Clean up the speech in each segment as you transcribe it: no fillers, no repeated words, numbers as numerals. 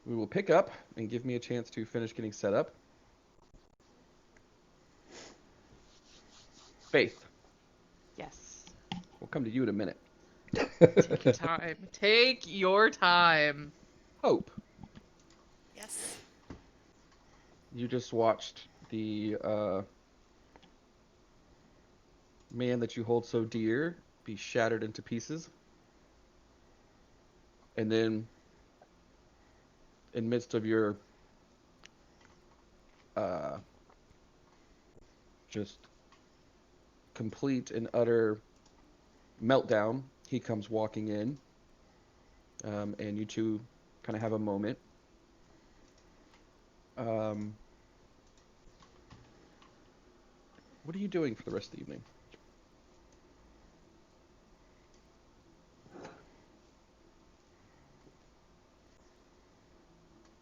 We will pick up and give me a chance to finish getting set up. Faith, Yes. we'll come to you in a minute. Take your time. Take your time. Hope, Yes. you just watched the man that you hold so dear be shattered into pieces. And then, in midst of your uh, just complete and utter meltdown, he comes walking in, and you two kind of have a moment. Um, what are you doing for the rest of the evening?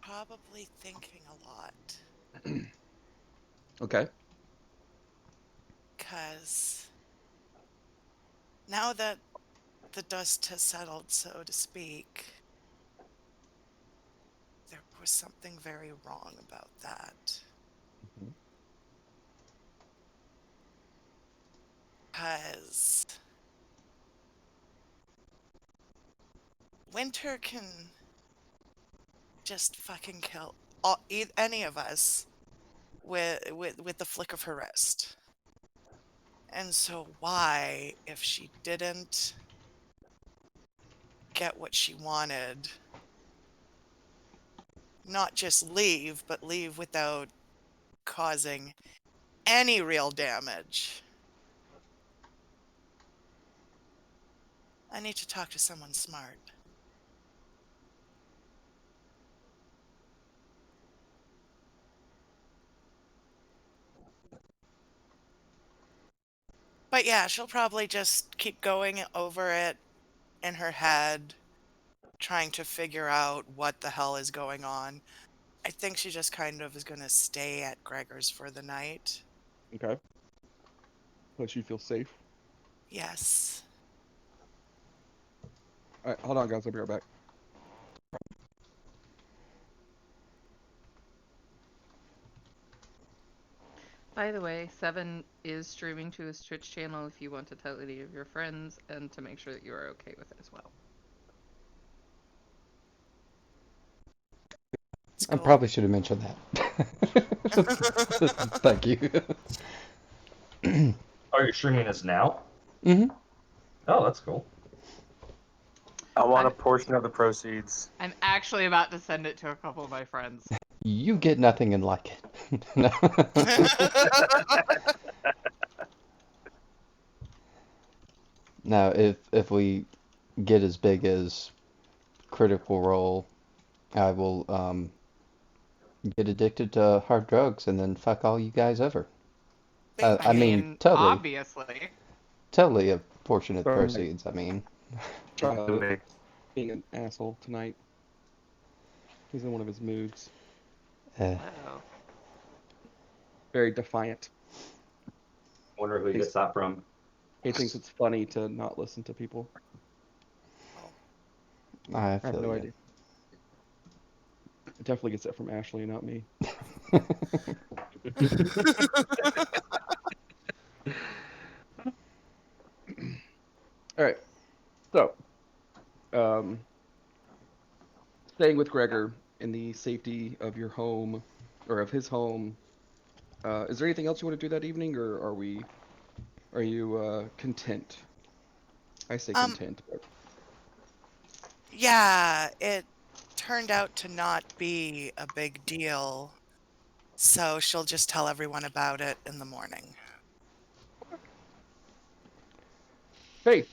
Probably thinking a lot. Okay. Because now that the dust has settled, so to speak, there was something very wrong about that. Mhm. Because Winter can just fucking kill any of us with the flick of her wrist. And so why, if she didn't get what she wanted, not just leave, but leave without causing any real damage? I need to talk to someone smart. But yeah, she'll probably just keep going over it in her head, trying to figure out what the hell is going on. I think she just kind of is going to stay at Gregor's for the night. Okay. Let you feel safe. Yes. All right, hold on, guys. I'll be right back. By the way, Seven is streaming to his Twitch channel if you want to tell any of your friends and to make sure that you are okay with it as well. It's I cool. probably should have mentioned that. Thank you. Are you streaming this now? hmm Oh, that's cool. I want a I'm portion of the proceeds. I'm actually about to send it to a couple of my friends. You get nothing and like it. No. Now, if we get as big as Critical Role, I will get addicted to hard drugs and then fuck all you guys over. I I mean, mean, totally, obviously. totally a portion of the Sorry, proceeds. I mean, Strahd Movie. being an asshole tonight. He's in one of his moods. uh, Uh-oh. Very defiant. Wonder who he Thinks gets that from. he thinks it's funny to not listen to people. Oh, I I have feel no you. idea. It definitely gets it from Ashley, not me. All right. So, um, staying with Gregor in the safety of your home or of his home. Is there anything else you want to do that evening, or are you content? I say um, content, but yeah, it turned out to not be a big deal, so she'll just tell everyone about it in the morning. Faith,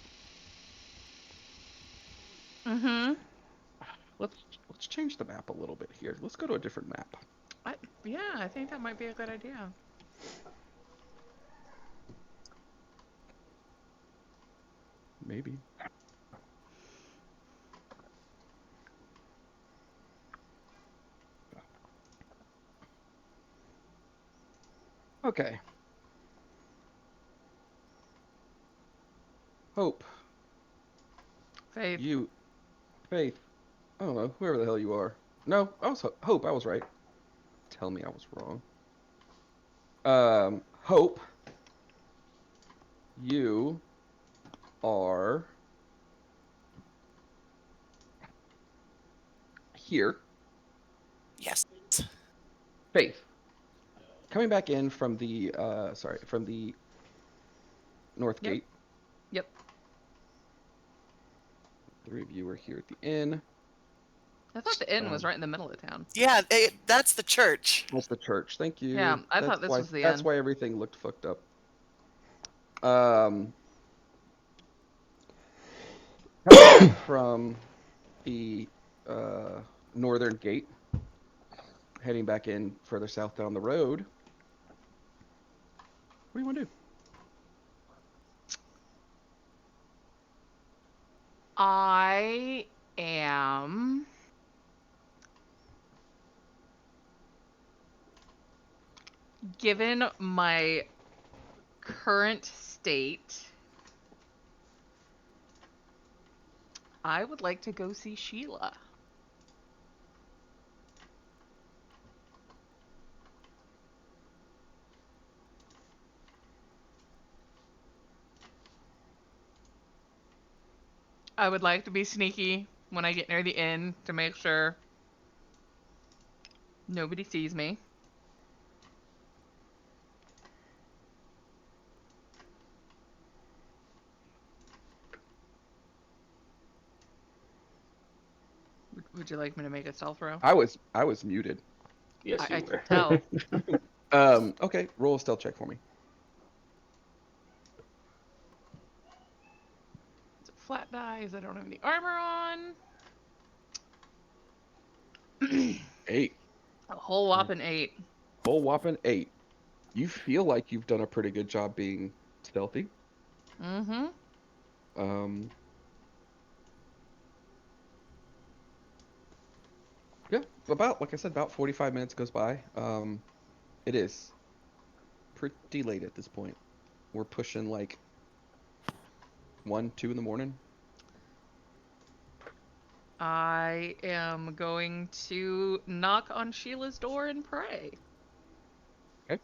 Mm-hmm. let's change the map a little bit here. Let's go to a different map. I, yeah, I think that might be a good idea. Maybe. Okay. Hope, Faith. you, Faith. I don't know, whoever the hell you are. No, I was Hope. I was right. Tell me I was wrong. Hope, you are here. Yes. Faith, coming back in from the from the north Yep. gate. Yep. Three of you are here at the inn. I thought the inn was Um, right in the middle of town. Yeah, that's the church. that's the church. Thank Yeah, you. I thought this was the That's inn. why everything looked fucked up. Um, coming back from the northern gate, heading back in further south down the road. What do you want to do? I am given my current state. I would like to go see Sheila. I would like to be sneaky when I get near the inn to make sure nobody sees me. Would you like me to make a stealth roll? I was muted. Yes, I you can were. tell. Okay, roll a stealth check for me. It's a flat dice. I don't have any armor on. 8. A whole whopping 8. Full whopping 8. You feel like you've done a pretty good job being stealthy. Mm-hmm. Um, yeah, about like I said, about 45 minutes goes by. It is pretty late at this point. We're pushing like 1, 2 in the morning. I am going to knock on Sheila's door and pray. Okay.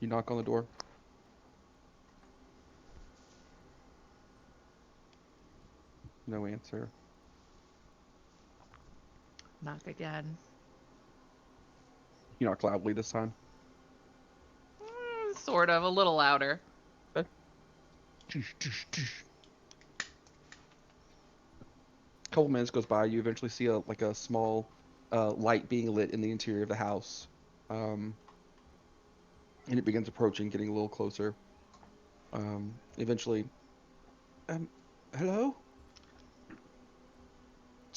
You knock on the door. No answer. Knock again. You knock loudly this time. Sort of, a little louder. Okay. Couple minutes goes by. You eventually see a small light being lit in the interior of the house. And it begins approaching, getting a little closer. Eventually, um, hello?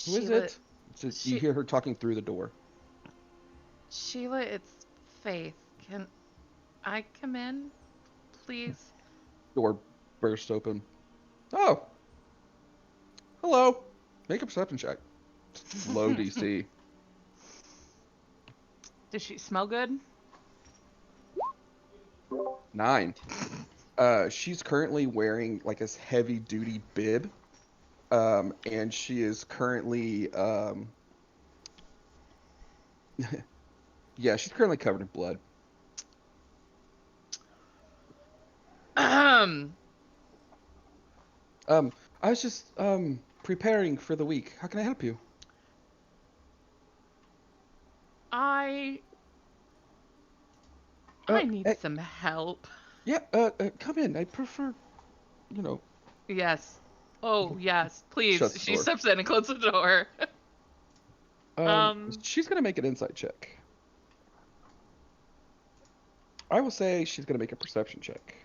Who is Sheila, it? So you she, hear her talking through the door. Sheila, it's Faith. Can I come in, please? Door bursts open. Oh, hello. Make a perception check. Low DC. Does she smell good? 9. She's currently wearing like this heavy duty bib. And she is currently yeah, she's currently covered in blood. Ahem. Um, I was just preparing for the week. How can I help you? I Uh, I need eh, some help. yeah, come in. I prefer, you know, Yes. Oh, yes, please. shuts the She door. steps in and closes the door. Um, She's gonna make an insight check. I will say she's gonna make a perception check,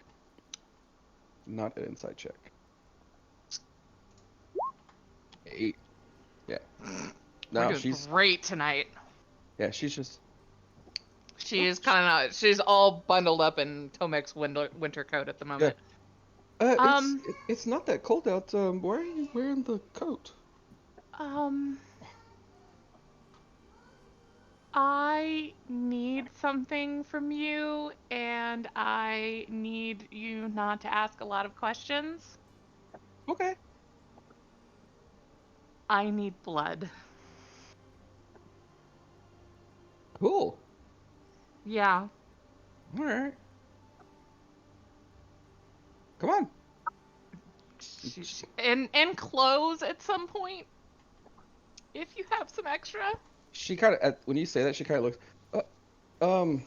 not an insight check. 8. Yeah. we're No, doing she's great tonight. yeah, she's just She oh, is kind of she's all bundled up in Tomek's winter coat at the yeah. moment. It's Um, it's not that cold out. Why are you wearing the coat? um, I need something from you, and I need you not to ask a lot of questions. Okay. I need blood. Cool. Yeah. All right. Come on. And clothes at some point if you have some extra. She kind of, when you say that, she kind of looks. Um.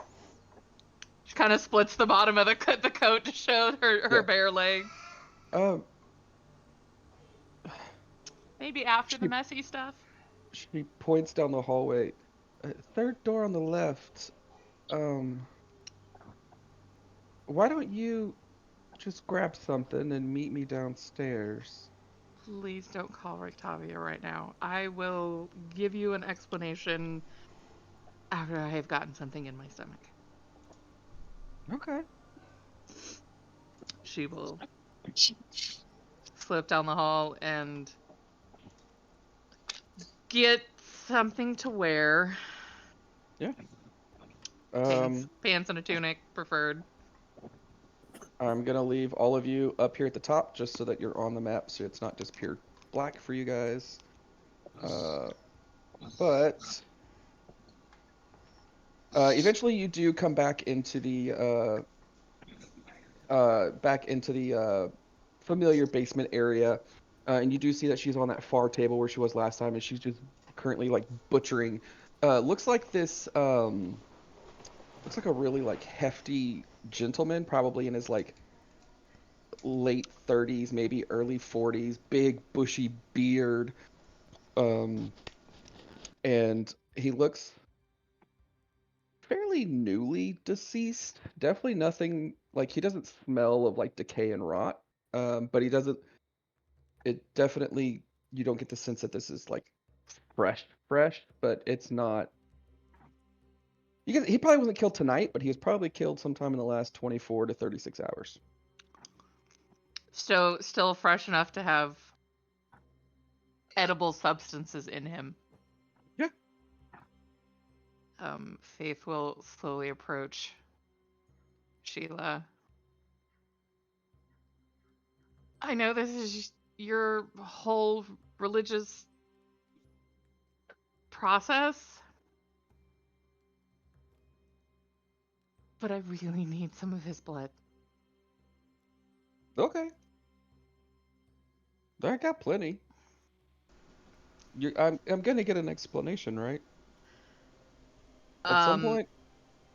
She kind of splits the bottom of the coat to show her Yeah. bare leg. Um. Maybe after the She messy stuff. she points down the hallway. Third door on the left. Why don't you just grab something and meet me downstairs? Please don't call Rictavia right now. I will give you an explanation after I have gotten something in my stomach. Okay. She will slip down the hall and get something to wear. Yeah. Pants, Um. pants and a tunic preferred. I'm gonna leave all of you up here at the top just so that you're on the map, so it's not just pure black for you guys. Uh. But eventually you do come back into the familiar basement area, and you do see that she's on that far table where she was last time, and she's just currently like butchering. Looks like a really like hefty gentleman, probably in his like late 30s, maybe early 40s, big bushy beard, um, and he looks fairly newly deceased. Definitely nothing like he doesn't smell of like decay and rot. But he doesn't. It definitely you don't get the sense that this is like fresh, but it's not. He probably wasn't killed tonight, but he was probably killed sometime in the last 24 to 36 hours. So still fresh enough to have edible substances in him. Yeah. Faith will slowly approach Sheila. I know this is your whole religious process, but I really need some of his blood. Okay. I got plenty. I'm gonna get an explanation, right? At some Um, point.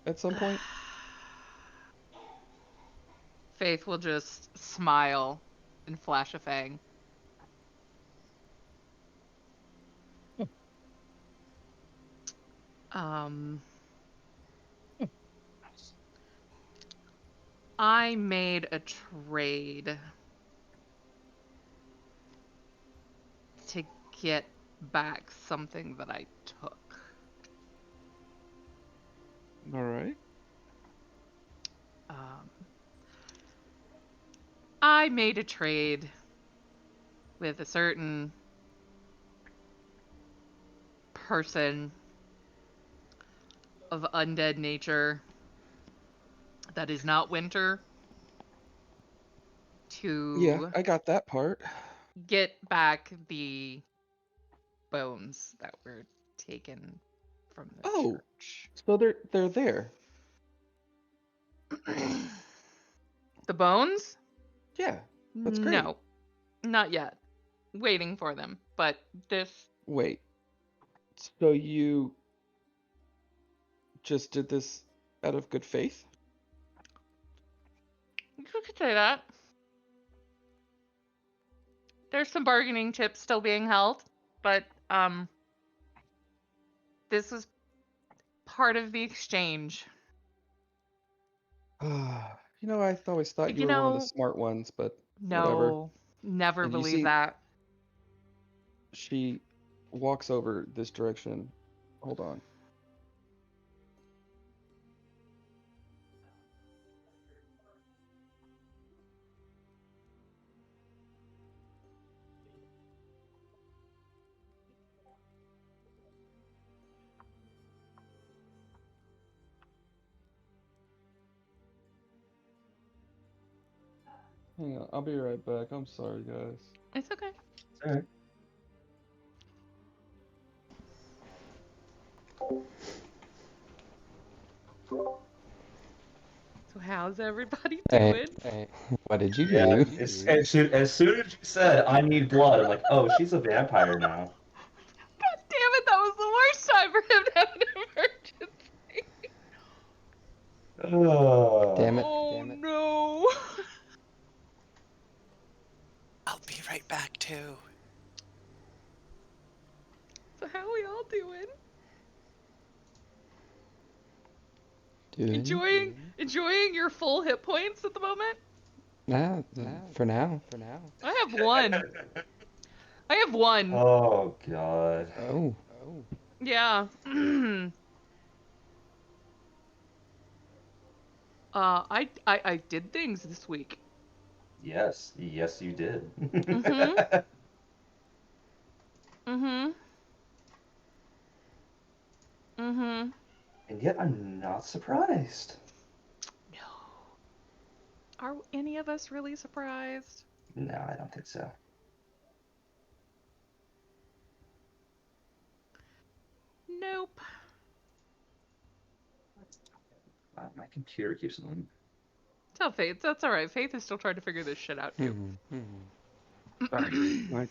At some point. Faith will just smile and flash a fang. Um, I made a trade to get back something that I took. All right. Um, I made a trade with a certain person of undead nature that is not Winter Yeah, to I got that part. get back the bones that were taken from the Oh, church. so they're there. The bones? Yeah, that's great. No, not yet. Waiting for them. But this. Wait, so you just did this out of good faith? You could say that. There's some bargaining chips still being held, but this was part of the exchange. I always thought you You were one of the know, smart ones, but whatever. no, never And you believe see, that. she walks over this direction. Hold on. Hang on, I'll be right back. I'm sorry, guys. It's okay. All right. how's everybody Hey, doing? hey, what did you Yeah, do? as soon as you said I need blood, I'm like, oh, she's a vampire now. God damn it, that was the worst time for him to have an emergency. Oh. Damn it. Oh no. I'll be right back too. So how are we all doing? Doing? Enjoying your full hit points at the moment? Nah, for now. I have one. I have one. Oh God. Oh, Yeah. I did things this week. Yes, yes, you did. Mm-hmm. Mm-hmm. Mm-hmm. And yet I'm not surprised. No. Are any of us really surprised? No, I don't think so. Nope. My computer keeps on. Tell Faith. That's all right. Faith is still trying to figure this shit out too. Sorry, my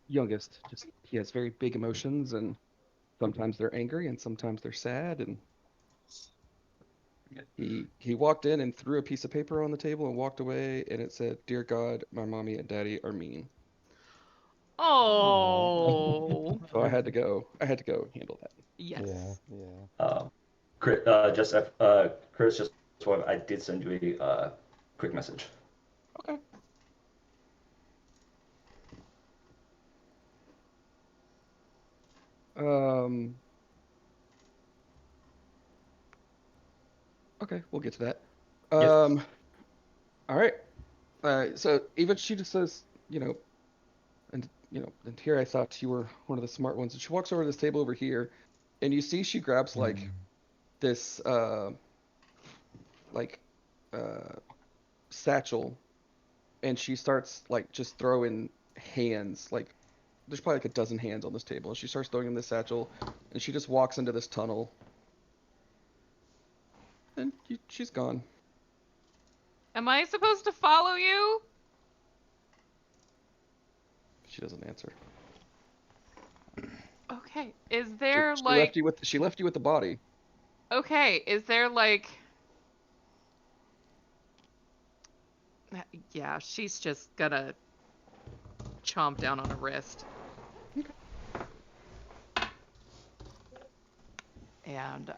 youngest he has very big emotions, and sometimes they're angry, and sometimes they're sad, and he walked in and threw a piece of paper on the table and walked away, and it said, "Dear God, my mommy and daddy are mean." Oh. So I had to go handle that. yeah. Yes. Chris, Chris, just what I did send you a quick message. Okay. Um. Okay, we'll get to that. Yep. All right. So even she just says, and here I thought you were one of the smart ones. And she walks over to this table over here, and you see she grabs this like uh satchel, and she starts like just throwing hands. Like there's probably like a dozen hands on this table, and she starts throwing in this satchel, and she just walks into this tunnel, and she's gone. Am I supposed to follow you? She doesn't answer. Okay. Is She, there she left like you with the body. okay, is there like yeah, she's just gonna chomp down on a wrist. And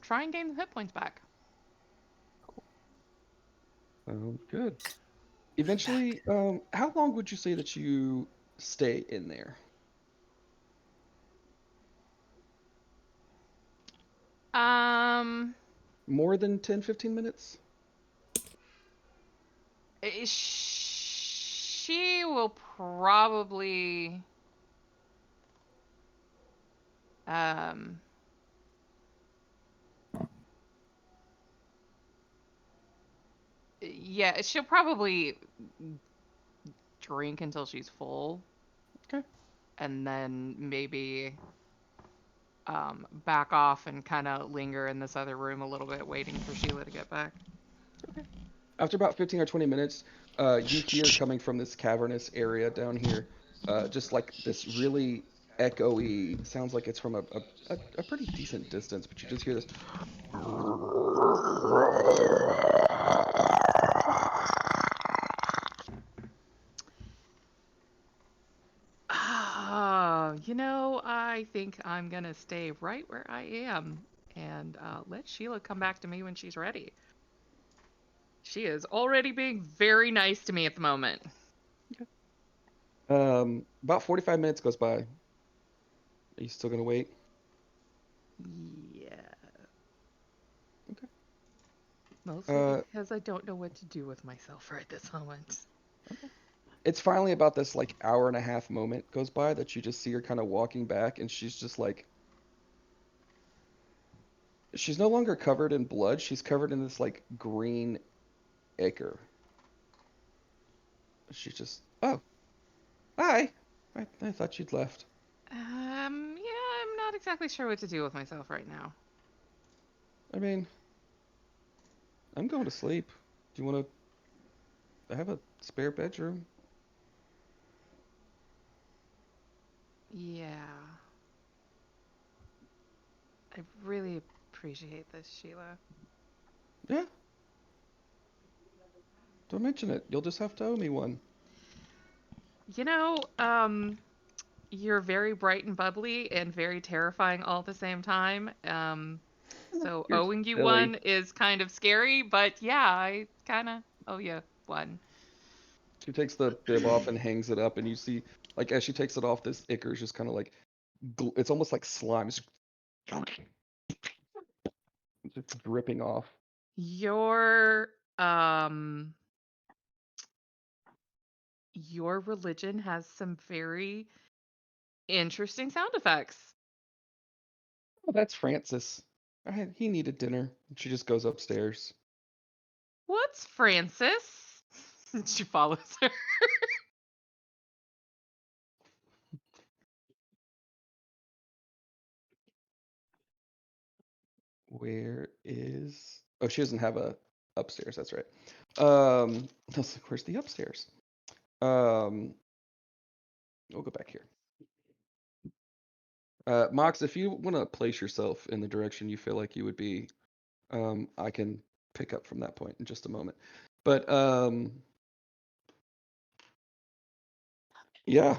try and gain the hit points back. Good. I'm back. Eventually, how long would you say that you stay in there? Um More than 10, 15 minutes? she will probably um yeah, she'll probably drink until she's full Okay. and then maybe back off and kind of linger in this other room a little bit waiting for Sheila to get back. After about 15 or 20 minutes, you hear coming from this cavernous area down here, just like this really echoey, sounds like it's from a pretty decent distance, but you just hear this. I think I'm gonna stay right where I am and let Sheila come back to me when she's ready. She is already being very nice to me at the moment. About 45 minutes goes by. Are you still gonna wait? Yeah. Okay. Mostly Uh, because I don't know what to do with myself right this moment. it's finally about this like hour and a half moment goes by that you just see her kind of walking back, and she's just like, she's no longer covered in blood. She's covered in this like green ichor. She's just, oh, hi. I thought you'd left. Yeah, I'm not exactly sure what to do with myself right now. I mean, I'm going to sleep. Do you want to? I have a spare bedroom. Yeah. I really appreciate this, Sheila. Yeah. Don't mention it. You'll just have to owe me one. You know, you're very bright and bubbly and very terrifying all at the same time. So You're owing you silly. one is kind of scary, but yeah, I kind of owe you one. She takes the bib off and hangs it up, and you see, like, as she takes it off, this ichor is just kind of like, it's almost like slime. It's just dripping off. Your um your religion has some very interesting sound effects. Oh, that's Francis. He needed dinner. She just goes upstairs. What's Francis? She follows her. Where is? Oh, she doesn't have a upstairs. That's right. I was like, where's the upstairs? We'll go back here. Mox, if you want to place yourself in the direction you feel like you would be, I can pick up from that point in just a moment. But yeah,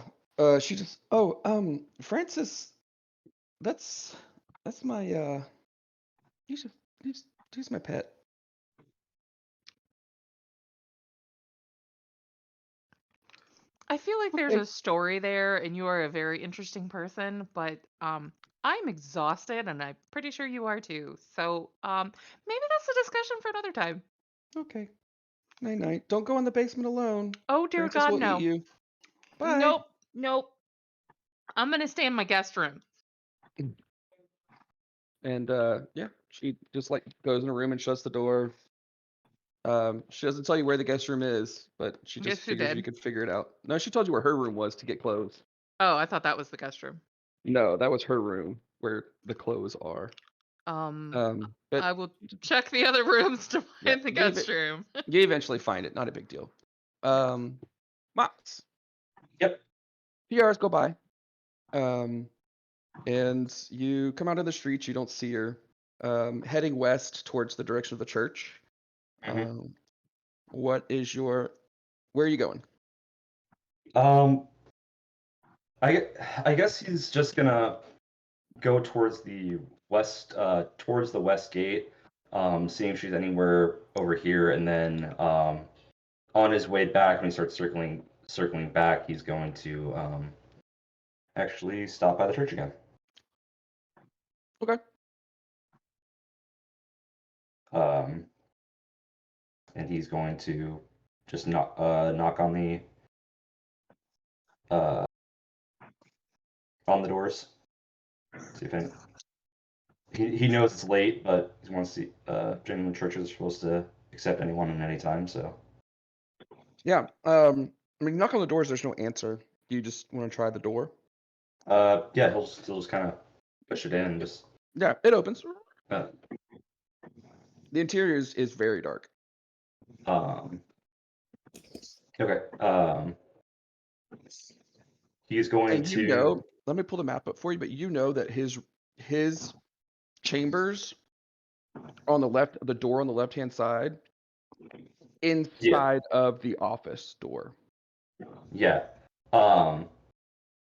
she just. Oh, Francis, that's that's my he's he's he's my pet. I feel like there's Okay. a story there and you are a very interesting person, but I'm exhausted and I'm pretty sure you are too. So maybe that's a discussion for another time. Okay. Night night. Don't go in the basement alone. Oh dear Francis God, will eat no. you. Bye. Nope. Nope. I'm gonna stay in my guest room. And yeah, she just like goes in a room and shuts the door. She doesn't tell you where the guest room is, but she just Yes, she figures you did. could figure it out. No, she told you where her room was to get clothes. Oh, I thought that was the guest room. No, that was her room where the clothes are. Um, But I will check the other rooms to yeah, find the guest room. you eventually find it. Not a big deal. Um, Mox. Yep. Few hours go by. Um, and you come out of the street. You don't see her. Heading west towards the direction of the church. Mhm. What is your? Where are you going? Um, I guess he's just gonna go towards the west gate, seeing if she's anywhere over here, and then on his way back, when he starts circling back, he's going to actually stop by the church again. Okay. Um, and he's going to just knock uh, on the doors. See if he knows it's late, but he wants to see. Genuine churches are supposed to accept anyone at any time, so. Yeah. I mean, knock on the doors. There's no answer. Do you just want to try the door? Yeah, he'll just kind of push it in and just. Yeah, it opens. Uh, The interior is very dark. um. Okay. He's going And to. let me pull the map up for you, but you know that his chambers on the left, the door on the left hand side, Yeah. inside of the office door. Yeah.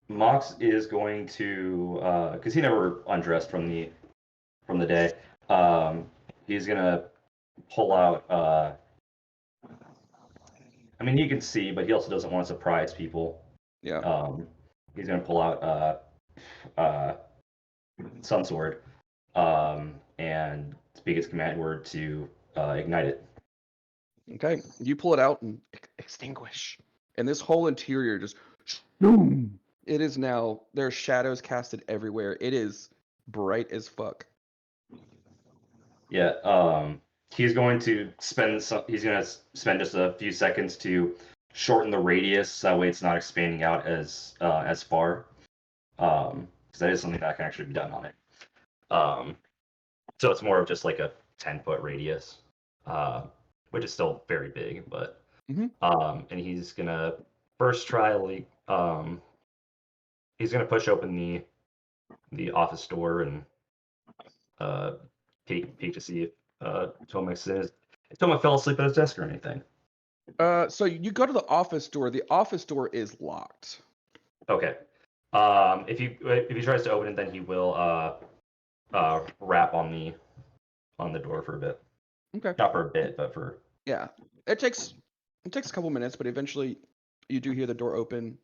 Mox is going to, because he never undressed from the day. He's gonna pull out. I mean, he can see, but he also doesn't want to surprise people. Yeah. He's gonna pull out Sun Sword, and speak his command word to ignite it. Okay. You pull it out and extinguish, and this whole interior just boom. It is now. There are shadows casted everywhere. It is bright as fuck. Yeah. He's going to spend just a few seconds to shorten the radius. That way, it's not expanding out as far. Because that is something that can actually be done on it. So it's more of just like a 10-foot radius. uh, which is still very big, but Mhm. and he's gonna first try like he's gonna push open the office door and uh peek to see if Tomek's in his if Tomek fell asleep at his desk or anything. So you go to the office door. The office door is locked. Okay. If he tries to open it, then he will rap on the door for a bit. Okay. Not for a bit, but for Yeah. It takes a couple minutes, but eventually you do hear the door open.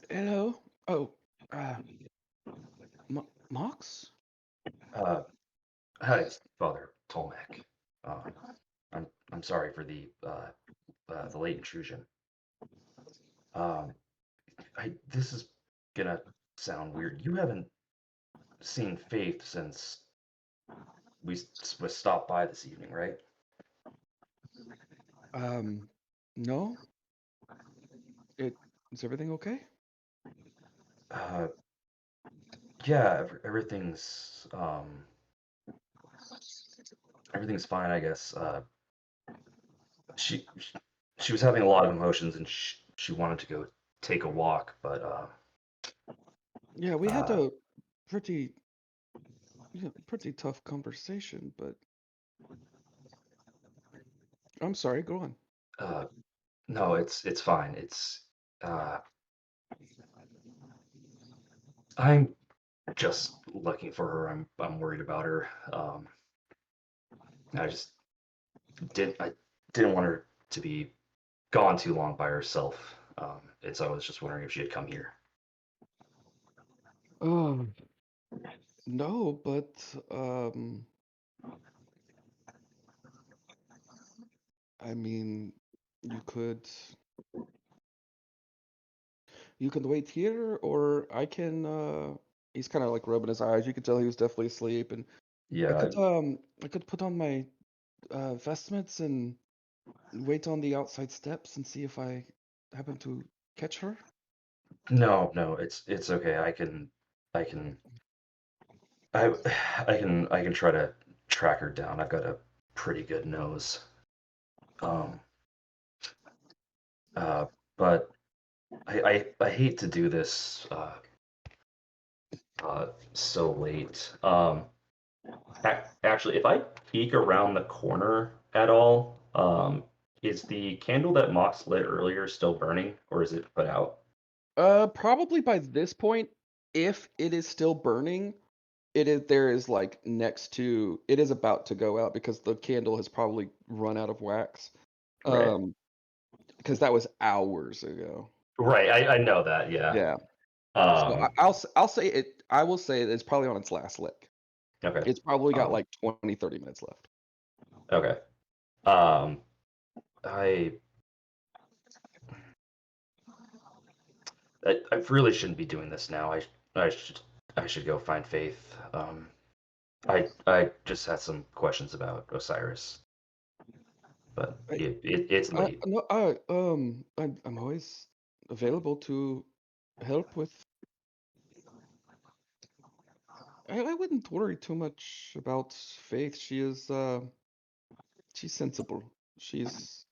Hello. Oh, uh, Mox. uh hi, Father Tolmec. Uh, I'm sorry for the late intrusion. Um, this is gonna sound weird. You haven't seen Faith since we stopped by this evening, right? No. It is everything okay? Uh, yeah, everything's fine, I guess. She she was having a lot of emotions and she wanted to go take a walk, but Yeah, we had uh, a pretty pretty tough conversation, but I'm sorry. Go on. uh, no, it's fine. Uh, I'm just looking for her. I'm worried about her. I just I didn't want her to be gone too long by herself. And so I was just wondering if she had come here. Um, no, but I mean, you could you can wait here, or I can. He's kind of like rubbing his eyes. You could tell he was definitely asleep, and Yeah, I could put on my vestments and wait on the outside steps and see if I happen to catch her. no, it's okay. I can I I can try to track her down. I've got a pretty good nose. Um, uh, but I hate to do this so late. Actually, if I peek around the corner at all, is the candle that Mox lit earlier still burning, or is it put out? Probably by this point, if it is still burning, there is like next to it is about to go out because the candle has probably run out of wax. Right. Um, because that was hours ago. Right. I know that. Yeah. Yeah. So Um. I'll say it. I will say it's probably on its last lick. Okay. It's probably got Um. like 20-30 minutes left. Okay. Um. I I really shouldn't be doing this now. I should I should go find Faith. I just had some questions about Osiris, but I, it's late. no, I'm always available to help with. I wouldn't worry too much about Faith. She's sensible. She's,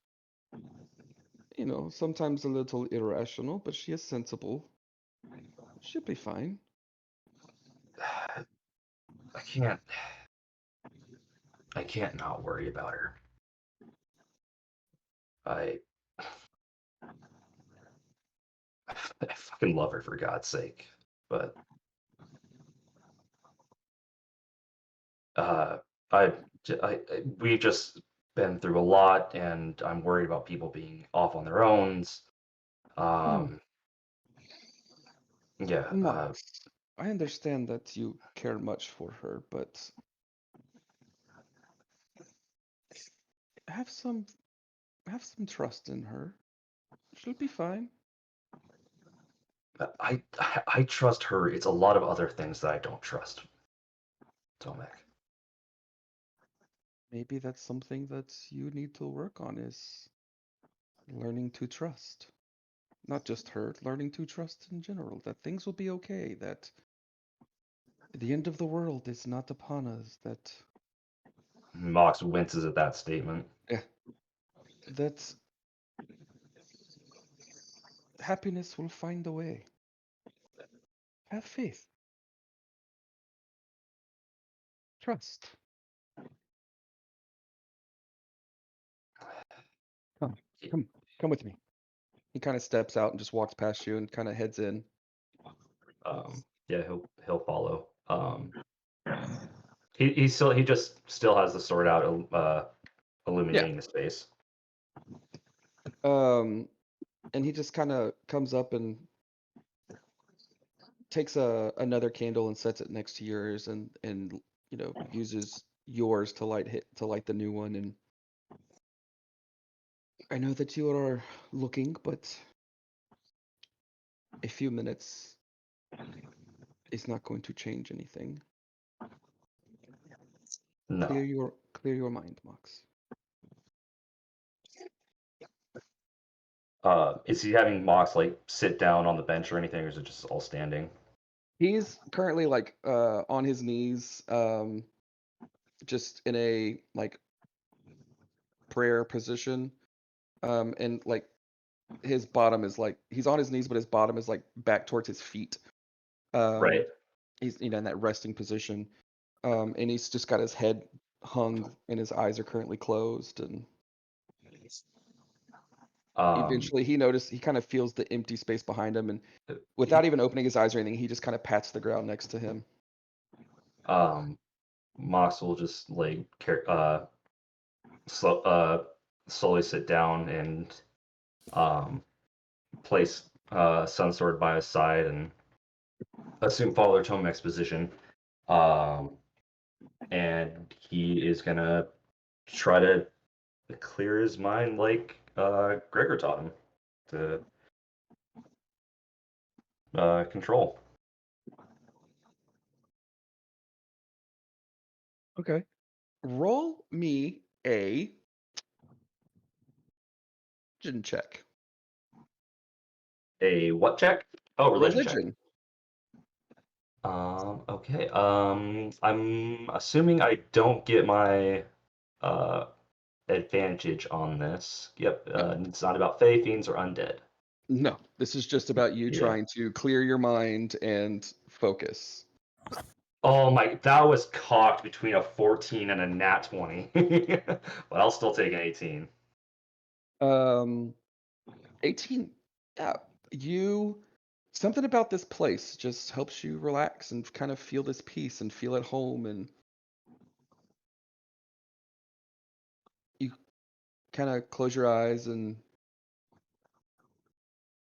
sometimes a little irrational, but she is sensible. She'll be fine. I can't I can't not worry about her. I I fucking love her for God's sake. But uh, we've just been through a lot, and I'm worried about people being off on their own. Hmm. Um, yeah. Mox, I understand that you care much for her, but have some have some trust in her. She'll be fine. I trust her. It's a lot of other things that I don't trust, Tomek. Maybe that's something that you need to work on is learning to trust. Not just her, learning to trust in general, that things will be okay, that the end of the world is not upon us, that Mox winces at that statement. That happiness will find a way. Have faith. Trust. Come with me. He kind of steps out and just walks past you and kind of heads in. Yeah, he'll follow. He just still has the sword out, illuminating his face. And he just kind of comes up and takes another candle and sets it next to yours, and uses yours to light the new one. And I know that you are looking, but a few minutes is not going to change anything. No. Clear your mind, Mox. Is he having Mox like sit down on the bench or anything, or is it just all standing? He's currently like on his knees, just in a like prayer position, and like his bottom is like he's on his knees, but his bottom is like back towards his feet. Right. He's in that resting position, and he's just got his head hung, and his eyes are currently closed. And eventually, he kind of feels the empty space behind him, and without even opening his eyes or anything, he just kind of pats the ground next to him. Mox will just like slowly sit down and place Sun Sword by his side and assume Father Tomek's position. And he is gonna try to clear his mind like Gregor taught him to control. Okay. Roll me a religion check. A what check? Oh, religion check. Religion. Okay. I'm assuming I don't get my advantage on this. Yep. It's not about fae, fiends, or undead. No, this is just about you Yeah. trying to clear your mind and focus. Oh my, that was cocked between a 14 and a nat 20. But I'll still take an 18. 18. Yeah, something about this place just helps you relax and kind of feel this peace and feel at home, and you kind of close your eyes, and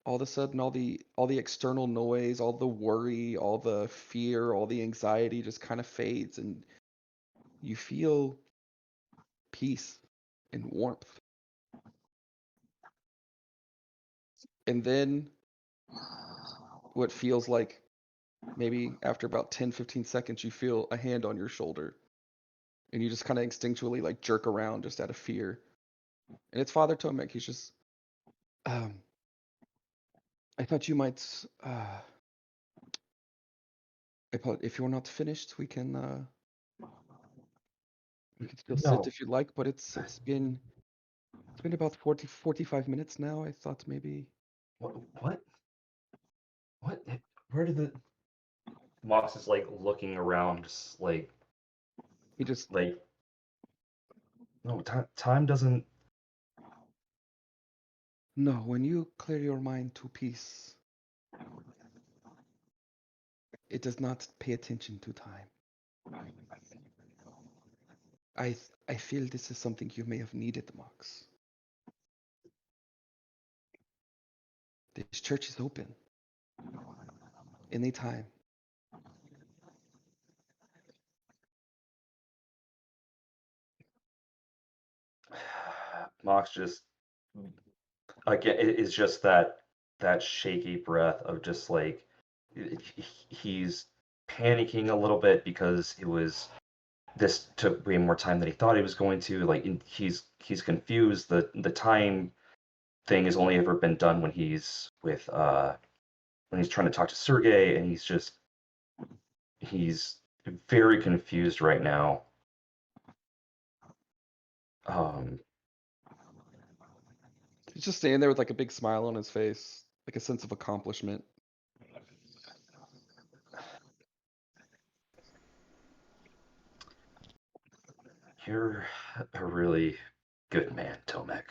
all of a sudden all the external noise, all the worry, all the fear, all the anxiety just kind of fades, and you feel peace and warmth. And then what feels like maybe after about 10-15 seconds, you feel a hand on your shoulder, and you just kind of instinctually like jerk around just out of fear. And it's Father Tomek. He's just, I thought you might, if you're not finished, we can still sit No. if you like, but it's been about 45 minutes now. I thought maybe. What? Where did the Mox is like looking around, just like He just, no time doesn't. no, when you clear your mind to peace, it does not pay attention to time. I feel this is something you may have needed, Mox. This church is open anytime. Mox just again it's just that shaky breath of just like he's panicking a little bit because this took way more time than he thought he was going to. Like he's confused. The time thing has only ever been done when he's trying to talk to Sergey, and he's very confused right now. Um, He's just standing there with like a big smile on his face, like a sense of accomplishment. you're a really good man, Tomek.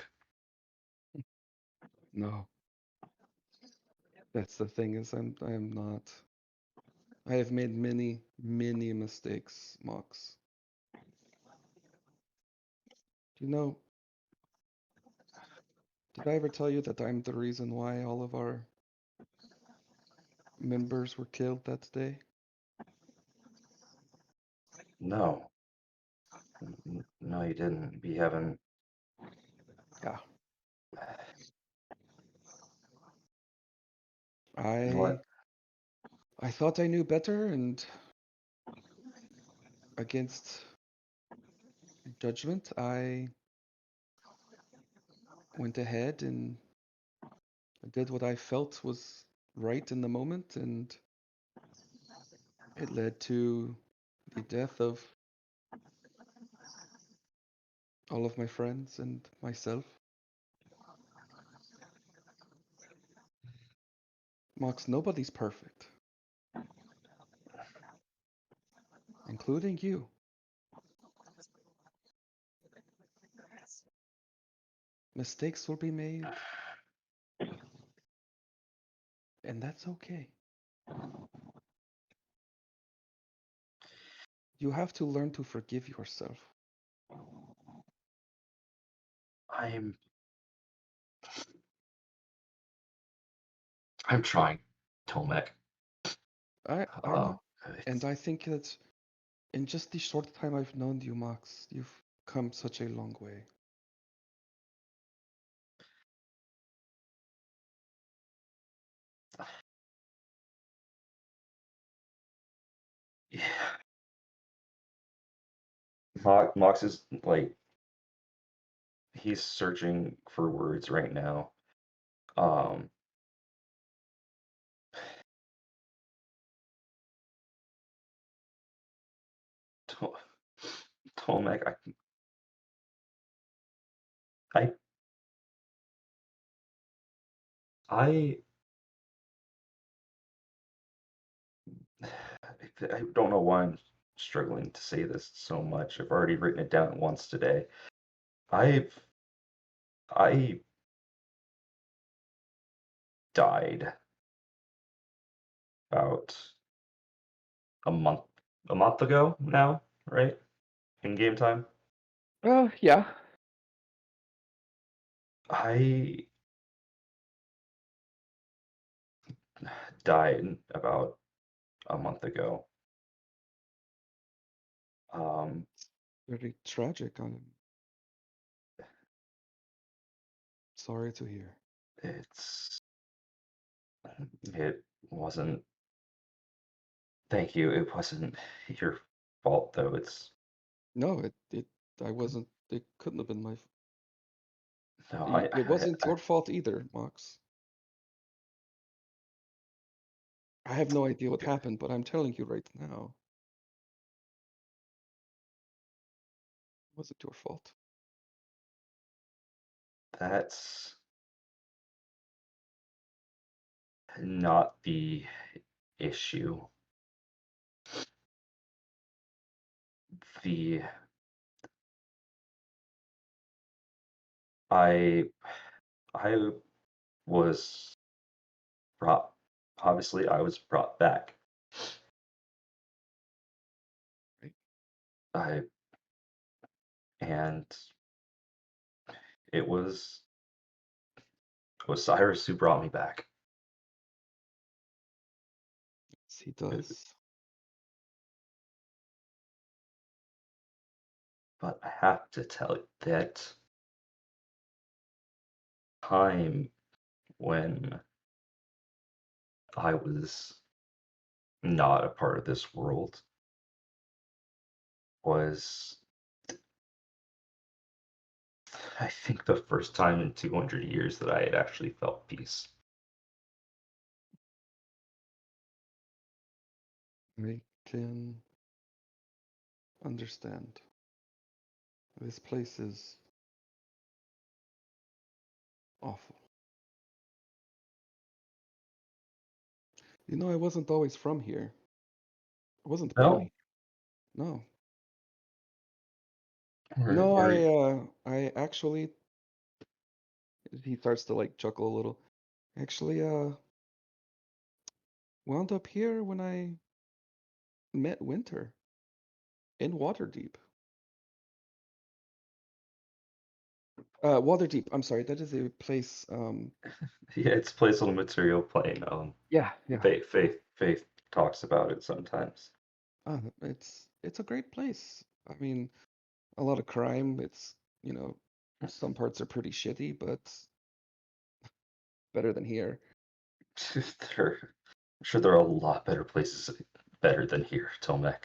No, that's the thing is I am not. I have made many, many mistakes, Mox. You know, did I ever tell you that I'm the reason why all of our members were killed that day? No, no, you didn't. We haven't. Yeah. I What? I thought I knew better, and against judgment, I went ahead and did what I felt was right in the moment, and it led to the death of all of my friends and myself. Mox, nobody's perfect, including you. Mistakes will be made, and that's okay. You have to learn to forgive yourself. I'm. I'm trying, Tomek. I Uh, know. And I think that in just the short time I've known you, Mox, you've come such a long way. yeah. Mox is like he's searching for words right now. Um, To- Tomek, I, I, I don't know why I'm struggling to say this so much. I've already written it down once today. I've, I died about a month, a month ago now, right? In game time. Yeah. I died about a month ago. Um, Very tragic. I'm sorry to hear. it's, it wasn't, thank you. It wasn't your fault though. No, I wasn't, it couldn't have been No, it wasn't your fault either, Mox. I have no idea what happened, but I'm telling you right now, it wasn't your fault. that's not the issue. The I I was brought obviously I was brought back. Right? I and it was Cyrus who brought me back. Yes, he does. But I have to tell you that time when I was not a part of this world was I think the first time in 200 years that I had actually felt peace. I can understand. This place is Awful. You know, I wasn't always from here. I wasn't born No, here. No. or, No, or I actually, he starts to like chuckle a little. Actually, wound up here when I met Winter in Waterdeep. Waterdeep, I'm sorry, that is a place, yeah, it's placed on a material plane. yeah, yeah. Faith talks about it sometimes. It's a great place. I mean, a lot of crime. It's, you know, some parts are pretty shitty, but better than here. there, I'm sure there are a lot better places better than here, Tomek.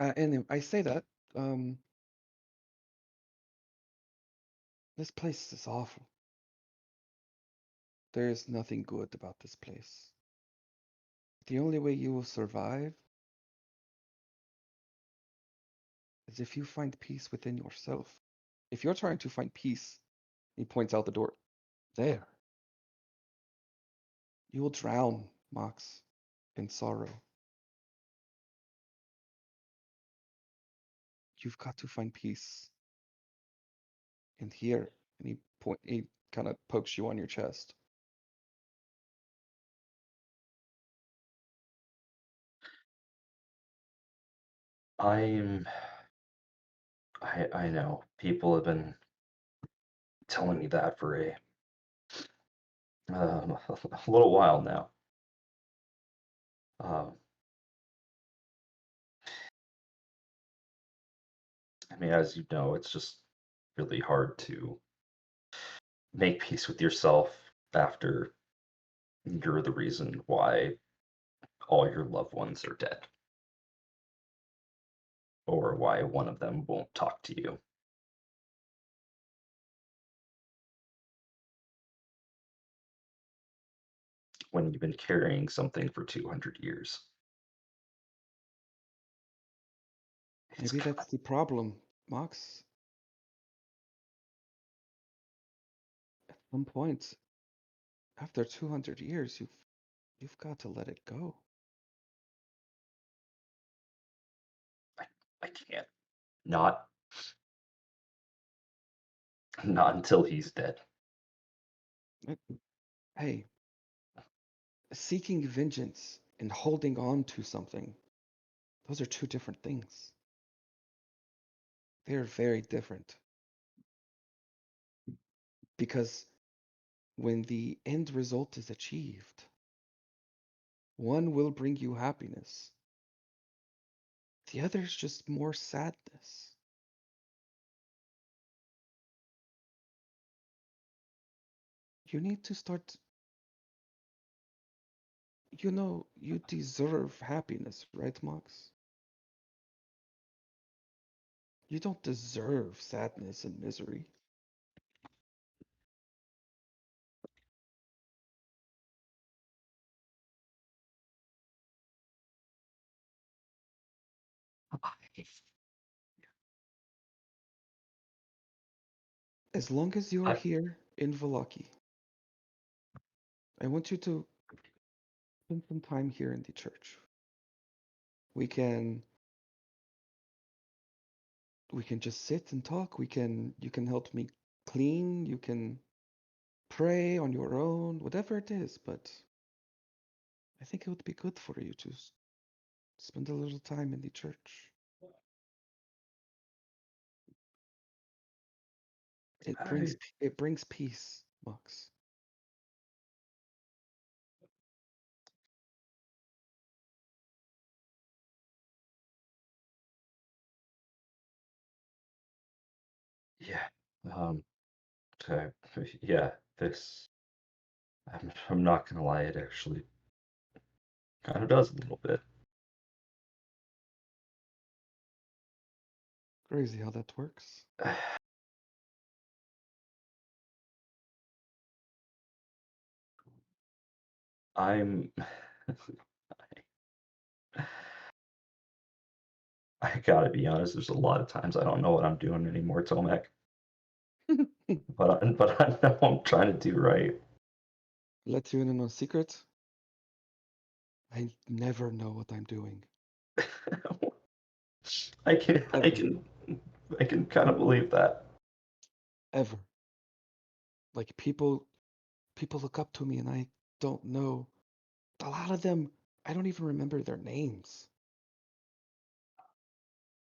And I say that, um, this place is awful. There is nothing good about this place. The only way you will survive is if you find peace within yourself. If you're trying to find peace, he points out the door. There. You will drown, Mox, in sorrow. You've got to find peace in here. And he kind of pokes you on your chest. I'm I know people have been telling me that for a little while now. Um, I mean, as you know, it's just really hard to make peace with yourself after you're the reason why all your loved ones are dead, or why one of them won't talk to you. When you've been carrying something for 200 years. It's Maybe that's the problem, Mox. At some point, after 200 years, you've got to let it go. I, I can't. Not not until he's dead. Uh, Hey, seeking vengeance and holding on to something, those are two different things. They're very different. Because when the end result is achieved, one will bring you happiness, the other is just more sadness. You need to start, you know, you deserve happiness, right, Mox? You don't deserve sadness and misery. As long as you're I, here in Valaki, I want you to spend some time here in the church. We can we can just sit and talk. You can help me clean, you can pray on your own, whatever it is, but I think it would be good for you to spend a little time in the church. I It brings peace, Mox. yeah. Um, okay, yeah. This I'm not gonna lie. It actually kind of does a little bit. Crazy how that works. I'm. I gotta be honest. There's a lot of times I don't know what I'm doing anymore, Tomek. but I know I'm trying to do right. Let you in on a secret. I never know what I'm doing. I can I Ever. can I can kind of believe that. Ever. Like people look up to me and I don't know. A lot of them, I don't even remember their names.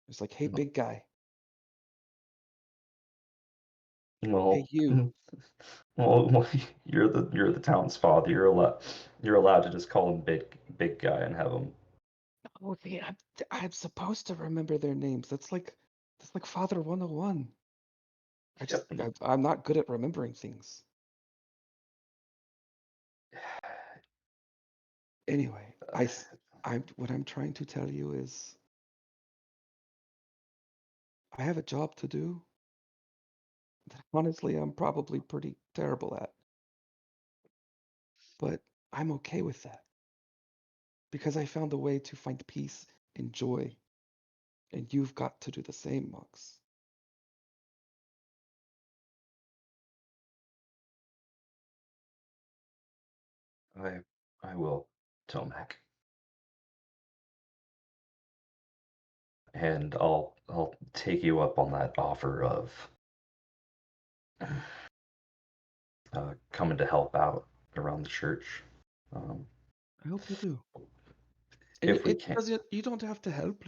It's like, hey, big guy. Hey, Well, you. well, you're the town's father. You're allowed to just call him big guy and have him. Oh, I'm supposed to remember their names. That's like Father 101. Yep. I'm not good at remembering things. Anyway, what I'm trying to tell you is I have a job to do that honestly I'm probably pretty terrible at, but I'm okay with that because I found a way to find peace and joy, and you've got to do the same, Mox. I I will, Tomac, and I'll take you up on that offer of coming to help out around the church, um, I hope you do. And if we it can. doesn't, you don't have to help.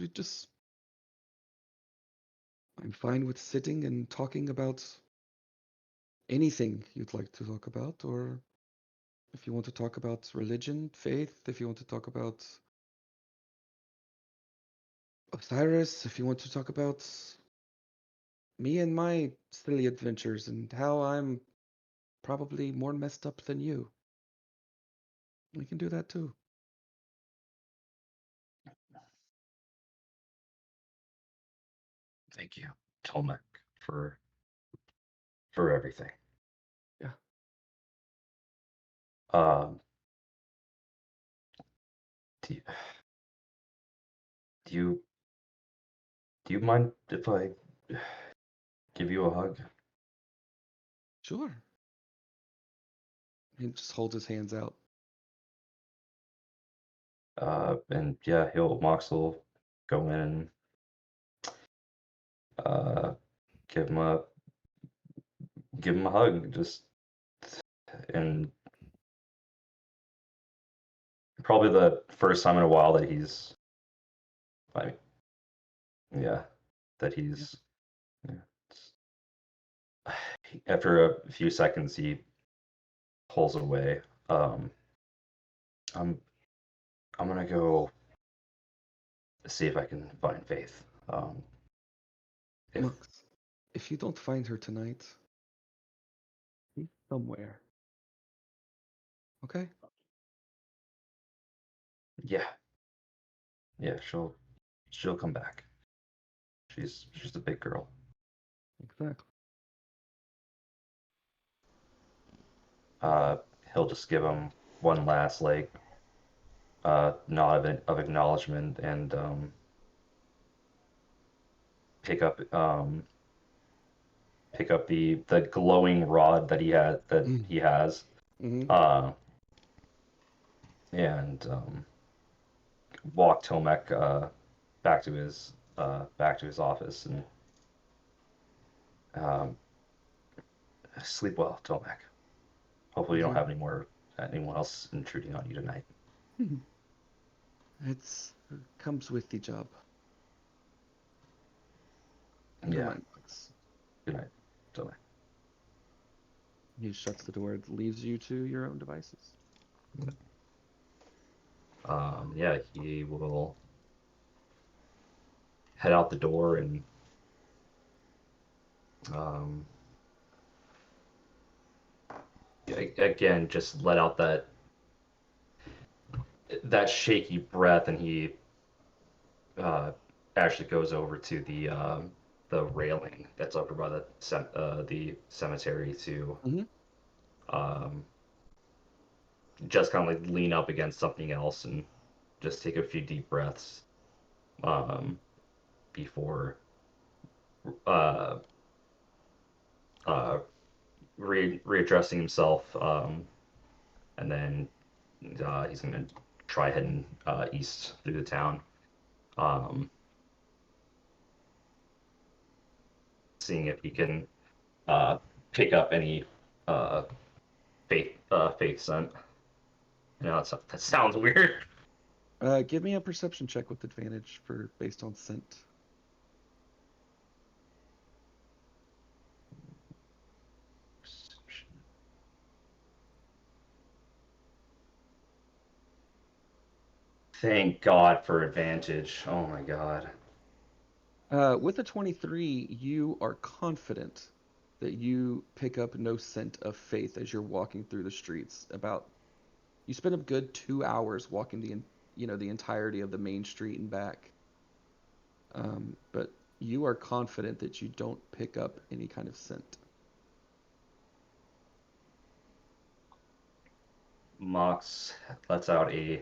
I'm fine with sitting and talking about anything you'd like to talk about, or if you want to talk about religion, faith, if you want to talk about Osiris, if you want to talk about me and my silly adventures and how I'm probably more messed up than you, we can do that too. Thank you, Tomac, for for everything. Yeah, Um, do you, do you do you mind if I give you a hug? sure. He just holds his hands out. And yeah, Mox will go in and uh, give him a hug, just and probably the first time in a while that he's, I yeah, that Yeah. he's yeah, after a few seconds he pulls away. I'm I'm gonna go see if I can find Faith. If Mux, if you don't find her tonight, she's somewhere. Okay? yeah, yeah, she'll come back. She's a big girl. Exactly. Uh, he'll just give him one last like nod of acknowledgement and pick up the glowing rod that Mm. he has Mm-hmm. uh, and walk Tomek back to his office and um, sleep well, Tomek. Hopefully you don't You. have anyone else intruding on you tonight. It comes with the job. Good Yeah, night, Mux. good night, Tomek. He shuts the door, leaves you to your own devices. Yeah, he will head out the door and um, again just let out that shaky breath, and he uh, actually goes over to the railing that's over by the cemetery to Mm-hmm. um, just kind of like lean up against something else and just take a few deep breaths um, before uh, uh, readdressing himself, and then he's gonna try heading east through the town, um, seeing if he can uh, pick up any uh, faith scent. You know, that sounds weird. Give me a perception check with advantage for based on scent. Perception. Thank God for advantage. Oh my God. With a 23, you are confident that you pick up no scent of faith as you're walking through the streets. You spend a good 2 hours walking the entirety of the main street and back. But you are confident that you don't pick up any kind of scent. Mox lets out a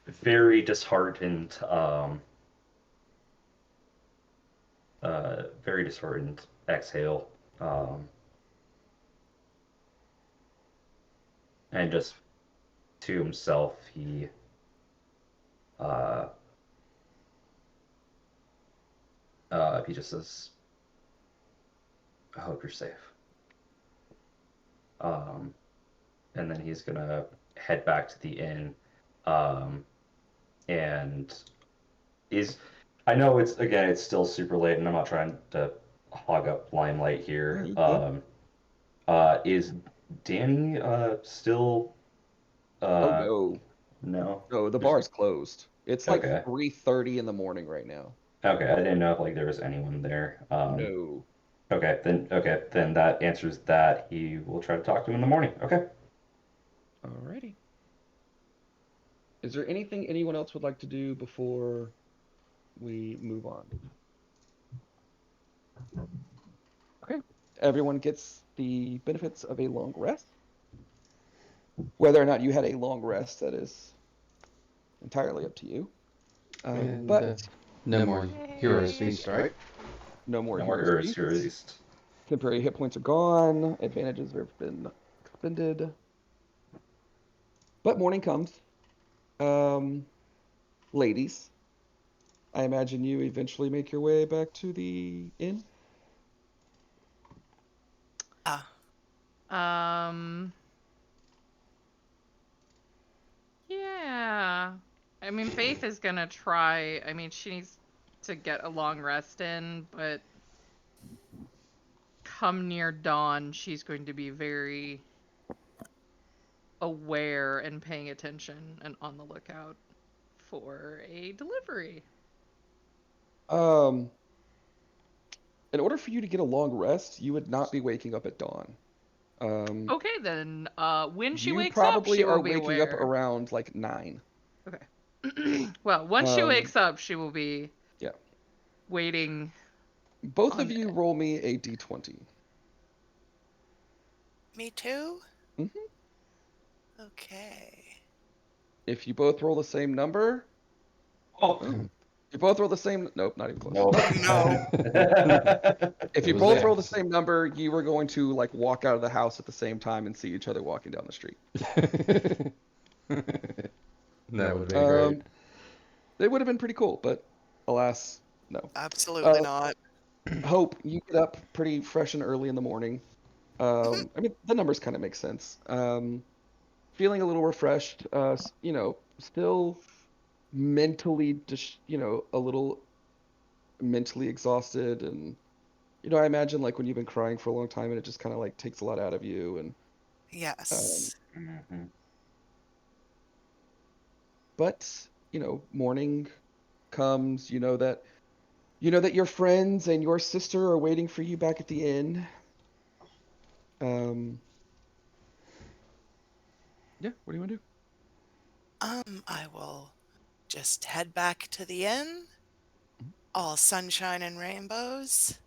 very disheartened, very disheartened exhale, and just to himself, uh, he just says, "I hope you're safe." Um, and then he's gonna head back to the inn, um, and is I know it's still super late, and I'm not trying to hog up limelight Yeah, here. you good. Is Danny still Oh uh no. no? No, the There's bar's closed. It's like okay. 3:30 in the morning right now. Okay, I didn't know if like there was anyone there. No. Okay, then that answers that. He will try to talk to him in the morning. Okay. Alrighty. Is there anything anyone else would like to do before we move on? Okay. Everyone gets the benefits of a long rest. Whether or not you had a long rest, that is entirely up to you. And But no more heroes Yay. feast, right? no more No more heroes heroes here at feasts. least. Temporary hit points are gone. Advantages have been expended. But morning comes. Um, Ladies, I imagine you eventually make your way back to the inn. Ah, Um, yeah. I mean, Faith is gonna try. I mean, she needs to get a long rest in, but come near dawn, she's going to be very aware and paying attention and on the lookout for a delivery. Um, in order for you to get a long rest, you would not be waking up at dawn. Um, Okay, then when she you wakes up, probably she will are be waking up aware. around like 9. Okay. Well, once she Um, wakes up, she will be yeah. waiting Both of on you roll me a d20. me too? Hmm. Okay. If you both roll the same number, Oh oh, you both roll the same. Nope, not even close. no. Oh no. If It you was both there. roll the same number, you are going to like walk out of the house at the same time and see each other walking down the street. That would be great. Um, it would have been pretty cool, but alas, no. Absolutely Uh, not. Hope, you get up pretty fresh and early in the morning. I mean, the numbers kind of make sense. Feeling a little refreshed, still mentally just, a little mentally exhausted. And, I imagine like when you've been crying for a long time and it just kind of like takes a lot out of you. And, um, Yes. Mhm. but, morning comes, you know that your friends and your sister are waiting for you back at the inn. Um, yeah, what do you want to do? I will just head back to the inn, all sunshine and rainbows.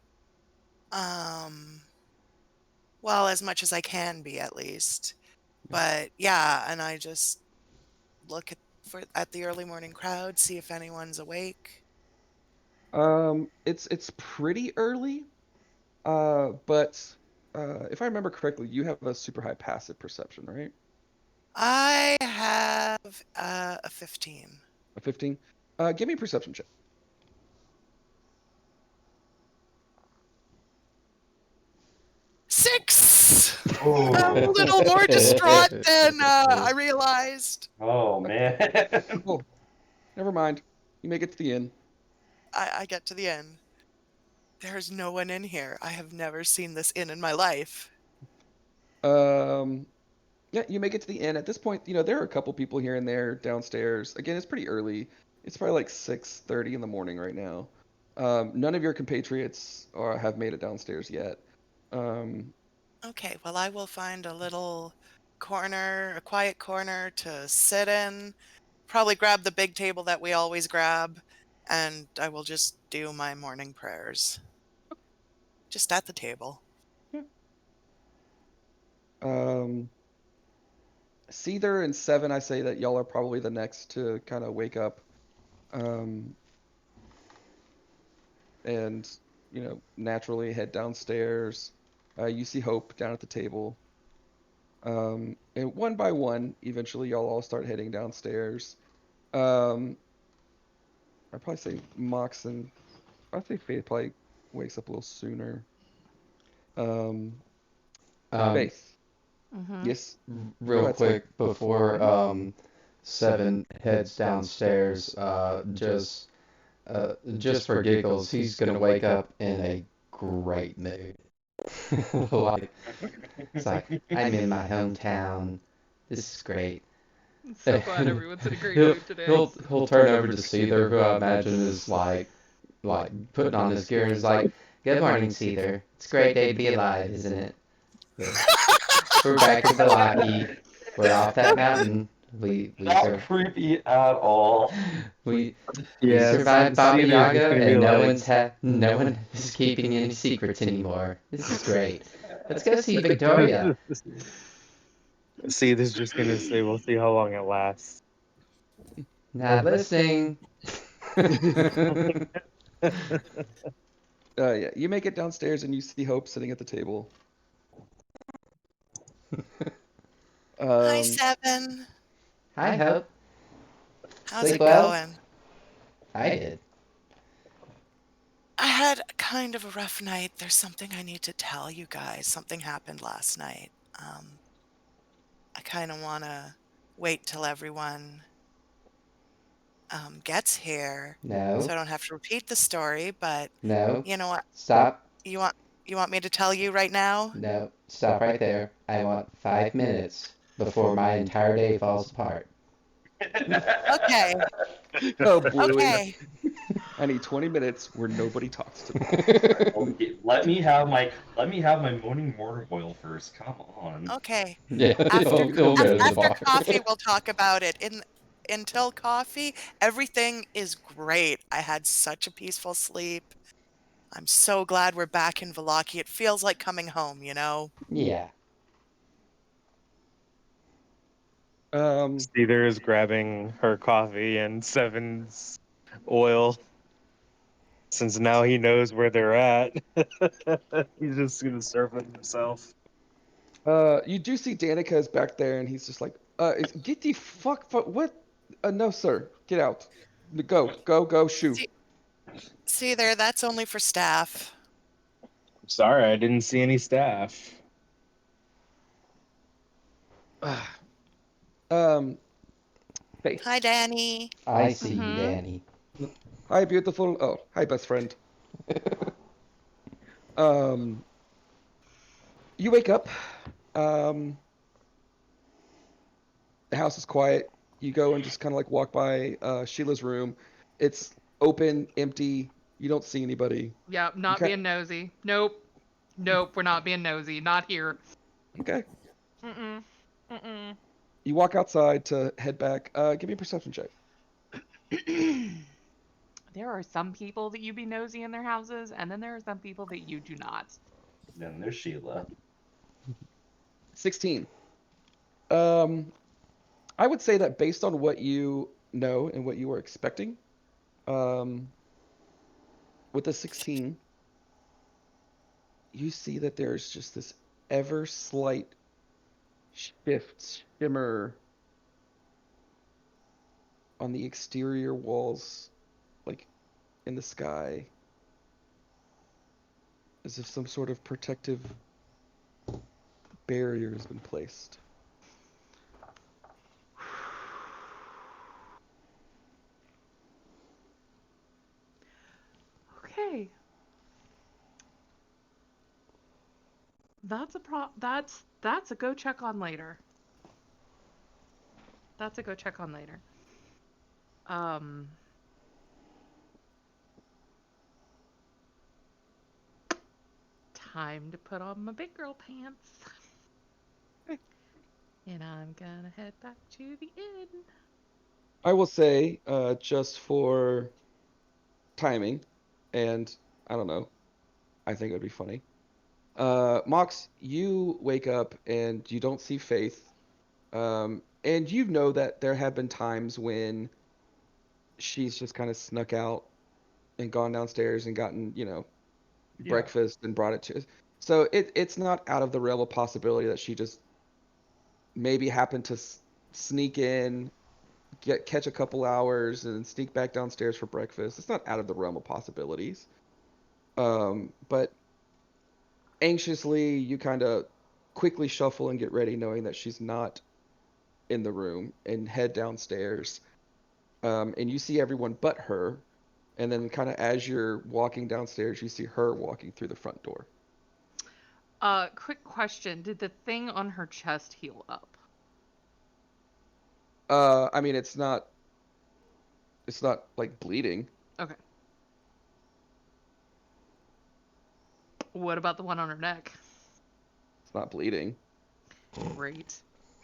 Um, well, as much as I can be at least. Yeah. But yeah, and I just look at the early morning crowd, see if anyone's awake. It's pretty early, but if I remember correctly, you have a super high passive perception, right? I have a 15. A 15. Give me a perception check. 6! I'm a Oh, little more distraught than I realized. oh man. Oh, never mind. You make it to the inn. I get to the end. There's no one in here. I have never seen this inn in my life. Um, yeah, you make it to the inn. At this point, there are a couple people here and there downstairs. Again, it's pretty early. It's probably like 6:30 in the morning right now. None of your compatriots have made it downstairs yet. Um, Okay, well, I will find a little corner, a quiet corner to sit in. Probably grab the big table that we always grab, and I will just do my morning prayers. Just at the table. yeah. Um, Seether and Seven, I say that y'all are probably the next to kind of wake up. Um, and naturally head downstairs. You see Hope down at the table. And one by one, eventually y'all all start heading downstairs. Um, I'd probably say Mox and I think Faith probably wakes up a little sooner. Um, Um, Faith, Mm-hmm. yes, go real ahead, sir. quick before Seven heads downstairs, just for giggles, he's gonna wake up in a great mood. Like it's like I'm in my hometown. This is great. I'm so glad everyone's in a great he'll mood today. he'll turn over to Seether, who I imagine is like putting on his gear and is like, "Good morning, Seether. It's a great day to be alive, isn't it? Yeah. We're back in Valaki. We're off that mountain. We Not sur creepy at all. we Yeah, survived Baba Cedar's just Yaga, gonna be and like, no one is keeping any secrets anymore. This is great. Let's go see Victoria. Cedar's just gonna say, we'll see how long it lasts. Not listening. Yeah, you make it downstairs and you see Hope sitting at the table. Hi, Um, Seven. Hi, Hope. How's Sleep it well? going? I did. I had kind of a rough night. There's something I need to tell you guys. Something happened last night. I kind of want to wait till everyone gets here so No, I don't have to repeat the story, but no. you know what? Stop. You want you want me to tell you right now? No, stop right there. I want 5 minutes before my entire day falls apart. Okay. oh boy, Okay. I need 20 minutes where nobody talks to me. Okay, let me have my morning mortar boil first. Come on. Okay. Yeah, After he'll go to the after bar. coffee we'll talk about it. Until coffee, everything is great. I had such a peaceful sleep. I'm so glad we're back in Valaki. It feels like coming home, you know? Yeah. Um, Cedar is grabbing her coffee and Seven's oil, since now he knows where they're at. He's just gonna serve it himself. you do see Danica is back there, and he's just like, get the what? No, sir, get out. Go, go, go, shoo. See, see there, that's only for staff. I'm sorry, I didn't see any staff. um, Faith. Hi, Danny. I see you, Mm-hmm. Danny. Hi, beautiful. Oh, hi, best friend. Um, you wake up. Um, the house is quiet. You go and just kind of like walk by Sheila's room. It's open, empty. You don't see anybody. Yeah, You not can being nosy. Nope. Nope, we're not being nosy. Not here. okay. Mm-mm. Mm-mm. You walk outside to head back. Give me a perception check. There are some people that you be nosy in their houses, and then there are some people that you do not. Then there's Sheila. 16. Um, I would say that based on what you know and what you were expecting, um, with the 16, you see that there's just this ever slight shifts, shimmer on the exterior walls, like in the sky, as if some sort of protective barrier has been placed. Okay. That's a go check on later. That's a go check on later. Um Time to put on my big girl pants. And I'm gonna head back to the inn. I will say, just for timing, and I don't know, I think it would be funny. Mox, you wake up and you don't see Faith. And you know that there have been times when she's just kind of snuck out and gone downstairs and gotten, Yeah. breakfast and brought it to. So it's not out of the realm of possibility that she just maybe happened to sneak in, catch a couple hours, and sneak back downstairs for breakfast. It's not out of the realm of possibilities. But anxiously, you kind of quickly shuffle and get ready, knowing that she's not in the room, and head downstairs. And you see everyone but her. And then, kind of as you're walking downstairs, you see her walking through the front door. Quick question. Did the thing on her chest heal up? I mean, it's not like bleeding. Okay. What about the one on her neck? It's not bleeding. Great.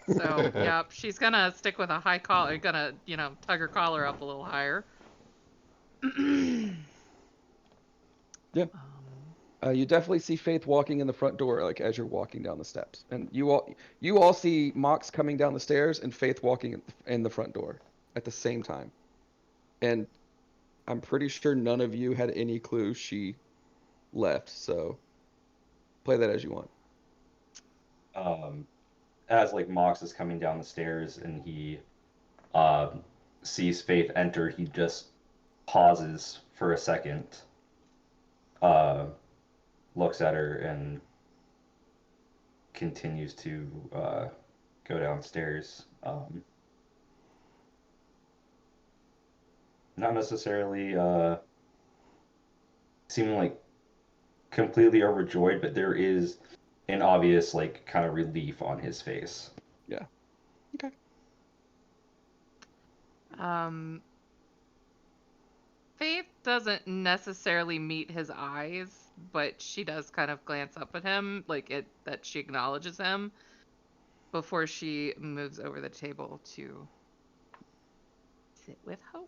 So, yep, she's gonna stick with a high collar, gonna, tug her collar up a little higher. Yeah. Um, You definitely see Faith walking in the front door, like as you're walking down the steps, and you all see Mox coming down the stairs and Faith walking in the front door at the same time. And I'm pretty sure none of you had any clue she left. So play that as you want. Um, as like Mox is coming down the stairs and he uh, sees Faith enter, he just pauses for a second, uh, looks at her, and continues to go downstairs. Not necessarily seeming like completely overjoyed, but there is an obvious like kind of relief on his face. Yeah. Okay. um, Faith doesn't necessarily meet his eyes, but she does kind of glance up at him, like it that she acknowledges him before she moves over the table to sit with Hope.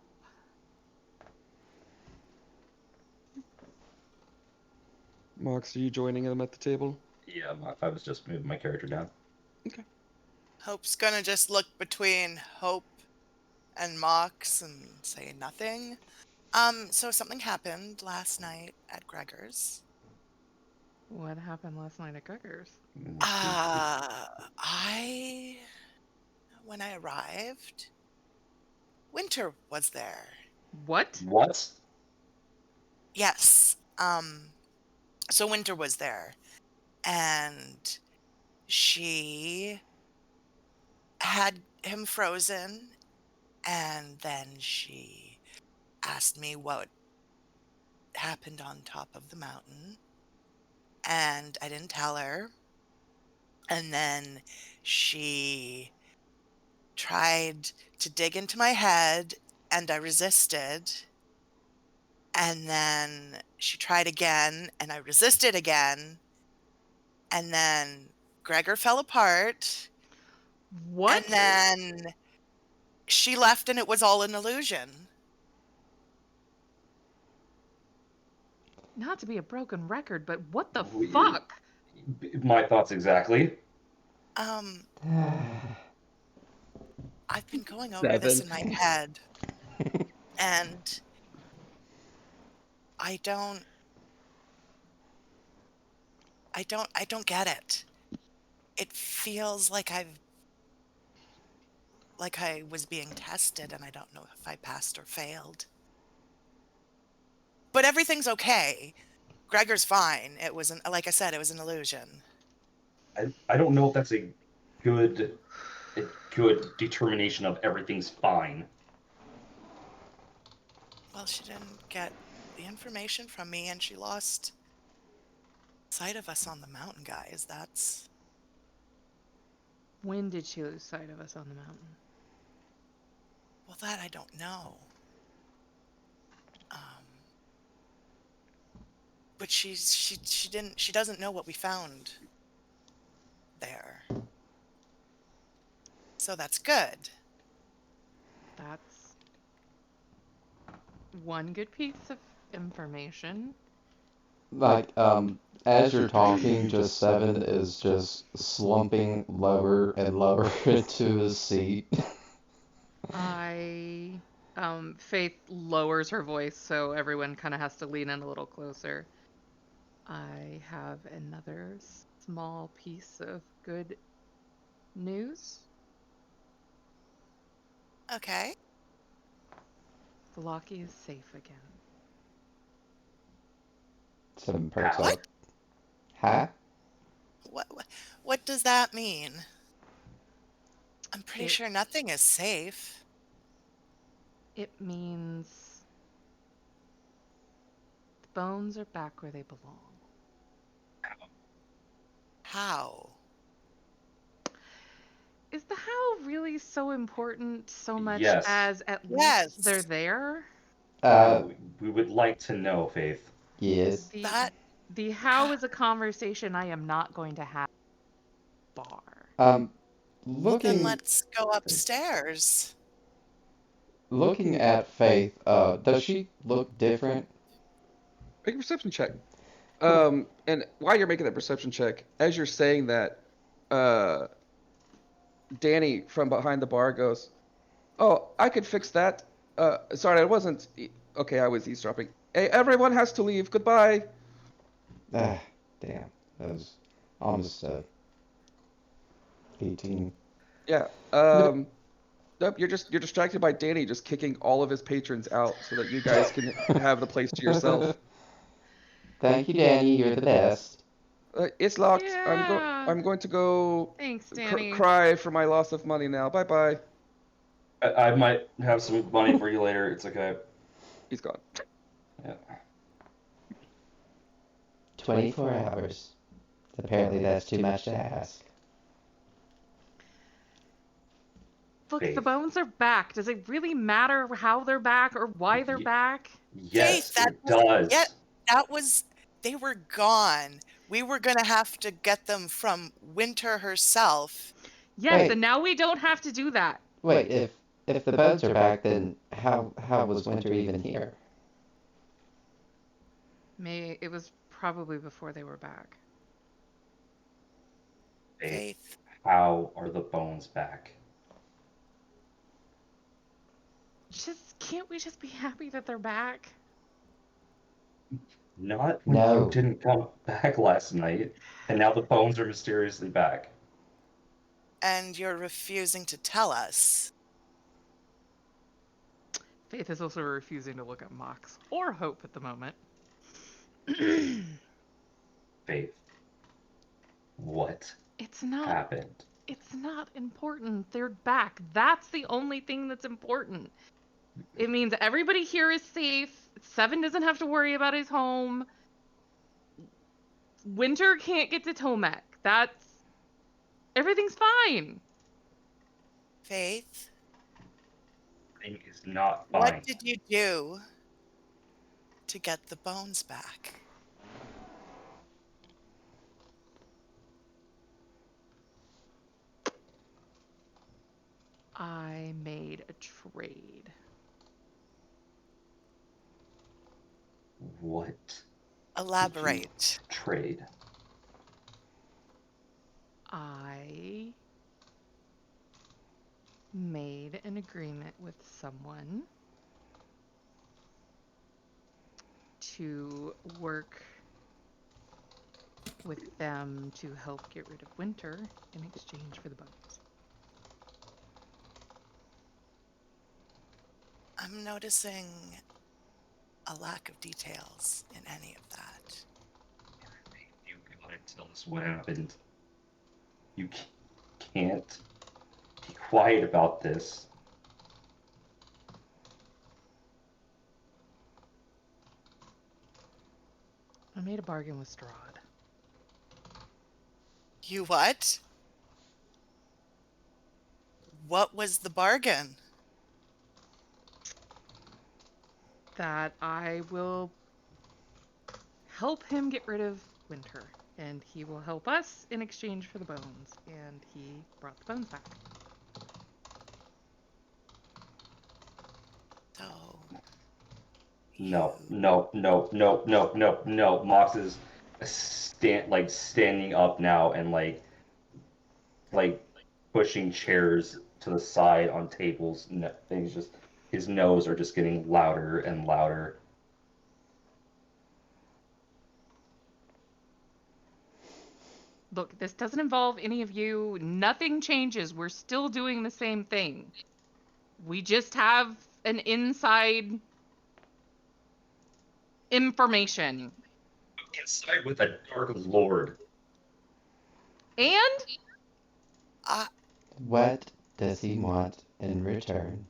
Mox, are you joining them at the table? Yeah, I was just moving my character down. Okay. Hope's gonna just look between Hope and Mox and say nothing. So something happened last night at Gregor's. What happened last night at Gregor's? I when I arrived, Winter was there. What? What? Yes. So Winter was there and she had him frozen and then she asked me what happened on top of the mountain and I didn't tell her. And then she tried to dig into my head and I resisted. And then she tried again and I resisted again. And then Gregor fell apart. And What? then she left and it was all an illusion. Not to be a broken record, but what the We- fuck? My thoughts exactly. Um, I've been going over this 7. in my head and I don't I don't get it. it feels like I was being tested and I don't know if I passed or failed. But everything's okay. Gregor's fine. It was like I said, it was an illusion. I don't know if that's good a good determination of everything's fine. Well, she didn't get the information from me and she lost sight of us on the mountain, guys. That's When did she lose sight of us on the mountain? well, that I don't know. Um, but she doesn't know what we found there. So that's good. That's one good piece of information. Like, as you're talking, just Seven is just slumping lower and lower into his seat. I Faith lowers her voice so everyone kind of has to lean in a little closer. I have another small piece of good news. Okay. Velaki is safe again. Seven perks How? What? up. Huh? What does that mean? I'm pretty It sure nothing is safe. it means the bones are back where they belong. How? Is the how really so important so much Yes. as at least they're Yes. there? Uh, We would like to know, Faith. yes. The That the how is a conversation I am not going to have at the bar. Um, well then looking let's go upstairs. looking at Faith, does she look different? Make a perception check. And while you're making that perception check, as you're saying that, uh, Danny from behind the bar goes, "Oh, I could fix that. Sorry, I wasn't. Okay, I was eavesdropping. Hey, everyone has to leave. Goodbye." Ah, damn. That was almost 18. Yeah. Nope. You're distracted by Danny just kicking all of his patrons out so that you guys can have the place to yourself. Thank you, Danny. You're the best. It's locked. Yeah. I'm going to go Thanks, Danny. cry for my loss of money now. Bye bye. I might have some money for you later. It's okay. He's gone. Yeah. 24 hours. Apparently, that's too much to ask. Look, the Faith. bones are back. Does it really matter how they're back or why they're Y- back? yes, Faith, that it was yeah, does. that was they were gone. We were gonna have to get them from Winter herself. Yes, Wait. and now we don't have to do that. Wait, if the bones are back, then how was Winter even here? It was probably before they were back. Faith, Faith. how are the bones back? Can't we just be happy that they're back? Not when you No. didn't come back last night, and now the bones are mysteriously back. And you're refusing to tell us. Faith is also refusing to look at Mox or Hope at the moment. Faith, what It's not happened? it's not important. They're back. That's the only thing that's important. It means everybody here is safe. Seven doesn't have to worry about his home. Winter can't get to Tomek. Everything's fine. Faith, Thing is not what fine. did you do to get the bones back? I made a trade. What did you Elaborate. trade? I made an agreement with someone to work with them to help get rid of Winter in exchange for the bones. I'm noticing a lack of details in any of that. You gotta tell us what happened. You can't be quiet about this. I made a bargain with Strahd. You what? What was the bargain? That I will help him get rid of Winter, and he will help us in exchange for the bones. And he brought the bones back. So No, you no, no, no, no, no, no. Mox is standing up now and like pushing chairs to the side on tables. Things just his nose are just getting louder and louder. Look, this doesn't involve any of you. Nothing changes. We're still doing the same thing. We just have an inside information. Inside with a dark lord. And What does he want in return?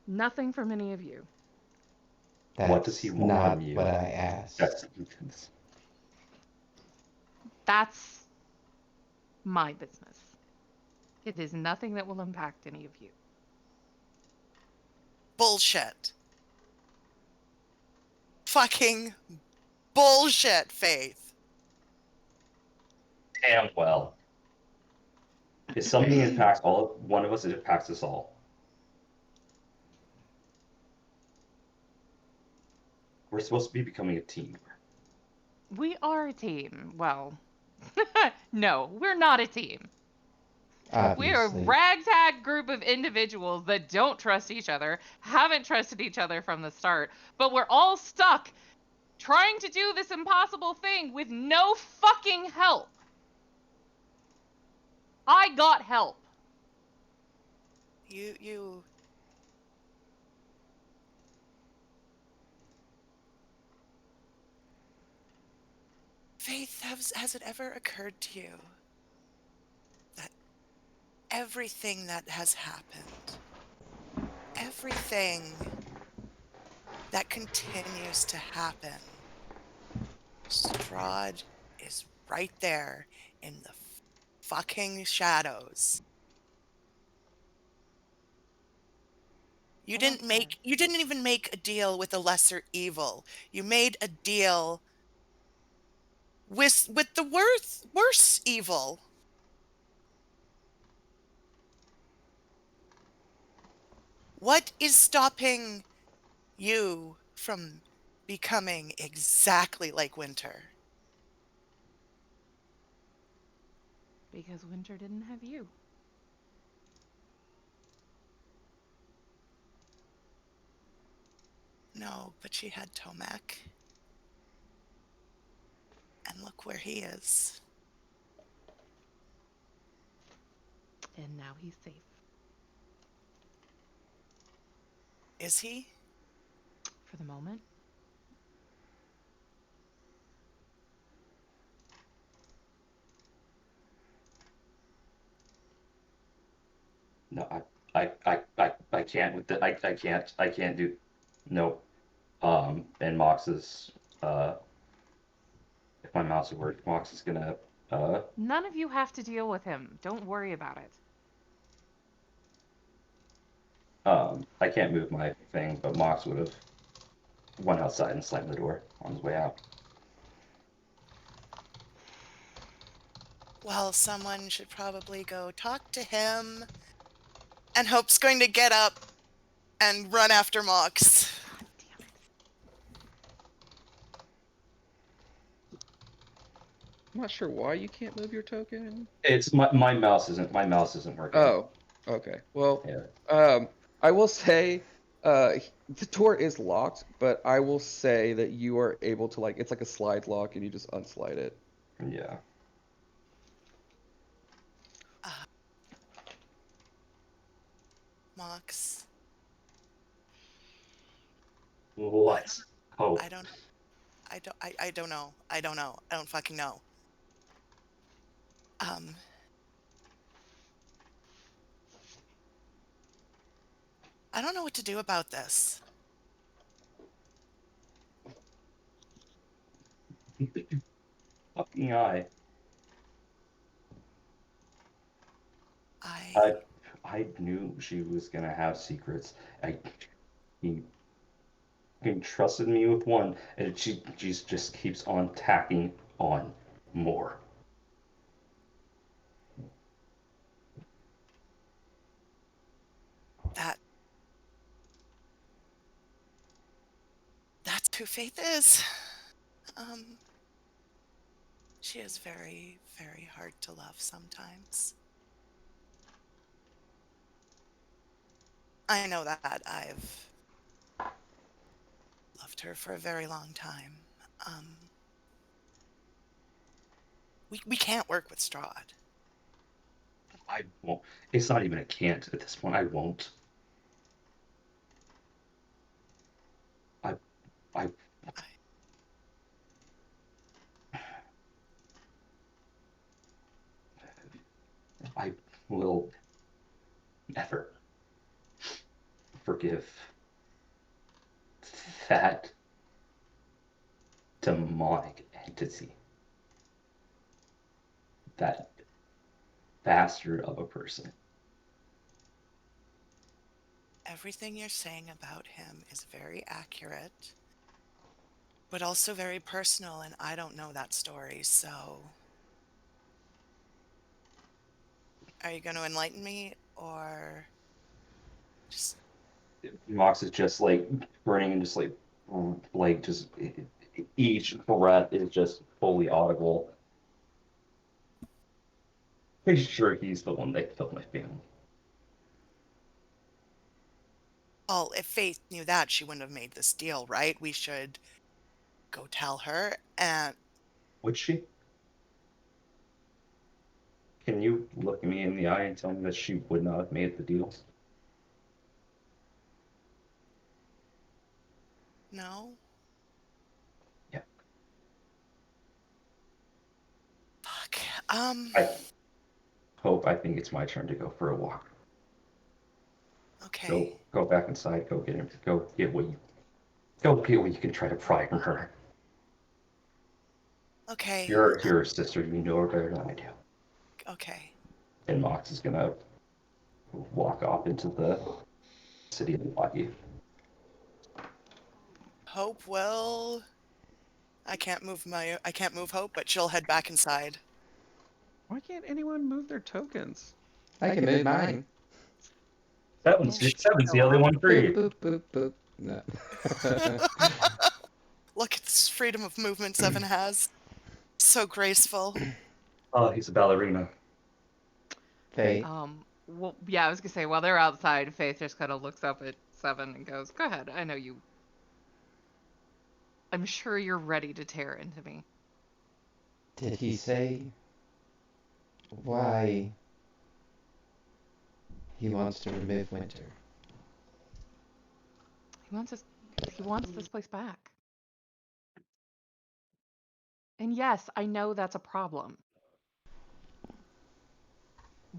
nothing from any of you. What does he That's want not from you? what I asked. That's my business. It is nothing that will impact any of you. bullshit. Fucking bullshit, Faith. Damn well. If something impacts all one of us, it impacts us all. We're supposed to be becoming a team. We are a team. Well, no, we're not a team. We're a Obviously. ragtag group of individuals that don't trust each other, haven't trusted each other from the start, but we're all stuck trying to do this impossible thing with no fucking help. I got help. You Faith, has it ever occurred to you that everything that has happened, everything that continues to happen, Strahd is right there in the fucking shadows. You didn't even make a deal with a lesser evil. You made a deal with the worse evil. What is stopping you from becoming exactly like Winter? Because Winter didn't have you. No, but she had Tomac. And look where he is. And now he's safe. Is he? For the moment. No, I can't with the I can't do no. And Mox is if my mouse would work, Mox is gonna None of you have to deal with him. Don't worry about it. I can't move my thing, but Mox would have went outside and slammed the door on his way out. Well, someone should probably go talk to him. And Hope's going to get up and run after Mox. God damn it. I'm not sure why you can't move your token. It's my mouse isn't working. Oh, okay. Well, Yeah. I will say, the door is locked, but I will say that you are able to it's like a slide lock, and you just unslide it. Yeah. Uh, Mox, I What? don't, Oh, I don't, I don't know. I don't know. I don't fucking know. Um, I don't know what to do about this. fucking eye. I, I I knew she was gonna have secrets. He, he trusted me with one, and she just keeps on tacking on more. that, that's who Faith is. Um, she is very, very hard to love sometimes. I know that. I've loved her for a very long time. Um, we can't work with Strahd. I won't. It's not even a can't at this point. I won't. I I I, I will never forgive that demonic entity, that bastard of a person. everything you're saying about him is very accurate, but also very personal, and I don't know that story, so are you going to enlighten me or just Mox is just like burning and just like just each breath is just fully audible. Pretty sure he's the one that killed my family. well, if Faith knew that, she wouldn't have made this deal, right? We should go tell her. And Would she? Can you look me in the eye and tell me that she would not have made the deal? no, Yeah. fuck. I hope. I think it's my turn to go for a walk. Okay, Go back inside. Go get him. Go get what you can try to pry from her. okay, You're a sister. You know her better than I do. okay. And Mox is gonna walk off into the city of Milwaukee. Hope will. I can't move Hope, but she'll head back inside. Why can't anyone move their tokens? I can move mine. Seven's Yeah, she seven's can the go other off. one Boop, free. boop, boop, boop. No. Look at this freedom of movement Seven has. So graceful. Oh, he's a ballerina. Fate. Well, yeah, I was gonna say while they're outside, Faith just kind of looks up at Seven and goes, "Go ahead. I know you. I'm sure you're ready to tear into me." Did he say why he wants to remove winter? He wants us. He wants this place back. And yes, I know that's a problem.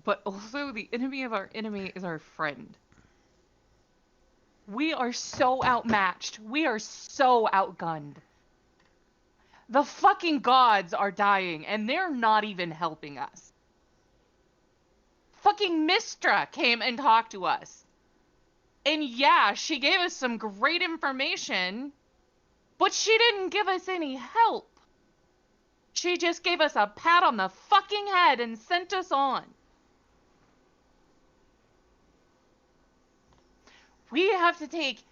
But also, the enemy of our enemy is our friend. We are so outmatched. We are so outgunned. The fucking gods are dying, and they're not even helping us. Fucking Mistra came and talked to us. And yeah, she gave us some great information, but she didn't give us any help. She just gave us a pat on the fucking head and sent us on. We have to take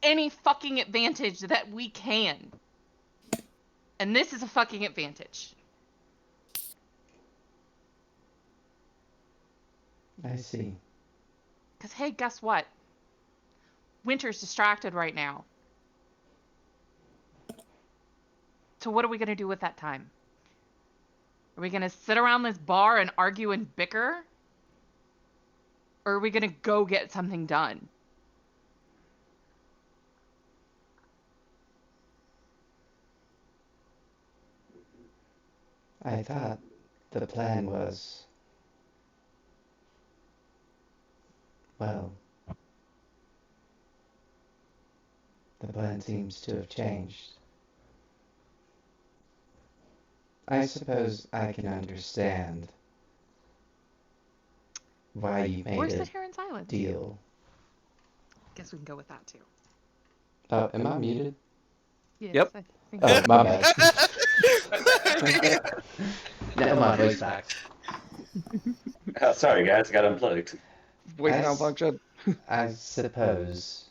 any fucking advantage that we can. And this is a fucking advantage. I see. Because, hey, guess what? Winter's distracted right now. So, what are we going to do with that time? Are we gonna sit around this bar and argue and bicker? Or are we gonna go get something done? I thought the plan was, well, the plan seems to have changed. I suppose I can understand why you Or made a sit here in silence? deal. Guess we can go with that too. Oh, am I muted? Yes, Yep. I think Oh, so. my bad. Now my voice box. Sorry, guys, got unplugged. Voice I, s- malfunction. I suppose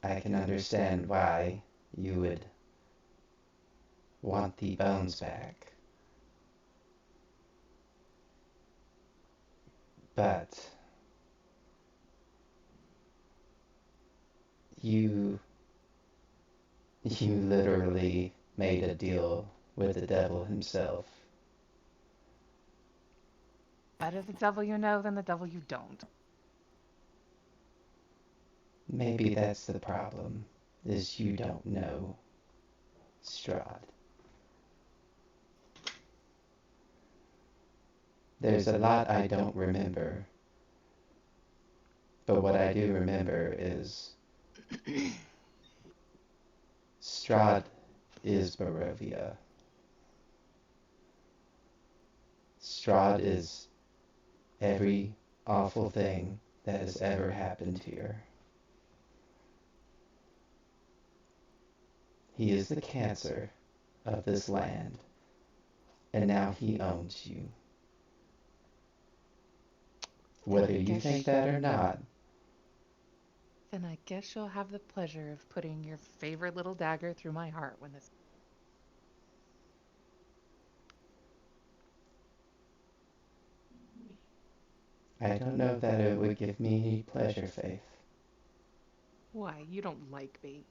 I can understand why you would want the bones back. But you you literally made a deal with the devil himself. Better the devil you know than the devil you don't. Maybe that's the problem, is you don't know Strahd. There's a lot I don't remember, but what I do remember is Strahd is Barovia. Strahd is every awful thing that has ever happened here. He is the cancer of this land, and now he owns you. Whether you think that or not, Then I guess you'll have the pleasure of putting your favorite little dagger through my heart when this. I don't know that it would give me any pleasure, Faith. Why? You don't like me.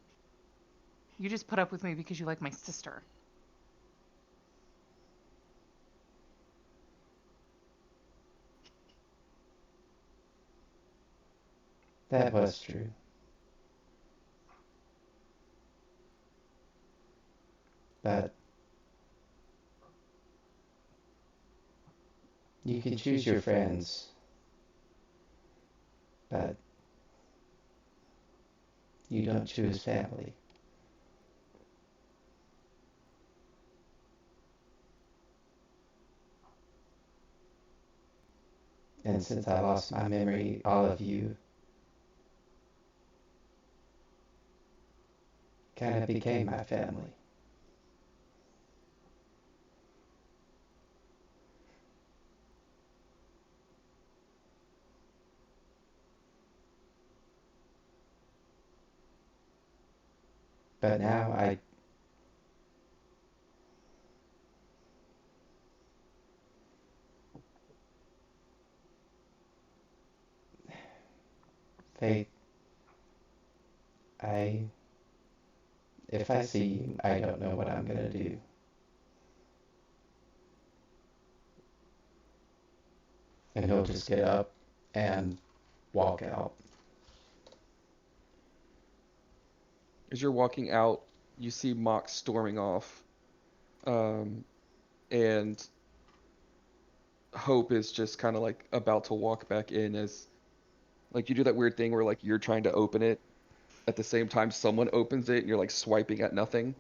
You just put up with me because you like my sister. That was true. But you can choose your friends, but you don't choose family. And since I lost my memory, all of you kind of became my family. But now Faith, I, if I see you, I don't know what I'm gonna do. And he'll just get up and walk out. As you're walking out, you see Mox storming off. Um, and Hope is just kind of like about to walk back in as like you do that weird thing where like you're trying to open it at the same time someone opens it and you're like swiping at nothing.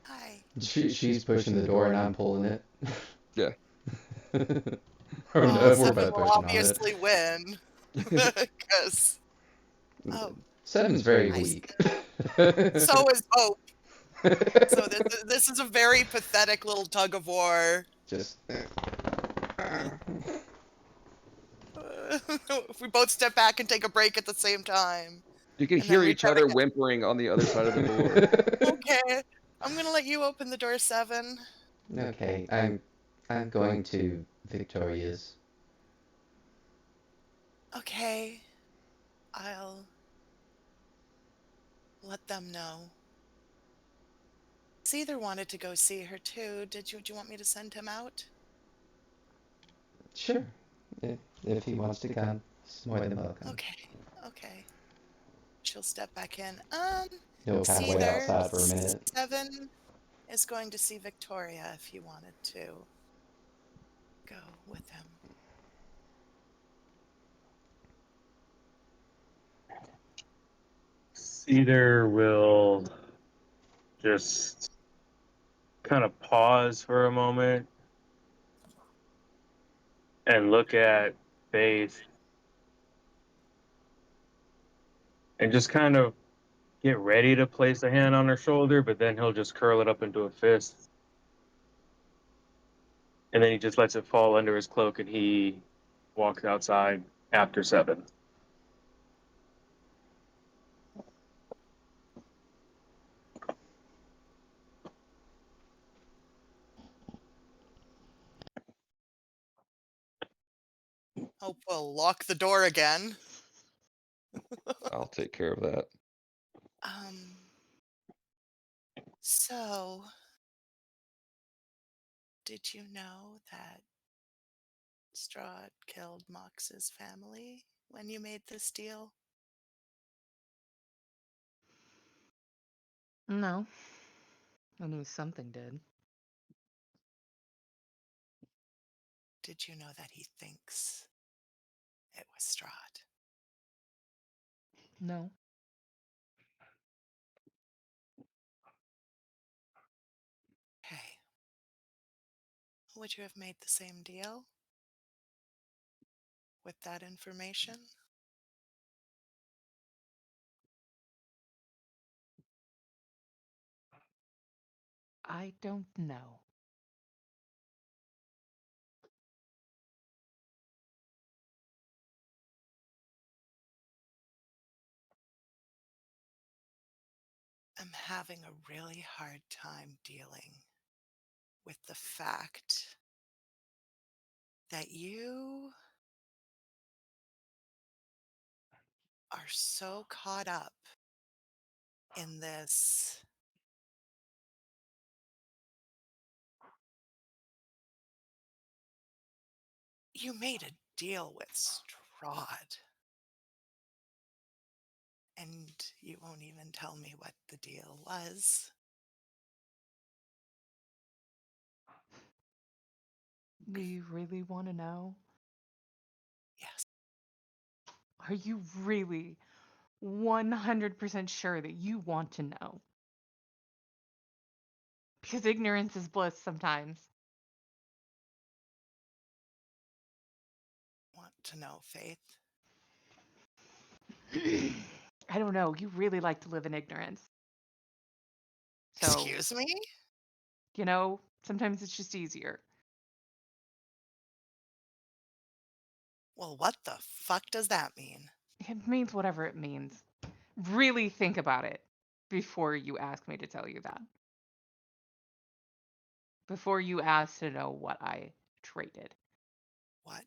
Hi. She's pushing the door and I'm pulling it. Yeah. Or Well, no, we're Seven both will pushing on it. obviously win. Because, oh, Seven's very I see. weak. So is Hope. So this is a very pathetic little tug of war. Just If we both step back and take a break at the same time, You can and then hear we each try to other get. whimpering on the other side of the door. Okay, I'm gonna let you open the door, Seven. Okay, I'm going to Victoria's. Okay, I'll let them know. Cedar wanted to go see her too. Do you want me to send him out? Sure. If he wants to come, he's more than welcome. Okay. Okay. She'll step back in. He'll kind of wait Cedar, outside for a minute. 7 is going to see Victoria if you wanted to go with him. Cedar will just kind of pause for a moment and look at Faith and just kind of get ready to place a hand on her shoulder, but then he'll just curl it up into a fist. And then he just lets it fall under his cloak and he walks outside after 7. Hope we'll lock the door again. I'll take care of that. So, did you know that Strahd killed Mox's family when you made this deal? No. I knew something did. Did you know that he thinks it was Strahd? No. Okay. Would you have made the same deal with that information? I don't know. I'm having a really hard time dealing with the fact that you are so caught up in this. You made a deal with Strahd, and you won't even tell me what the deal was. Do you really want to know? Yes. Are you really 100% sure that you want to know? Because ignorance is bliss sometimes. Want to know, Faith? I don't know. You really like to live in ignorance. So, Excuse me? sometimes it's just easier. Well, what the fuck does that mean? It means whatever it means. Really think about it before you ask me to tell you that. Before you ask to know what I traded. What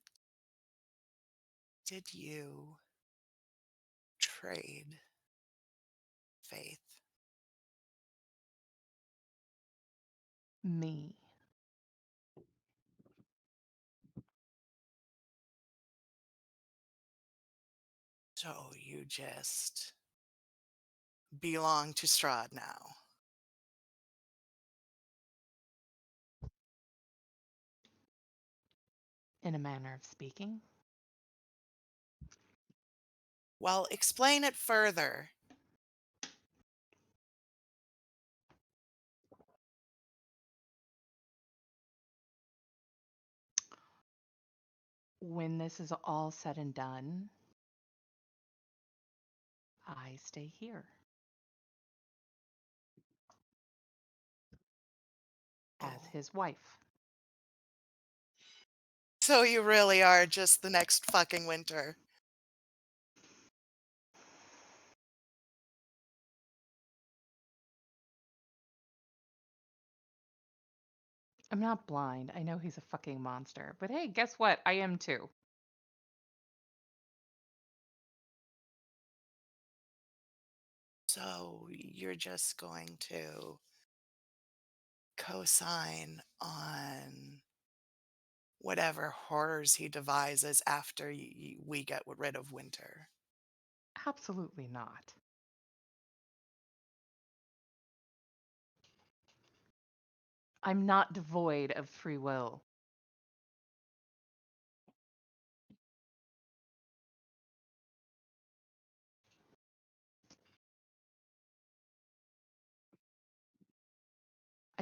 did you trade, Faith? Me. So you just belong to Strahd now. In a manner of speaking. Well, explain it further. When this is all said and done, I stay here. As Oh. his wife. So you really are just the next fucking winter. I'm not blind. I know he's a fucking monster. But hey, guess what? I am too. So you're just going to co-sign on whatever horrors he devises after we get rid of Winter. Absolutely not. I'm not devoid of free will.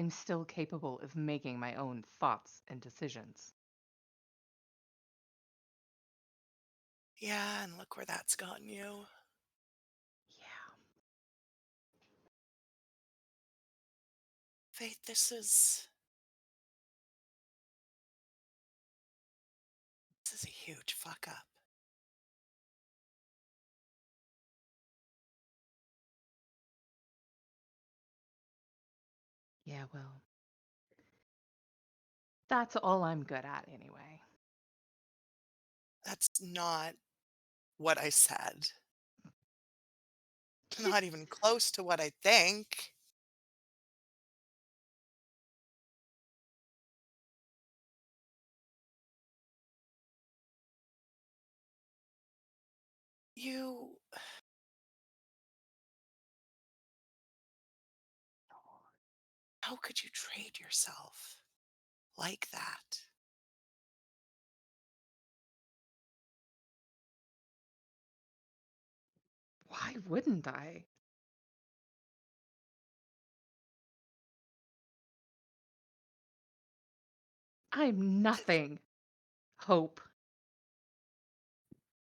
I'm still capable of making my own thoughts and decisions. Yeah, and look where that's gotten you. Yeah. Faith, this is a huge fuck up. Yeah, well, that's all I'm good at anyway. That's not what I said. Not even close to what I think. You How could you trade yourself like that? Why wouldn't I? I'm nothing. Hope.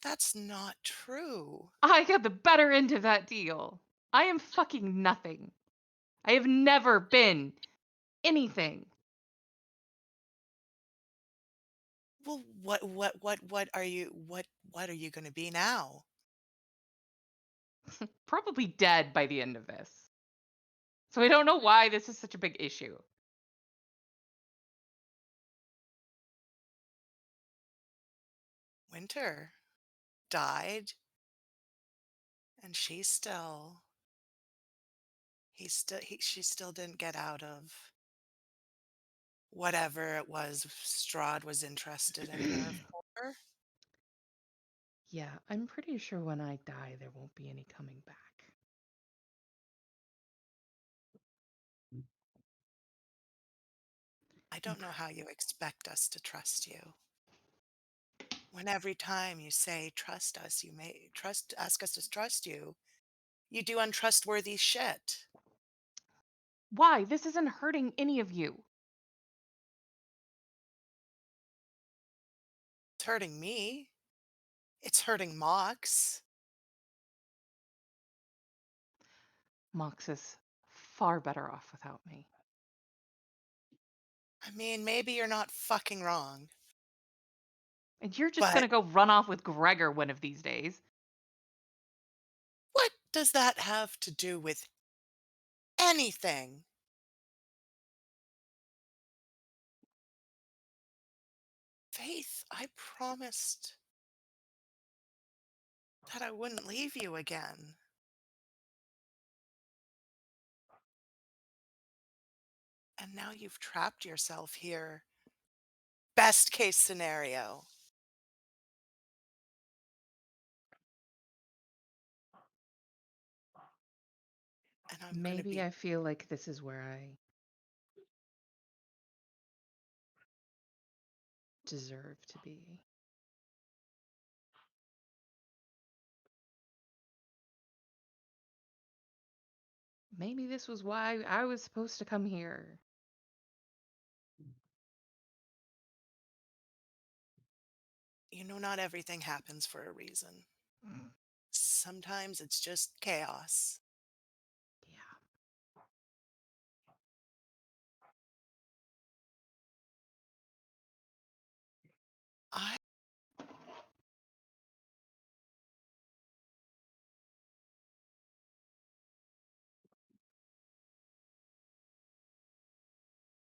That's not true. I got the better end of that deal. I am fucking nothing. I have never been anything. Well, what are you going to be now? Probably dead by the end of this. So I don't know why this is such a big issue. Winter died, and she still didn't get out of whatever it was Strahd was interested in her for. Yeah, I'm pretty sure when I die, there won't be any coming back. I don't know how you expect us to trust you. When every time you say trust us, ask us to trust you, you do untrustworthy shit. Why? This isn't hurting any of you. It's hurting me. It's hurting Mox. Mox is far better off without me. I mean, maybe you're not fucking wrong, And you're just but gonna go run off with Gregor one of these days. what does that have to do with anything? Faith, I promised that I wouldn't leave you again. And now you've trapped yourself here. Best case scenario. And I'm going to Maybe be, I feel like this is where I deserve to be. Maybe this was why I was supposed to come here. not everything happens for a reason. Mm. Sometimes it's just chaos. Yeah. I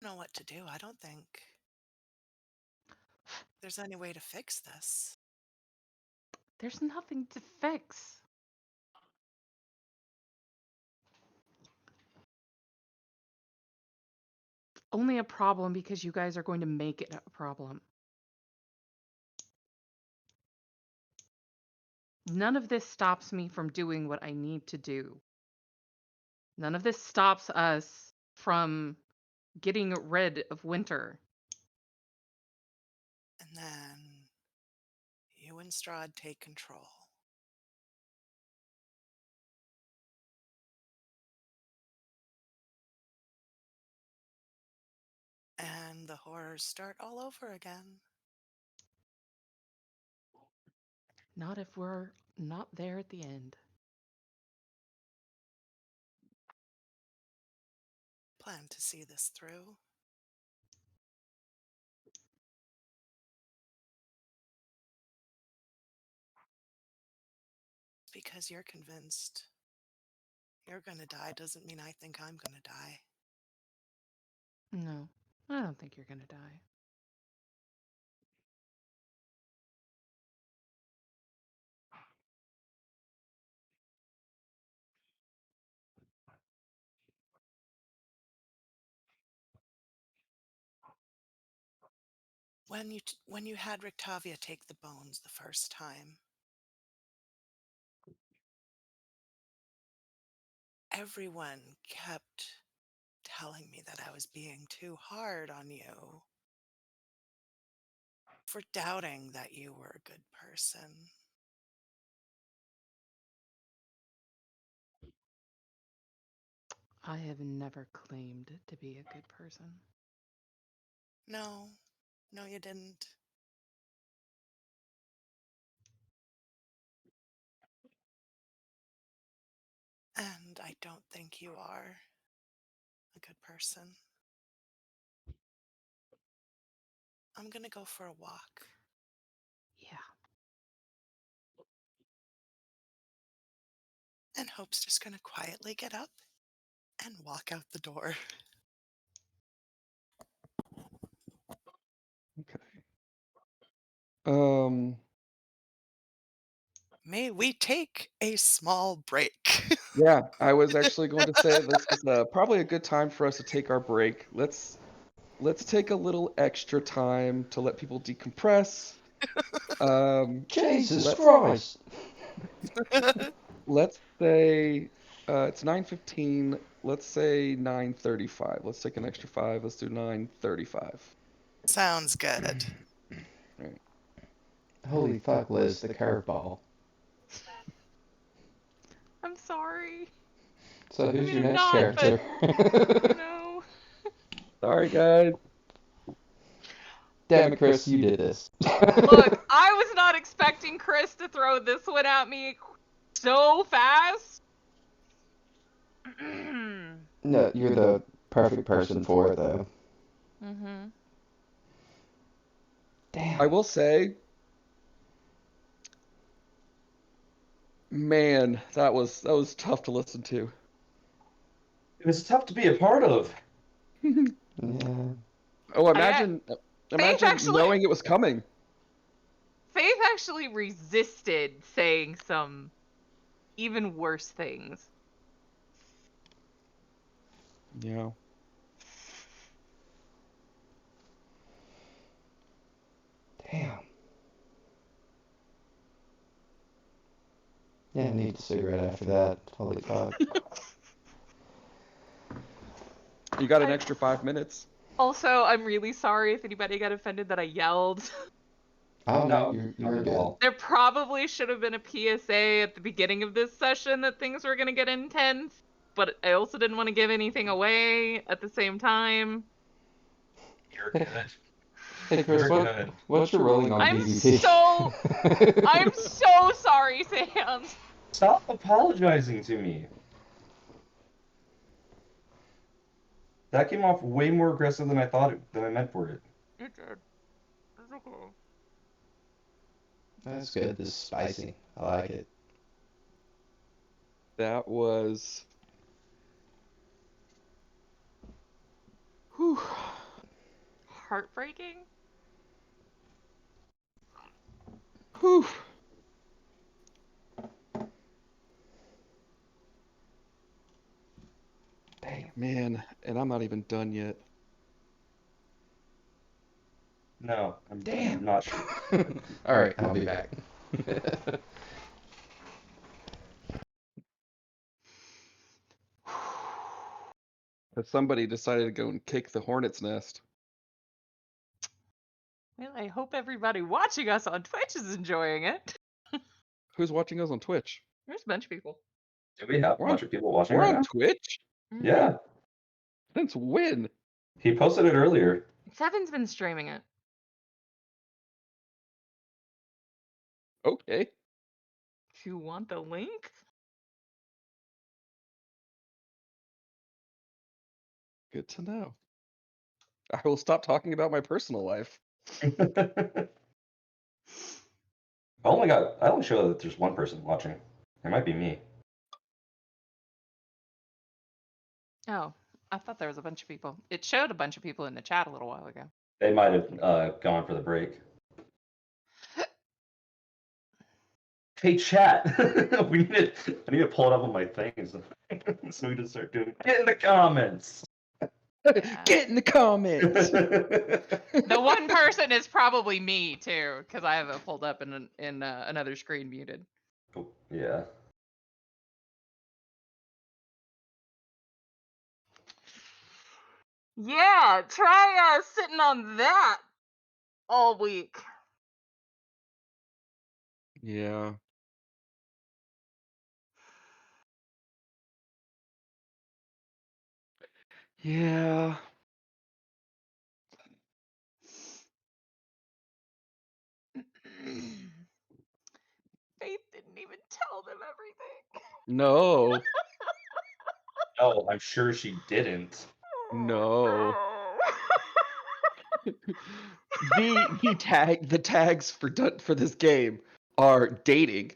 don't know what to do. I don't think there's any way to fix this. There's nothing to fix. only a problem because you guys are going to make it a problem. None of this stops me from doing what I need to do. None of this stops us from getting rid of winter. And then you and Strahd take control. And the horrors start all over again. Not if we're not there at the end. Plan to see this through. Because you're convinced you're gonna die doesn't mean I think I'm gonna die. No, I don't think you're gonna die. When you had Rictavia take the bones the first time, everyone kept telling me that I was being too hard on you for doubting that you were a good person. I have never claimed to be a good person. No, no, you didn't. And I don't think you are a good person. I'm gonna go for a walk. Yeah. And Hope's just gonna quietly get up and walk out the door. Okay. Um. May we take a small break? Yeah, I was actually going to say this is probably a good time for us to take our break. Let's take a little extra time to let people decompress. Jesus Let's Christ! let's say it's 9:15. Let's say 9:35. Let's take an extra 5. Let's do 9:35. Sounds good. All right. Holy fuck, Liz, the curveball. I'm sorry. So I who's mean, your I'm next not, but character? no. Sorry, guys. Damn it, Chris, you did this. Look, I was not expecting Chris to throw this one at me so fast. No, you're the perfect person for it, though. Mm-hmm. I Damn. will say, man, that was tough to listen to. It was tough to be a part of. Yeah. Oh, I Faith imagine actually knowing it was coming. Faith actually resisted saying some even worse things. Yeah. Damn. Yeah, I need a cigarette after that. Holy fuck. You got an I extra 5 minutes. Also, I'm really sorry if anybody got offended that I yelled. Oh no, No, you're not at good. all. There probably should have been a PSA at the beginning of this session that things were going to get intense, but I also didn't want to give anything away at the same time. You're good. Hey Chris, You're good. what's your rolling on I'm PvP? so sorry, Sam. Stop apologizing to me. That came off way more aggressive than than I meant for it. It did. It's okay. That's good. This is spicy. I like it. That was. Whew. Heartbreaking? Whew. Damn. Man, and I'm not even done yet. No, I'm Damn. not sure. All right, I'll be back. If somebody decided to go and kick the hornet's nest. Well, I hope everybody watching us on Twitch is enjoying it. Who's watching us on Twitch? There's a bunch of people. Do we have a We're on, bunch of people watching we're right on now? Twitch? Mhm. Yeah, Since when? he posted it earlier. Seven's been streaming it. Okay. If you want the link? Good to know. I will stop talking about my personal life. I only show that there's one person watching. It might be me. Oh, I thought there was a bunch of people. It showed a bunch of people in the chat a little while ago. They might have gone for the break. Hey, chat. I need to pull it up on my things so we can start doing. Get in the comments. Yeah. Get in the comments. The one person is probably me too, because I have it pulled up in another screen muted. Oh, yeah. Yeah, try sitting on that all week. Yeah. Yeah. Faith didn't even tell them everything. No. No, I'm sure she didn't. No. The tags for this game are dating,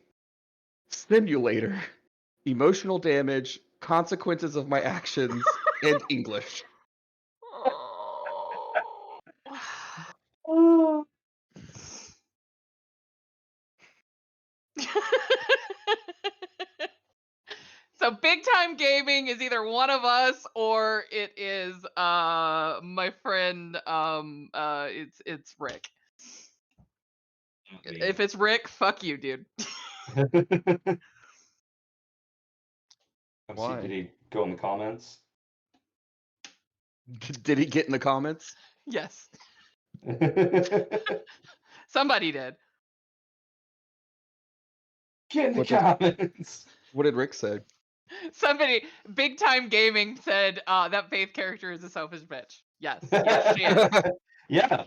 simulator, emotional damage, consequences of my actions, and English. Oh. So big time gaming is either one of us or it is my friend it's Rick. If it's Rick, fuck you, dude. Let's see, Why? did he go in the comments? Did he get in the comments? Yes. Get Somebody did. in the What did- comments. What did Rick say? Somebody big time gaming said that Faith character is a selfish bitch. Yes, yes, she is. Yeah.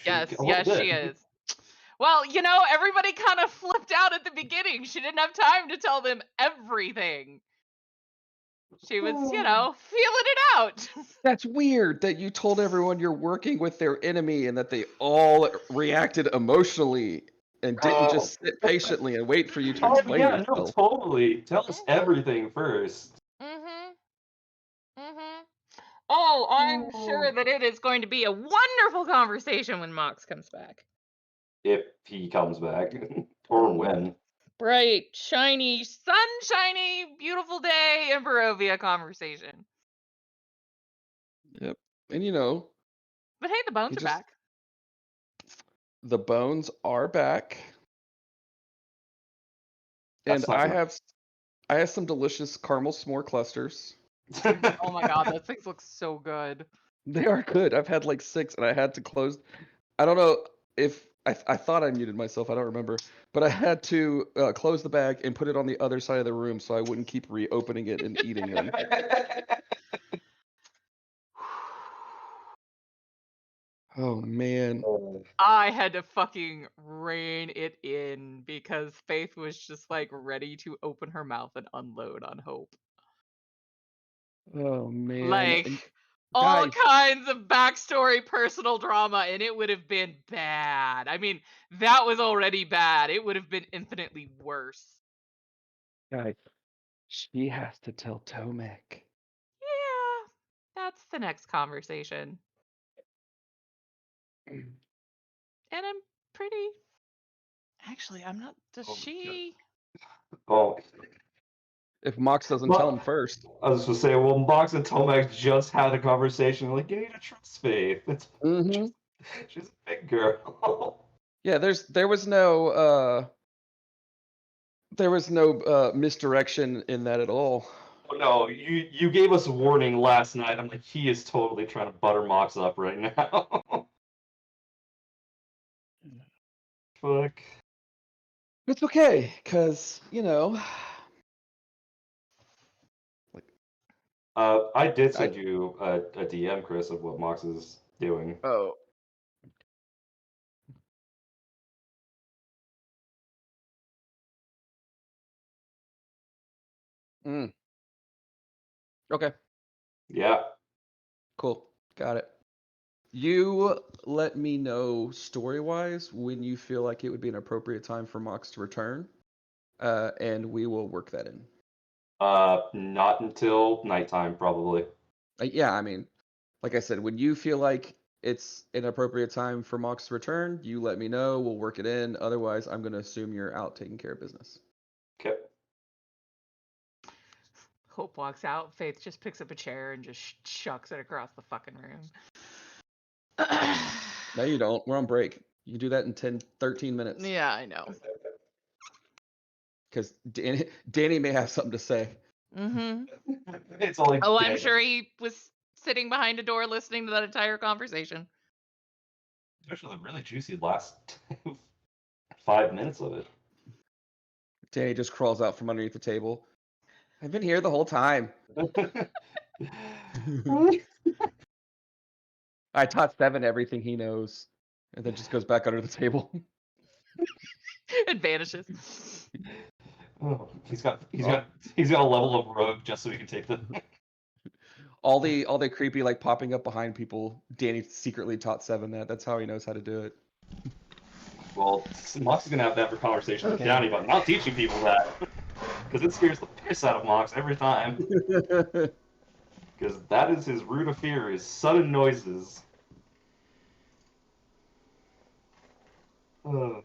Yes, A little yes, bit. she is. Well, everybody kind of flipped out at the beginning. She didn't have time to tell them everything. She was, feeling it out. That's weird that you told everyone you're working with their enemy and that they all reacted emotionally and didn't just sit patiently and wait for you to Oh explain yeah, no, yourself. totally. Tell us everything first. Oh, I'm sure that it is going to be a wonderful conversation when Mox comes back. If he comes back, or when. Bright, shiny, sunshiny, beautiful day in Barovia conversation. Yep. And But hey, the bones are back. the bones are back. That's And not I have some delicious caramel s'more clusters. Oh my god, those things look so good. They are good. I've had like 6 and I had to close. I don't know if I thought I muted myself. I don't remember. But I had to close the bag and put it on the other side of the room so I wouldn't keep reopening it and eating them. Oh man. I had to fucking rein it in because Faith was just like ready to open her mouth and unload on Hope. Oh man. Like And all guys, kinds of backstory, personal drama, and it would have been bad. I mean, that was already bad. It would have been infinitely worse. guys, she has to tell Tomek. Yeah, that's the next conversation. And I'm pretty. Actually, I'm not. Does she? Oh, If Mox doesn't Well- tell him first. I was gonna say, well, Mox and Tomek just had a conversation. Like, you need to trust Faith. It's Mm-hmm. She's a big girl. Yeah, there was no misdirection in that at all. Oh, no, you gave us a warning last night. I'm like, he is totally trying to butter Mox up right now. Fuck. It's okay, cause you know, like I did I send you a DM, Chris, of what Mox is doing. oh mm, okay, Yeah. cool, got it. You let me know story-wise when you feel like it would be an appropriate time for Mox to return, and we will work that in. Not until nighttime, probably. Yeah, I mean, like I said, when you feel like it's an appropriate time for Mox to return, you let me know. We'll work it in. Otherwise, I'm going to assume you're out taking care of business. Okay. Hope walks out. Faith just picks up a chair and just shucks it across the fucking room. No, you don't. We're on break. You can do that in 10, 13 minutes. Yeah, I know. Because Danny may have something to say. Mm-hmm. It's only. Oh, I'm yeah. sure he was sitting behind a door listening to that entire conversation. Especially the really juicy last 5 minutes of it. Danny just crawls out from underneath the table. I've been here the whole time. I taught Seven everything he knows, and then just goes back under the table. It vanishes. Oh, he's got a level of rogue just so he can take the. all the creepy like popping up behind people. Danny secretly taught Seven that. That's how he knows how to do it. Well, Mox is gonna have to have a conversation with Okay. Downey about not teaching people that, because it scares the piss out of Mox every time. Because that is his root of fear: is sudden noises. Uh,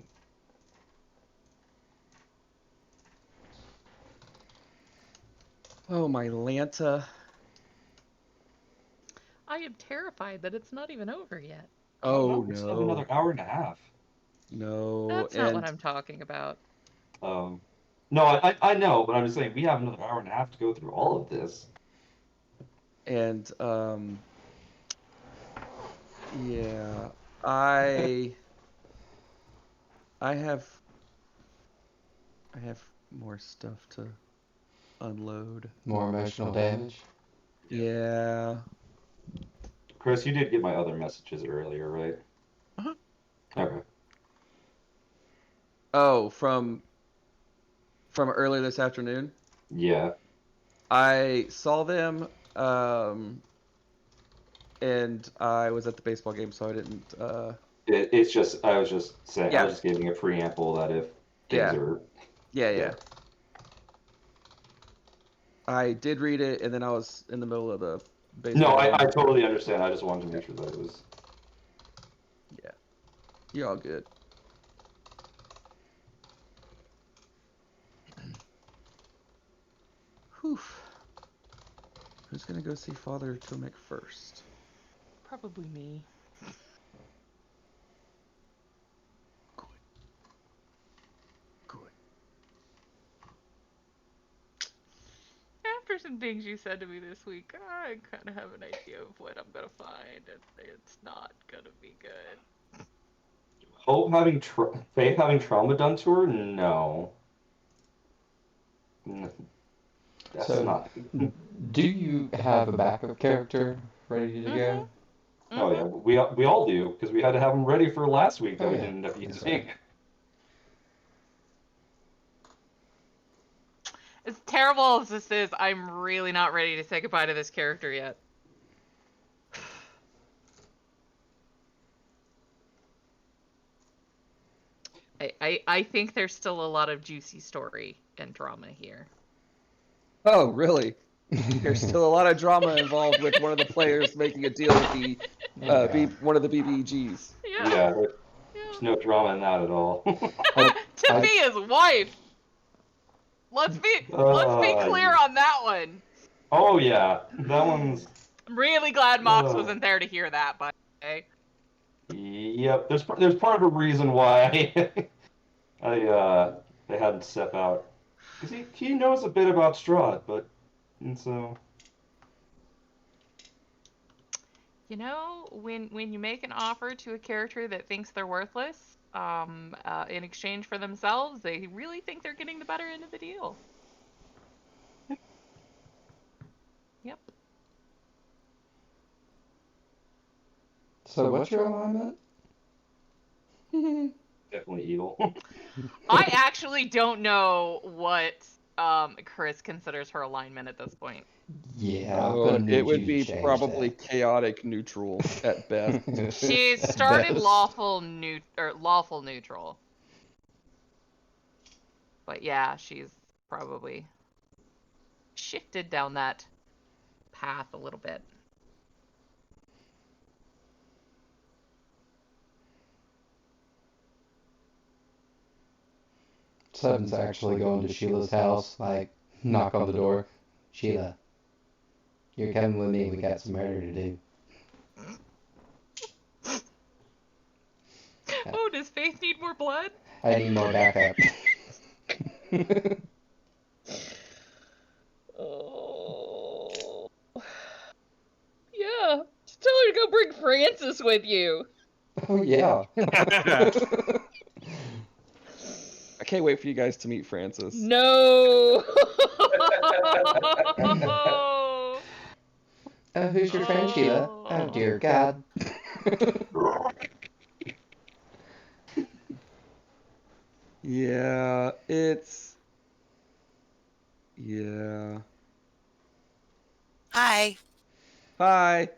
Oh my Lanta. I am terrified that it's not even over yet. Oh we still have another no. hour and a half. No. That's not what I'm talking about. No, I know, but I'm just saying we have another hour and a half to go through all of this. And yeah, I have more stuff to unload. More emotional damage. Yeah. Chris, you did get my other messages earlier, right? Uh-huh. Okay. Oh, from earlier this afternoon. Yeah. I saw them, and I was at the baseball game, so I didn't. It's just I was just saying I Yeah, was just giving a preamble that if things yeah, are yeah. I did read it, and then I was in the middle of the No, baseball I game. totally understand. I just wanted to make sure that it was. Yeah, you're all good. Whew. Who's gonna go see Father Tomek first? Probably me. Good. After some things you said to me this week, I kind of have an idea of what I'm gonna find, and it's not gonna be good. Hope having Faith having trauma done to her? No. That's So, not. do you have a backup character ready to go? Oh yeah, we all do because we had to have them ready for last week that Oh, we yeah. didn't end up That's using. As terrible as this is, I'm really not ready to say goodbye to this character yet. I think there's still a lot of juicy story and drama here. Oh, really? There's still a lot of drama involved with one of the players making a deal with the one of the BBGs. Yeah. Yeah, there's Yeah. no drama in that at all. To be his wife. Let's be clear on that one. Oh yeah, that one's. I'm really glad Mox wasn't there to hear that, by the way. Yep, there's part of a reason why I had to step out because he knows a bit about Strahd, but and so When you make an offer to a character that thinks they're worthless, in exchange for themselves, they really think they're getting the better end of the deal. Yep. So what's your alignment? definitely evil. I actually don't know what Chris considers her alignment at this point. Yeah, I'm gonna It need would you to be change probably that. chaotic neutral at best. She's At started best. lawful neutral. But yeah, she's probably shifted down that path a little bit. Seven's actually going to Sheila's house, like, knock on the door. Sheila, you're coming with me, we got some murder to do. Oh, does Faith need more blood? I need more backup. Oh. Yeah. Just tell her to go bring Francis with you. Oh, yeah. I can't wait for you guys to meet Francis. No. Who's your friend, Sheila? Oh, dear God. Yeah, yeah. Hi. Hi.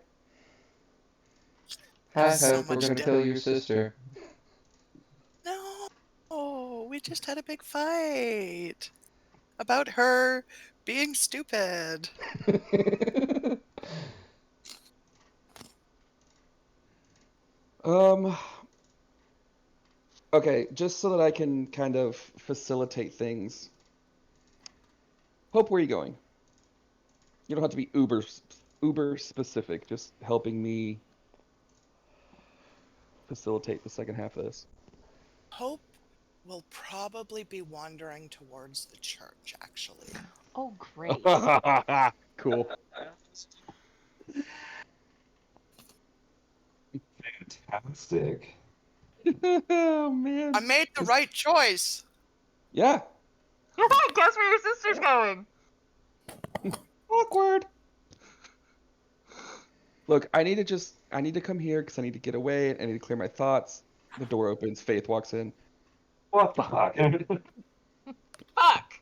Hi, There's so Hope, we're much gonna kill your sister. No, we just had a big fight about her being stupid. Um, okay, just so that I can kind of facilitate things. Hope, where are you going? You don't have to be uber specific, just helping me facilitate the second half of this. Hope will probably be wandering towards the church, actually. Oh, great. Cool. Fantastic. Oh I man. made the right choice. Yeah. Guess where your sister's going? Awkward. Look, I need to come here because I need to get away. I need to clear my thoughts. The door opens. Faith walks in. What the fuck? Fuck.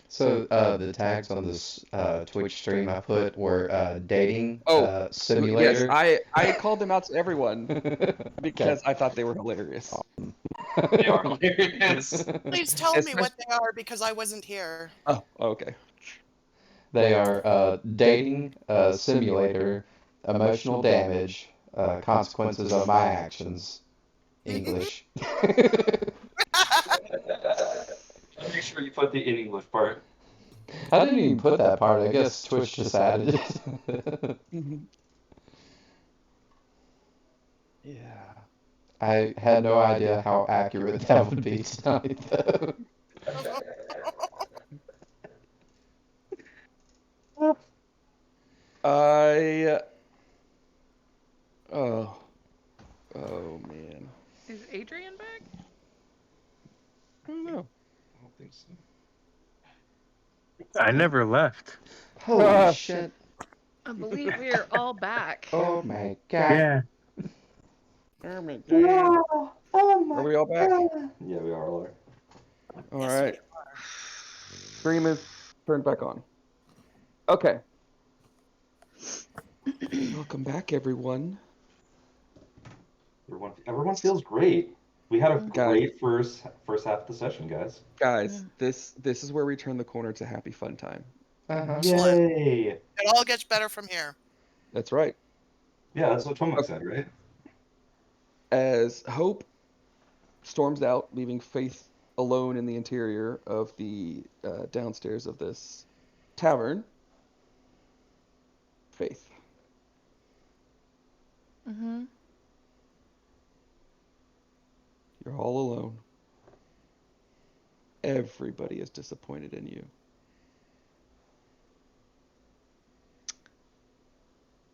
So, the tags on this Twitch stream I put were dating Oh, yes, simulator. I called them out to everyone Okay. because I thought they were hilarious. They are hilarious. Please tell me Especially- what they are because I wasn't here. Oh, okay. They are dating simulator, emotional damage, consequences of my actions, English. Make sure you put the in English part. I didn't even put that part. I guess Twitch just added it. Yeah. I had no idea how accurate that would be tonight, though. I. Oh. Oh man. Is Adrian back? I don't know. I don't think so. I never left. Holy shit. I believe we are all back. Oh my god. Yeah. Oh my god. Are we all back? Yeah, we are, Laura. All Yes, right. Stream is turned back on. Okay. Welcome back, everyone. Everyone feels great. We had a Guys. great first half of the session, guys. Guys, this is where we turn the corner to happy fun time. Uh-huh. Excellent. Yay! It all gets better from here. That's right. Yeah, that's what Tomek said, right? As Hope storms out, leaving Faith alone in the interior of the downstairs of this tavern. Faith. Mm-hmm. You're all alone. Everybody is disappointed in you.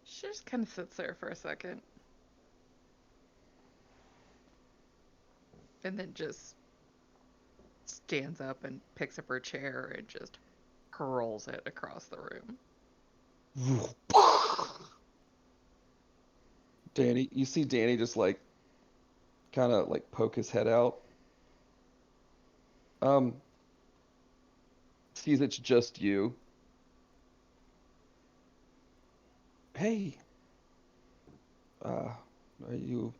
She just kind of sits there for a second and then just stands up and picks up her chair and just hurls it across the room. Danny, you see Danny just like kind of like poke his head out. Um, sees it's just you. Hey, uh, are you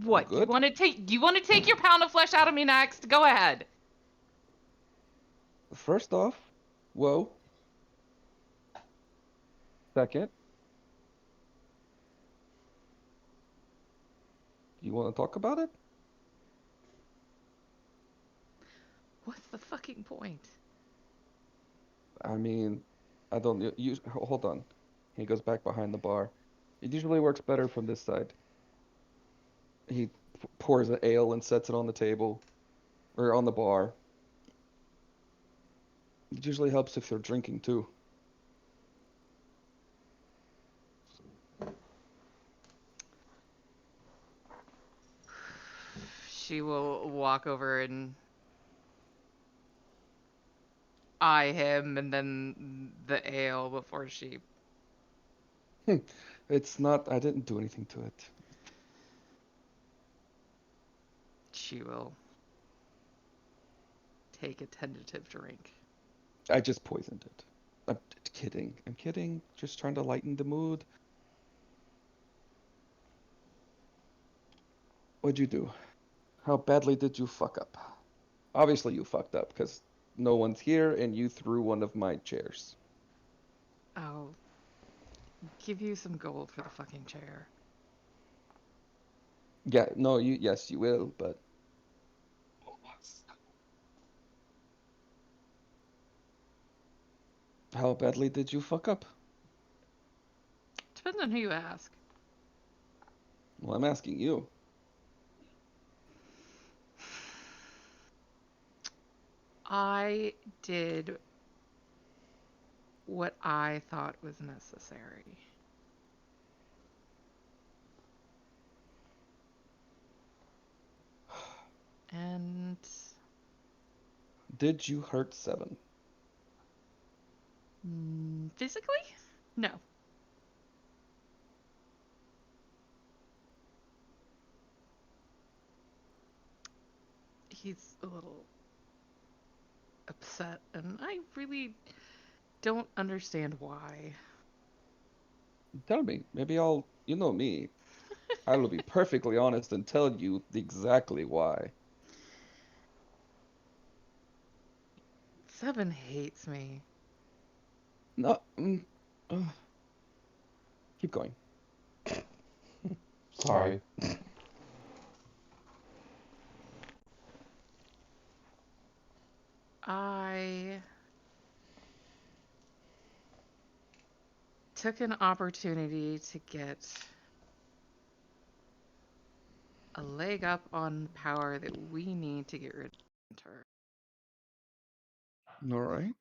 What? good? You want to take your pound of flesh out of me next? Go ahead. First off, whoa. Second, you want to talk about it? What's the fucking point? I mean, I don't. Hold on. He goes back behind the bar. It usually works better from this side. He pours an ale and sets it on the table or on the bar. It usually helps if they're drinking too. She will walk over and eye him and then the ale before It's not. I didn't do anything to it. she will take a tentative drink. I just poisoned it. I'm kidding. I'm kidding. Just trying to lighten the mood. What'd you do? How badly did you fuck up? Obviously, you fucked up because no one's here and you threw one of my chairs. I'll give you some gold for the fucking chair. Yeah, no, yes, you will, but how badly did you fuck up? Depends on who you ask. Well, I'm asking you. I did what I thought was necessary. And Did you hurt Seven? physically? No. He's a little upset, and I really don't understand why. Tell me. Maybe I'll. You know me. I will be perfectly honest and tell you exactly why. Seven hates me. No. Uh, keep going. Sorry. I took an opportunity to get a leg up on the power that we need to get rid of her. All right.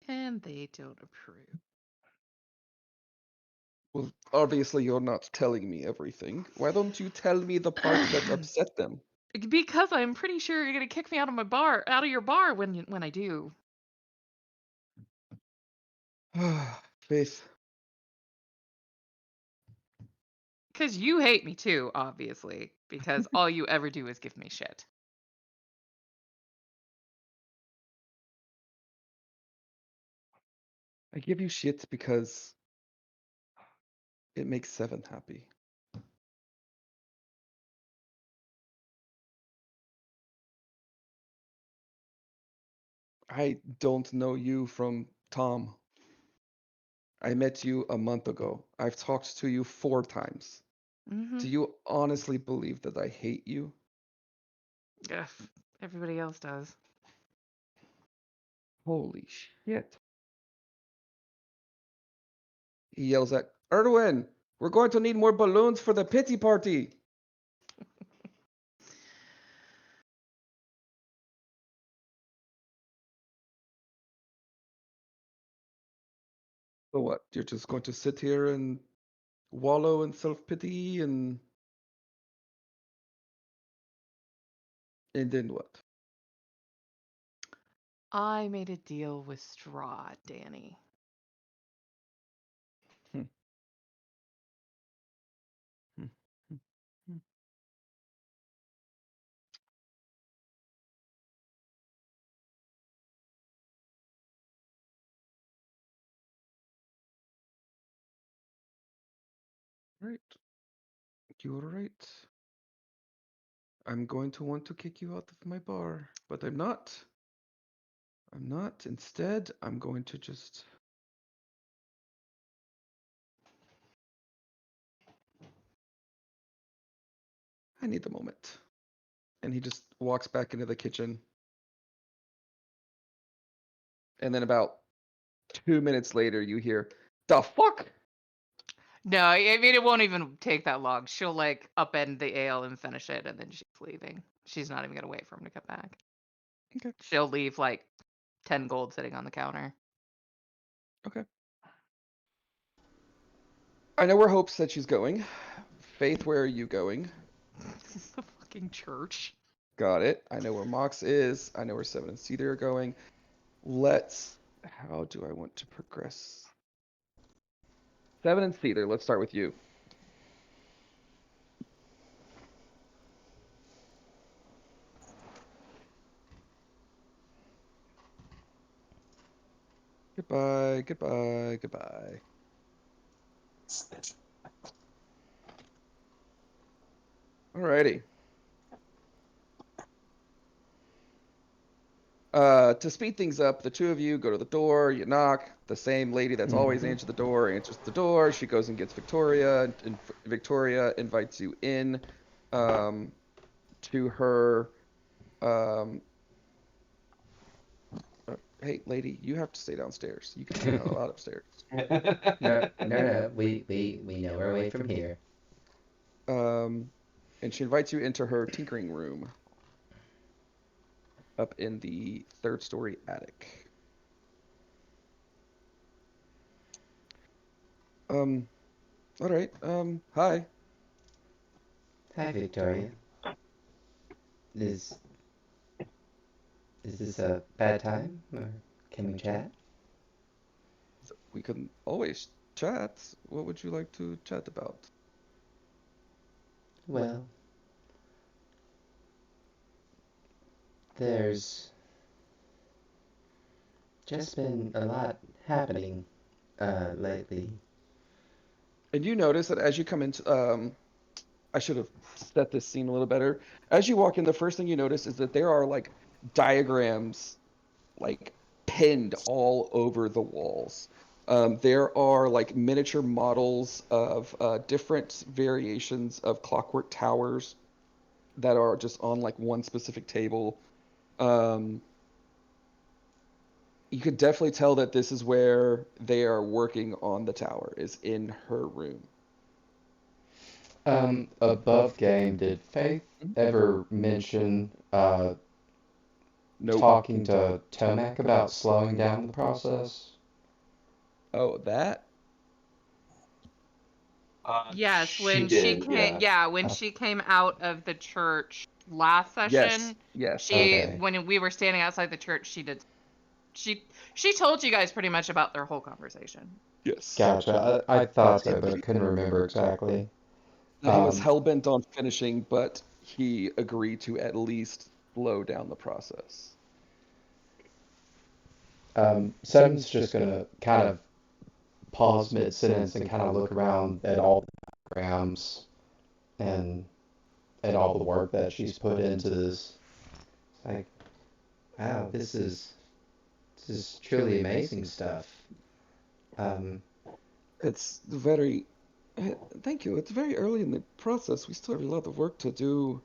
And they don't approve. Well, obviously you're not telling me everything. Why don't you tell me the part that upset them? Because I'm pretty sure you're gonna kick me out of out of your bar when I do. Faith, Because you hate me too, obviously. Because all you ever do is give me shit. I give you shit because it makes Seven happy. I don't know you from Tom. I met you a month ago. I've talked to you 4 times. Mm-hmm. Do you honestly believe that I hate you? Ugh, everybody else does. Holy shit. He yells at Erwin, we're going to need more balloons for the pity party. So what? You're just going to sit here and wallow in self-pity and then what? I made a deal with Strahd, Danny. Hmm. Hmm. Hmm. Hmm. Right. You're right. I'm going to want to kick you out of my bar, but I'm not. I'm not. Instead, I'm going to just. I need a moment. And he just walks back into the kitchen. And then about 2 minutes later, you hear, "The fuck?" No, I mean, it won't even take that long. She'll like upend the ale and finish it, and then she's leaving. She's not even gonna wait for him to come back. Okay. She'll leave like 10 gold sitting on the counter. Okay. I know where Hope said she's going. Faith, where are you going? The fucking church. Got it. I know where Mox is. I know where Seven and Cedar are going. Let's. How do I want to progress? Seven and Cedar, let's start with you. Goodbye, goodbye, goodbye. Alrighty. To speed things up, the two of you go to the door, you knock, the same lady that's always answered the door answers the door. She goes and gets Victoria, and Victoria invites you in to her. Um, hey, lady, you have to stay downstairs. You can be not allowed upstairs. No. We know our way from here. And she invites you into her tinkering room up in the third-story attic. Um, all right. Hi. Hi, Victoria. Is this a bad time, or can we chat? We can always chat. What would you like to chat about? Well, there's just been a lot happening lately. And you notice that as you come into, I should have set this scene a little better. As you walk in, the first thing you notice is that there are like diagrams like pinned all over the walls. There are like miniature models of different variations of clockwork towers that are just on like one specific table. Um, you could definitely tell that this is where they are working on the tower, is in her room. Above game, did Faith Mhm. ever mention Nope. talking to Tomac about slowing down the process? Oh, that? Yes, She when she did, came, yeah. yeah, when Uh, she came out of the church last Yes. session, Yes. she okay. when we were standing outside the church, she did she told you guys pretty much about their whole conversation. Yes. Gotcha. I thought so, but couldn't remember exactly. He was Um, hell-bent on finishing, but he agreed to at least slow down the process. Seven's just gonna kind of pause mid-sentence and kind of look around at all the diagrams and all the work that she's put into this. Like, wow, this is truly amazing stuff. Um, It's very, thank you. It's very early in the process. We still have a lot of work to do.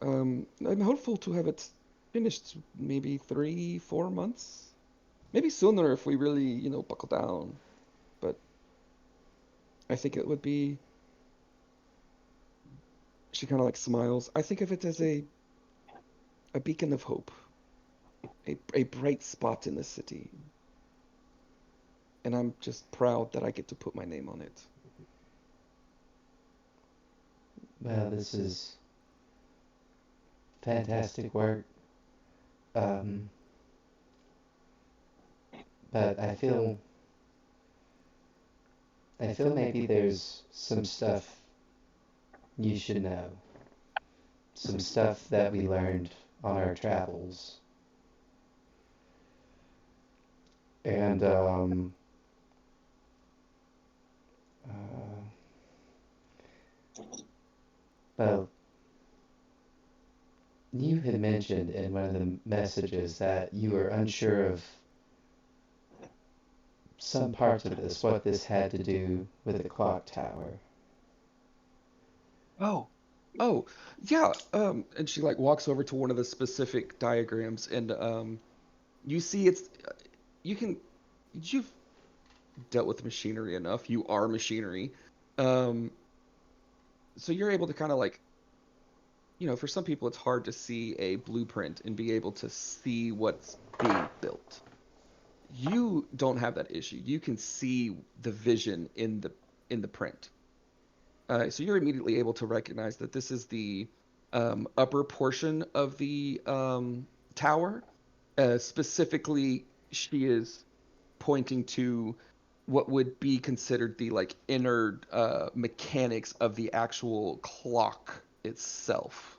I'm hopeful to have it finished maybe 3, 4 months, maybe sooner if we really, buckle down. But I think it would be. She kind of like smiles. I think of it as a beacon of hope, a bright spot in the city, and I'm just proud that I get to put my name on it. Well, this is fantastic work. Um, but I feel maybe there's some stuff you should know. Some stuff that we learned on our travels. And uh, well, you had mentioned in one of the messages that you were unsure of some parts of this, what this had to do with the clock tower. Oh, oh, yeah. And she like walks over to one of the specific diagrams, and you see it's you can you've dealt with machinery enough. You are machinery. Um, so you're able to kind of like, for some people it's hard to see a blueprint and be able to see what's being built. You don't have that issue. You can see the vision in the print. So you're immediately able to recognize that this is the upper portion of the tower. Specifically, she is pointing to what would be considered the like inner mechanics of the actual clock itself.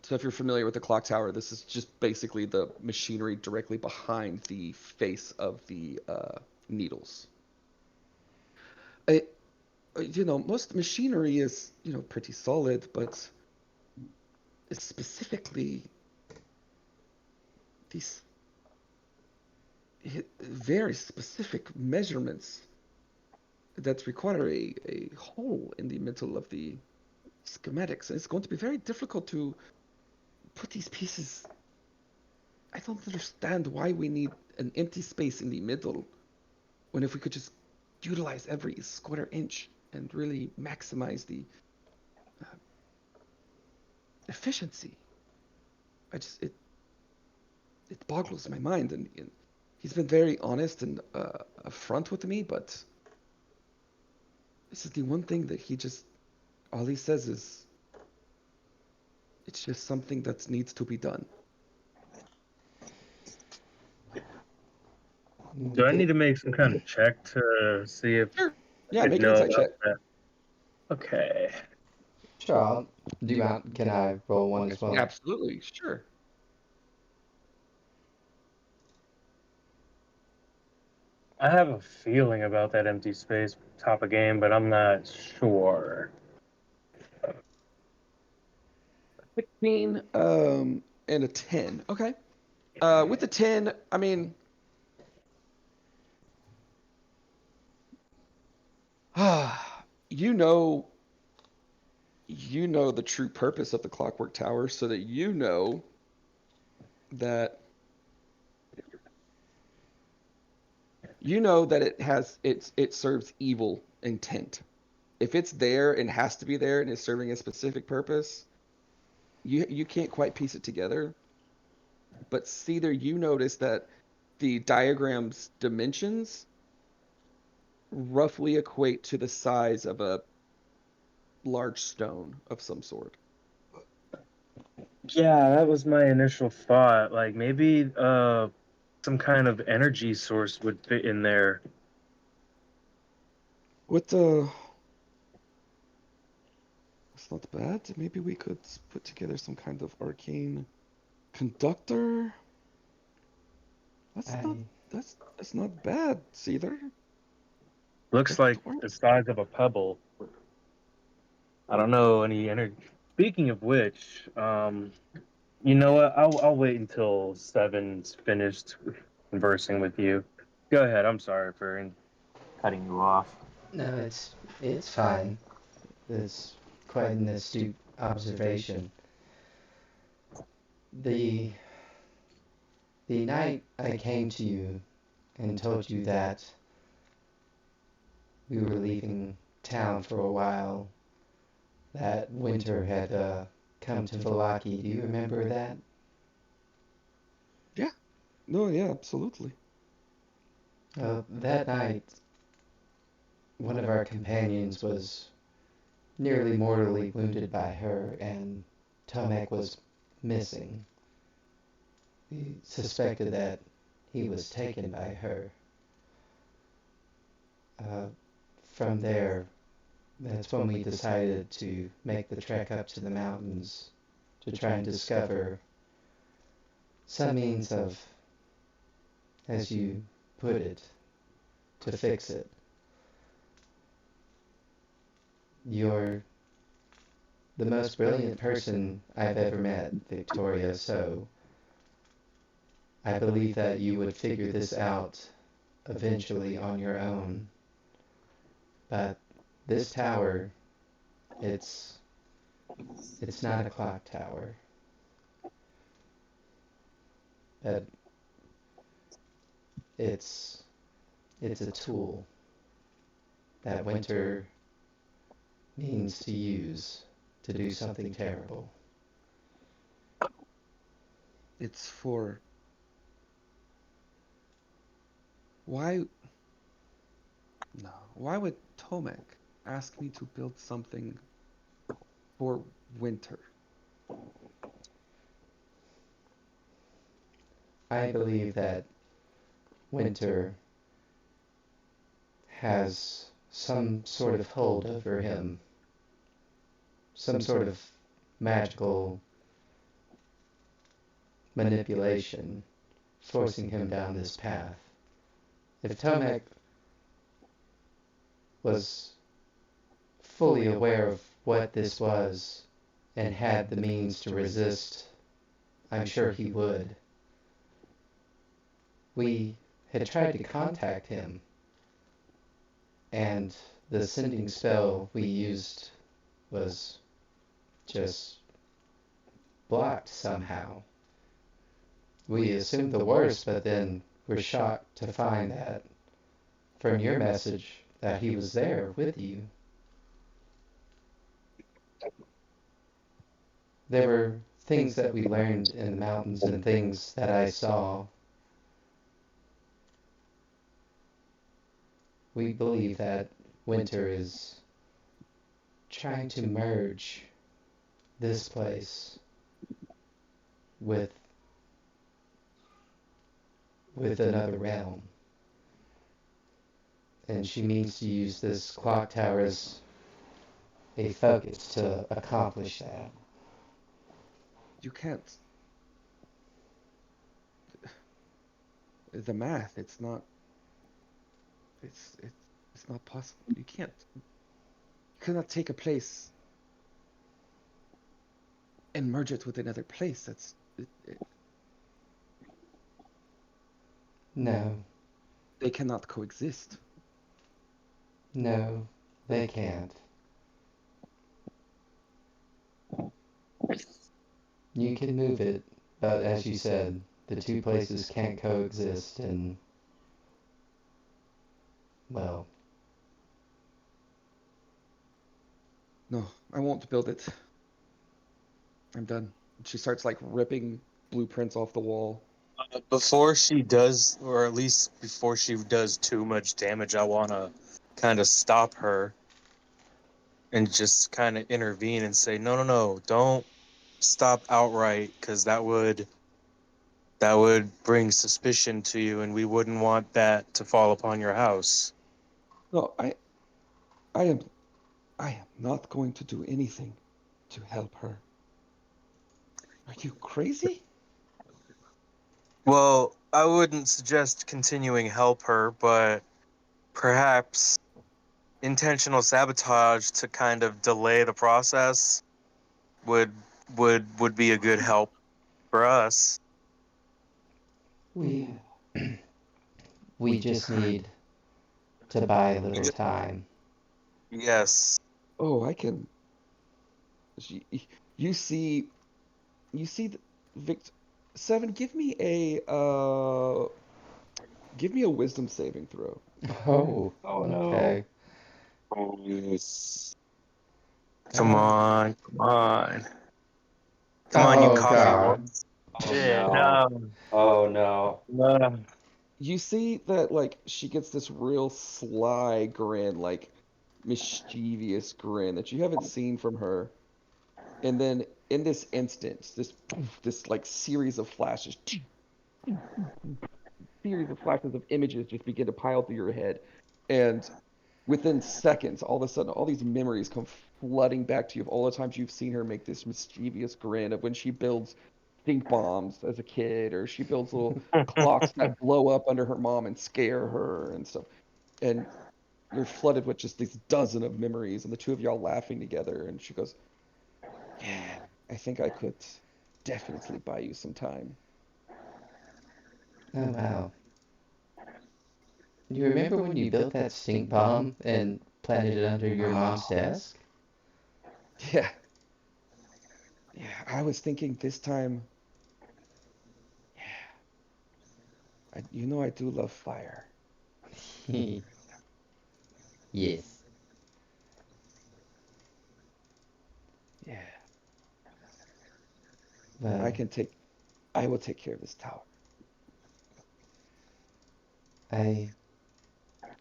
So if you're familiar with the clock tower, this is just basically the machinery directly behind the face of the needles. It, most machinery is, pretty solid, but specifically these very specific measurements that require a hole in the middle of the schematics. And it's going to be very difficult to put these pieces. I don't understand why we need an empty space in the middle when if we could just utilize every square inch and really maximize the uh, efficiency. I just it boggles my mind, and he's been very honest and upfront with me, but this is the one thing that he just all he says is it's just something that needs to be done. Do I The, need to make some kind of check to see if Sure. I Yeah, could make an know insight about check. that? Okay. sure, can I roll one as well? Absolutely, sure. I have a feeling about that empty space top of game, but I'm not sure. 16 and a 10. Okay. With the 10, I mean, you know the true purpose of the Clockwork Tower so that that that it serves evil intent. If it's there and has to be there and is serving a specific purpose, you can't quite piece it together. But see there, you notice that the diagram's dimensions roughly equate to the size of a large stone of some sort. Yeah, that was my initial thought. Like maybe some kind of energy source would fit in there. What the? That's not bad. Maybe we could put together some kind of arcane conductor. That's not I that's not bad, Cedar. Looks That could like work. the size of a pebble. I don't know any energy. Speaking of which, you know what? I'll wait until Seven's finished conversing with you. Go ahead. I'm sorry for cutting you off. no, it's fine. That's quite an astute observation. The the night I came to you and told you that we were leaving town for a while, that Winter had come to Vallaki. Do you remember that? Yeah. No, yeah, absolutely. That night, one of our companions was nearly mortally wounded by her, and Tomek was missing. We suspected that he was taken by her. Uh, from there, that's when we decided to make the trek up to the mountains to try and discover some means of, as you put it, to fix it. You're the most brilliant person I've ever met, Victoria, so I believe that you would figure this out eventually on your own. But this tower, it's it's not a clock tower, but it's it's a tool that Winter means to use to do something terrible. It's for why no. Why would Tomek ask me to build something for Winter? I believe that Winter has some sort of hold over him, some sort of magical manipulation forcing him down this path. If Tomek was fully aware of what this was and had the means to resist, I'm sure he would. We had tried to contact him, and the sending spell we used was just blocked somehow. We assumed the worst, but then were shocked to find that from your message that he was there with you. There were things that we learned in the mountains and things that I saw. We believe that Winter is trying to merge this place with another realm. And she means to use this clock tower as a focus to accomplish that. You can't. The math, it's not possible. You can't. You cannot take a place and merge it with another place. No, They cannot coexist. no, they can't. You can move it, but as you said, the two places can't coexist, and, well, No, I won't build it. I'm done. She starts like ripping blueprints off the wall. Before she does, or at least before she does too much damage, I want to kind of stop her and just kind of intervene and say, no, no, no, don't stop outright, because that would bring suspicion to you, and we wouldn't want that to fall upon your house. No, I am I am not going to do anything to help her. Are you crazy? Well, I wouldn't suggest continuing help her, but perhaps intentional sabotage to kind of delay the process would would be a good help for us. we we just need to buy a little time. Yes. Oh, I can. She, you see, you see, Vict, Seven. Give me a wisdom saving throw. Oh, Oh no. okay. Please. Come Um, on, come on. Come on, you Oh coffee one. God. Oh Shit, no. no. Oh no. No. you see that like she gets this real sly grin, like mischievous grin that you haven't seen from her. And then in this instant, this like series of flashes, series of flashes of images just begin to pile through your head. And within seconds, all of a sudden, all these memories come flooding back to you of all the times you've seen her make this mischievous grin of when she builds stink bombs as a kid, or she builds little clocks that blow up under her mom and scare her and stuff. And you're flooded with just these dozen of memories, and the two of y'all laughing together. And she goes, "Yeah, I think I could definitely buy you some time." Oh wow. You remember when you built that stink bomb and planted it under your mom's Oh, desk? yeah, yeah. I was thinking this time, yeah, I do love fire. Yes. Yeah, I Well, can take, I will take care of this tower. I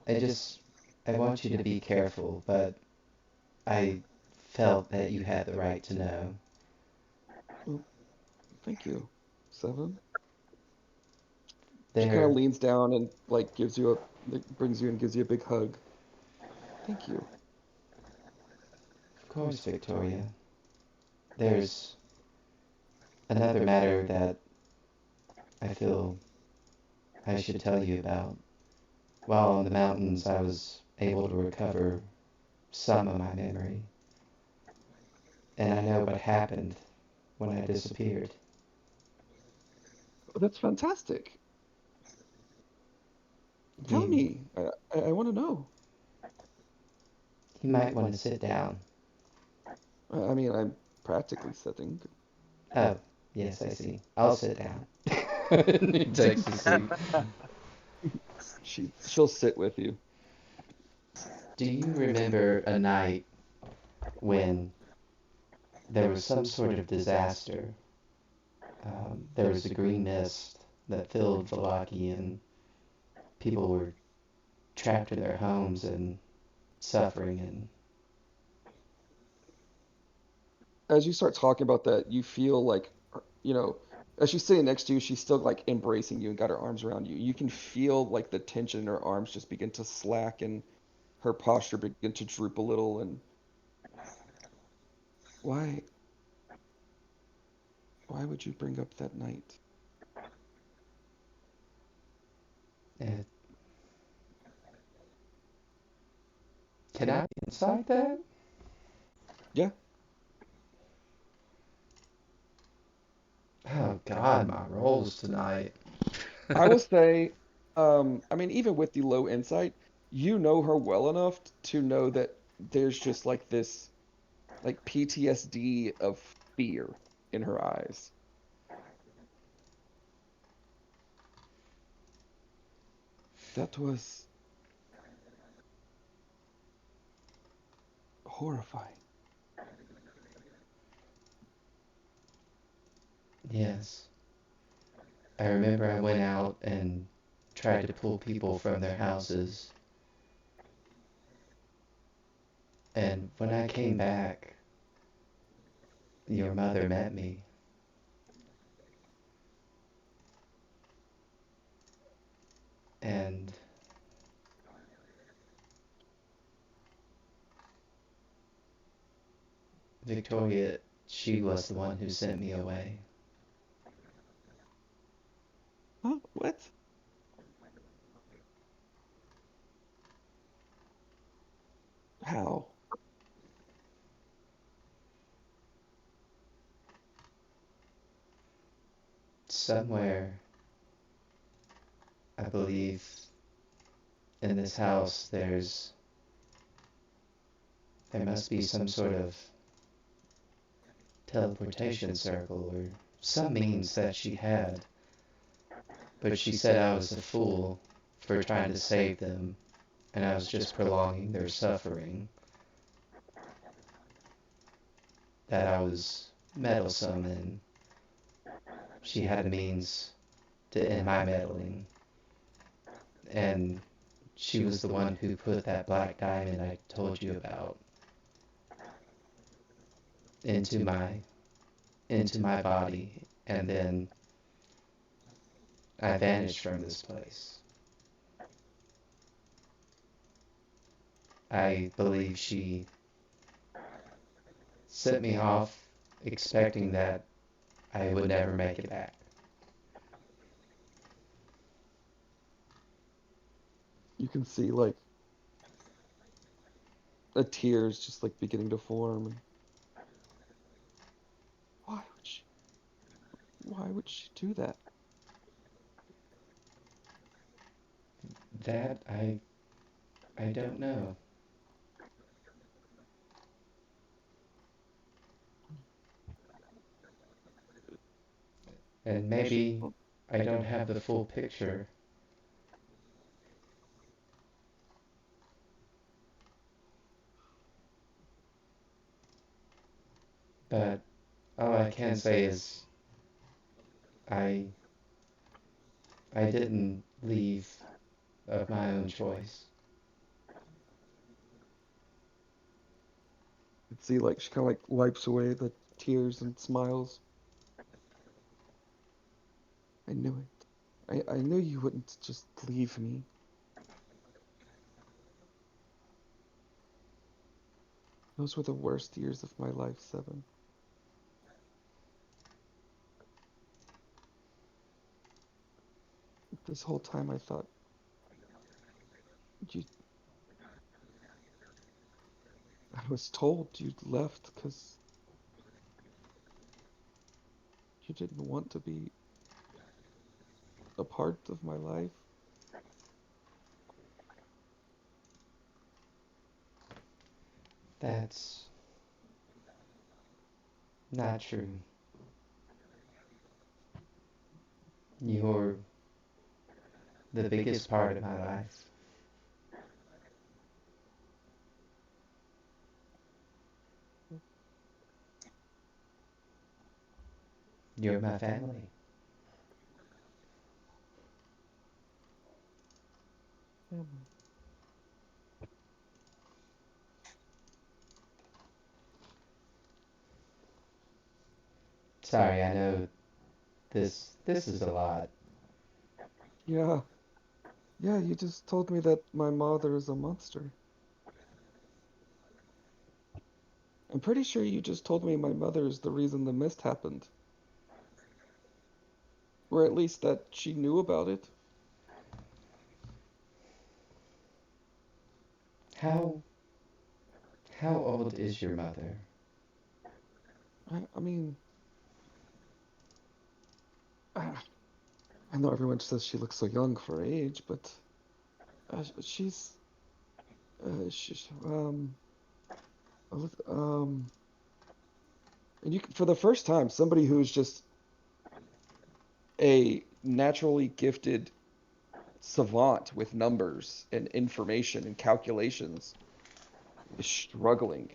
I just I want you to be careful, but I felt that you had the right to know. Well, thank you, Seven. She kind of There, leans down and like like, brings you and gives you a big hug. Thank you. of course, Victoria. There's another matter that I feel I should tell you about. While in the mountains, I was able to recover some of my memory, and I know what happened when I disappeared. Oh, that's fantastic. Tell You me. I want to know. you might want to sit down. I mean, I'm practically sitting. Oh, yes, I see. I'll sit down. He takes a seat. She'll sit with you. Do you remember a night when there was some sort of disaster? There was a green mist that filled Valaki, and people were trapped in their homes and suffering. And As you start talking about that, you feel like, as she's sitting next to you, she's still like embracing you and got her arms around you. You can feel like the tension in her arms just begin to slack and her posture begin to droop a little. And why, why would you bring up that night? uh, can I be inside that? Yeah, Oh God, my rolls tonight. I will say, I mean, even with the low insight, you know her well enough to know that there's just like this, like PTSD of fear in her eyes. That was horrifying. Yes, I remember I went out and tried to pull people from their houses, and when I came back, your mother met me, and Victoria, she was the one who sent me away. Huh? What? How? Somewhere, I believe, in this house, there must be some sort of teleportation circle or some means that she had, but she said I was a fool for trying to save them, and I was just prolonging their suffering, that I was meddlesome and she had a means to end my meddling. And she was the one who put that black diamond I told you about into my body, and then I vanished from this place. I believe she sent me off expecting that I would never make it back. You can see like a tears just like beginning to form. And why would she? Why would she do that? That I don't know. And maybe I don't have the full picture, but all I can say is I I didn't leave of my own choice. You can see like she kind of like wipes away the tears and smiles. I knew it. I knew you wouldn't just leave me. Those were the worst years of my life, Seven. This whole time I thought you. I was told you'd left because you didn't want to be a part of my life. That's not true. You're the biggest part of my life. You're my family. Family. Sorry, I know this is a lot. Yeah, yeah, you just told me that my mother is a monster. I'm pretty sure you just told me my mother is the reason the mist happened. Or at least that she knew about it. How how old is your mother? I mean, I, I know everyone says she looks so young for her age, but she's, she's, and for the first time, somebody who is just a naturally gifted savant with numbers and information and calculations is struggling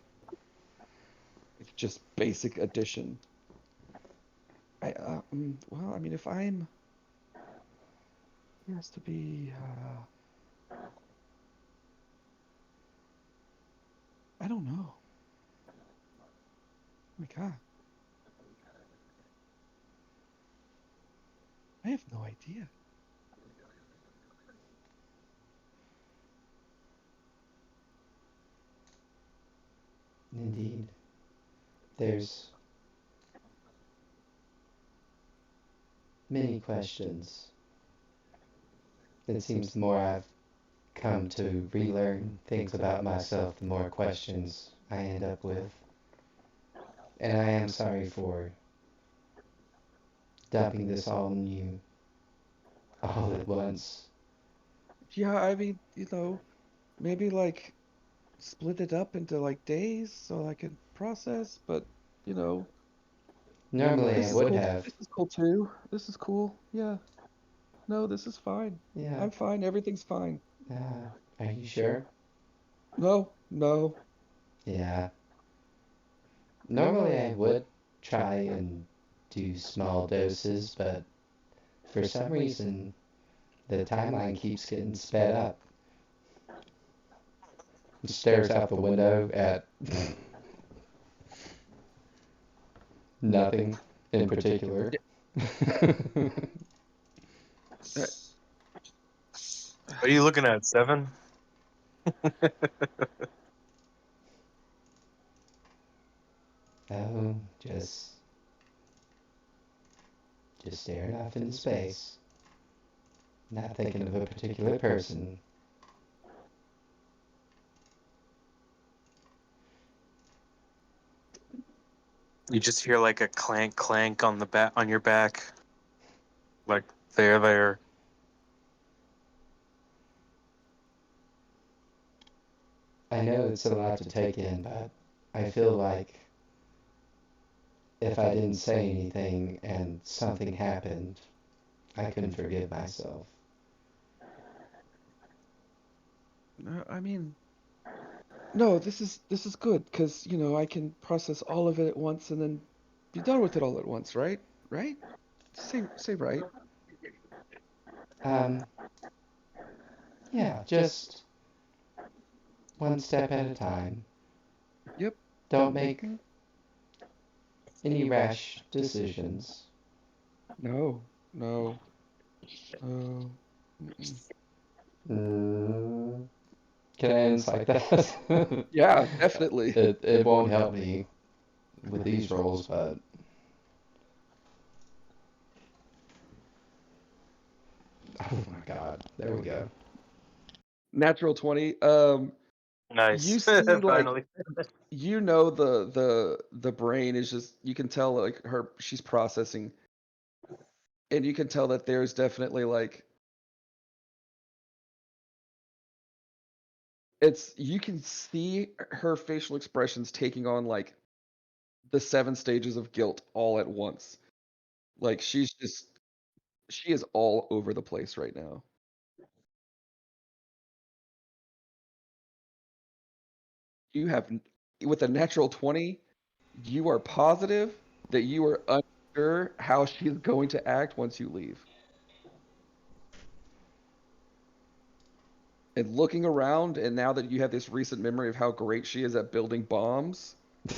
with just basic addition. Well, I mean, if I'm, it has to be, I don't know. Oh my God, I have no idea. Indeed. There's many questions. It seems the more I've come to relearn things about myself, the more questions I end up with. And I am sorry for dumping this all on you all at once. Yeah, I mean, maybe like split it up into like days so I can process, but you know, Normally I this is would cool. have. This is cool too. This is cool. Yeah. No, this is fine. Yeah. I'm fine. Everything's fine. Uh, Are you sure? No, no. Yeah. Normally I would try and do small doses, but for some reason the timeline keeps getting sped up. It stares out the window at nothing in particular. Uh, What are you looking at? 7? Oh, just staring off into space. Not thinking of a particular person. You just hear like a clank clank on the back on your back. Like there. I know it's a lot to take in, but I feel like if I didn't say anything and something happened, I couldn't forgive myself. I mean, no, this is good because I can process all of it at once and then be done with it all at once, right? Right? Say right. Um, yeah, just one step at a time. Yep. Don't make Hmm. any rash decisions. No, no, no. Mm-mm. Mm, can I end like that? Yeah, definitely. It won't help me with these rolls, but oh my god, there we go. Natural 20. You Nice. see, like, Finally. the brain is just, you can tell like she's processing, and you can tell that there's definitely like, you can see her facial expressions taking on like the 7 stages of guilt all at once. Like she is all over the place right now. You have With a natural 20, you are positive that you are unsure how she's going to act once you leave. And looking around, and now that you have this recent memory of how great she is at building bombs, you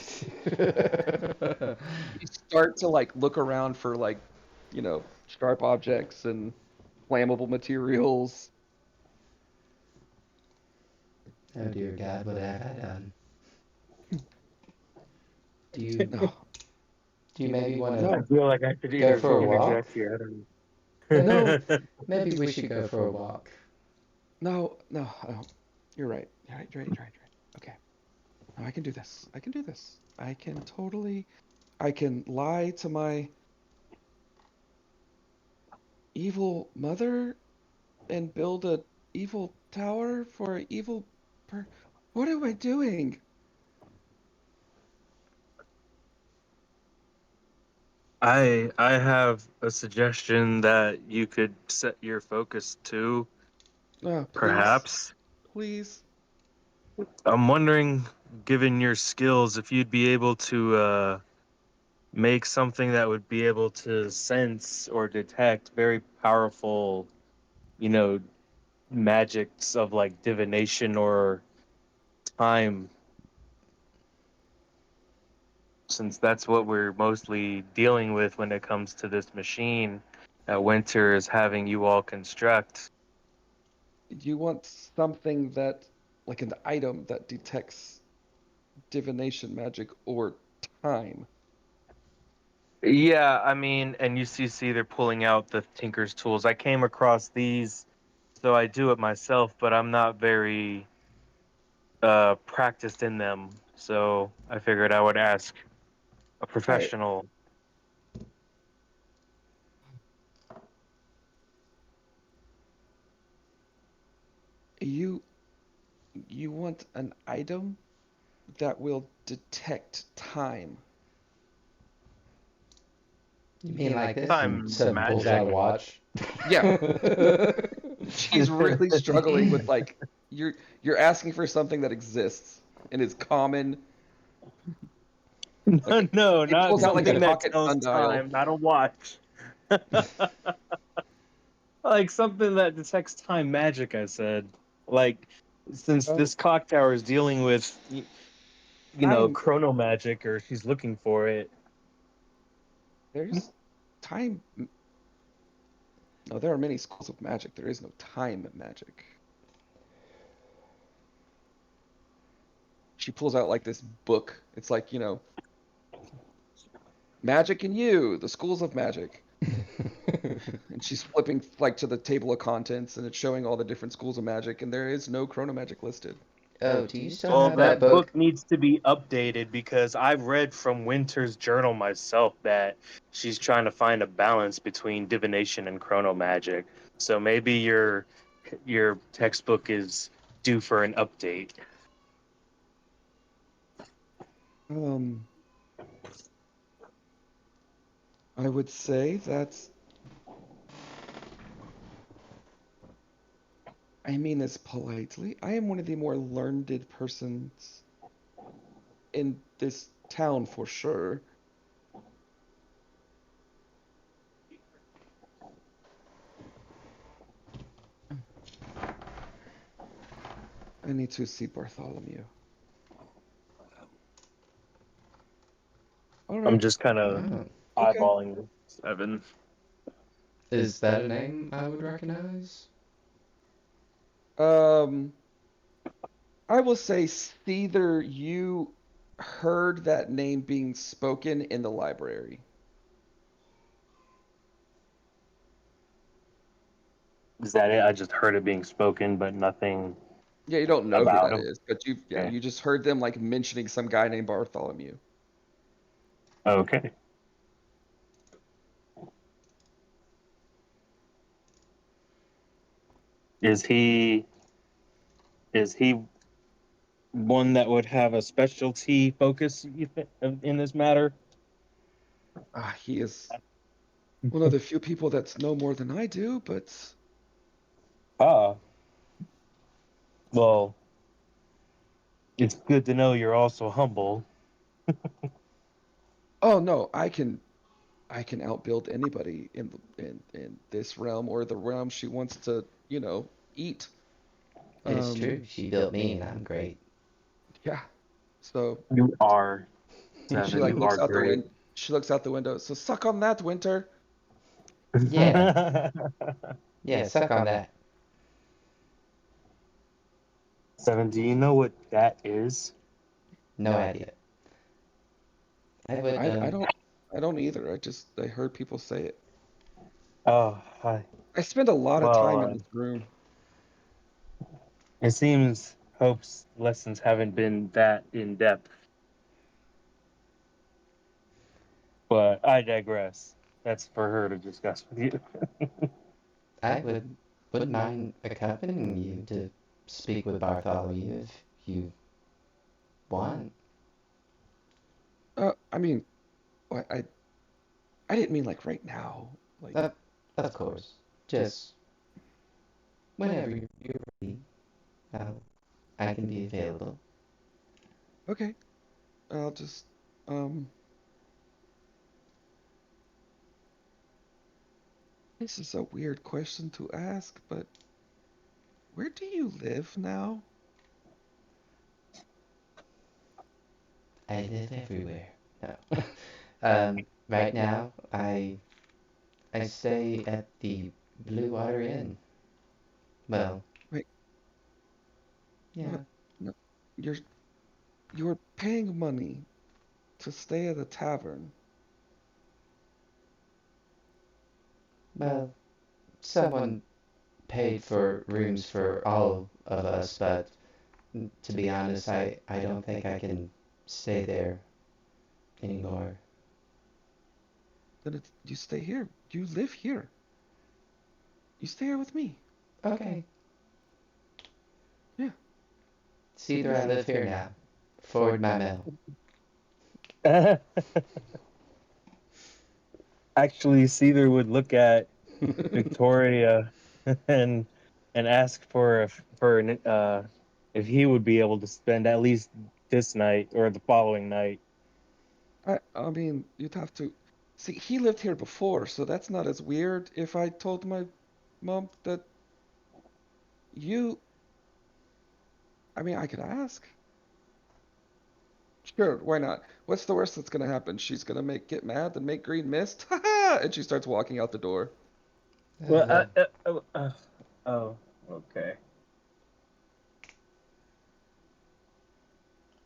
start to like look around for like, sharp objects and flammable materials. Oh dear God, what have I done? Do you No, do you maybe want I to no, feel like I should go either for a walk? interject here. I don't no, know. Maybe we should go for a walk. no, no. You're right. You're right. Okay. No, I can do this. I can do this. I can lie to my evil mother and build a evil tower for a evil What am I doing? I have a suggestion that you could set your focus to, Please, perhaps. please. I'm wondering, given your skills, if you'd be able to make something that would be able to sense or detect very powerful, you know, magics of like divination or time, since that's what we're mostly dealing with when it comes to this machine that Winter is having you all construct. You want something that, like an item that detects divination magic or time. Yeah, I mean, and UCC, they're pulling out the Tinker's tools. I came across these, so I do it myself, but I'm not very practiced in them. So I figured I would ask a All right, professional. you you want an item that will detect time. You mean like this? And Time Seb pulls magic. out a watch. Yeah, she's really struggling with like. you're you're asking for something that exists and is common. Like No, it not pulls out like a something that pocket tells sundial. time, not a watch. Like something that detects time magic, I said. Like, since Oh, this clock tower is dealing with, time. chrono magic, or she's looking for it. There's time. No, there are many schools of magic. There is no time magic. She pulls out like this book. It's like, Magic and You, the schools of magic. And she's flipping like to the table of contents and it's showing all the different schools of magic and there is no chrono magic listed. Oh, do you still Well, have that that book? book needs to be updated because I've read from Winter's journal myself that she's trying to find a balance between divination and chrono magic. So maybe your textbook is due for an update. Um, I would say that's, I mean this politely. I am one of the more learned persons in this town for sure. I need to see Bartholomew. All I'm right. just kind of Oh, Okay. eyeballing Evan. is that a name I would recognize? Um, I will say Seether, you heard that name being spoken in the library. Is that it? I just heard it being spoken, but nothing Yeah, you don't know who about that him. is, but Okay. you just heard them like mentioning some guy named Bartholomew. Okay. Is he is he one that would have a specialty focus in this matter? He is one of the few people that know more than I do, but Ah, well, it's good to know you're also humble. oh no, I can outbuild anybody in this realm or the realm she wants to, eat. It's Um, true. She built me, and I'm great. yeah. So You are, she Seven. like You looks are out the great. wind. She looks out the window. So suck on that, Winter. Yeah, yeah, suck on that. Seven, do you know what that is? No idea. I would, I don't either. I heard people say it. Oh, hi. I spend a lot of Well, time in this room. it seems Hope's lessons haven't been that in depth, but I digress. That's for her to discuss with you. wouldn't mind accompanying you to speak with Bartholomew if you want. I mean, I didn't mean like right now. Like, Uh, of course. Just whenever you're ready, I'll, I can be available. okay, I'll just um. This is a weird question to ask, but where do you live now? I live everywhere. No. Right now, I stay at the Blue Water Inn. Well, Wait, what? yeah. No, you're you're paying money to stay at a tavern. Well, someone paid for rooms for all of us, but to be honest, I don't think I can stay there anymore. Then you stay here. You live here. You stay here with me. Okay. Yeah. See where I live here now. Forward my mail. Actually, Seether would look at Victoria and and ask if he would be able to spend at least this night or the following night. I mean, you'd have to see. He lived here before, so that's not as weird. If I told my mom that you, I mean, I could ask. Sure, why not? What's the worst that's gonna happen? She's gonna get mad, then make green mist, and she starts walking out the door. Well, Uh, oh, okay.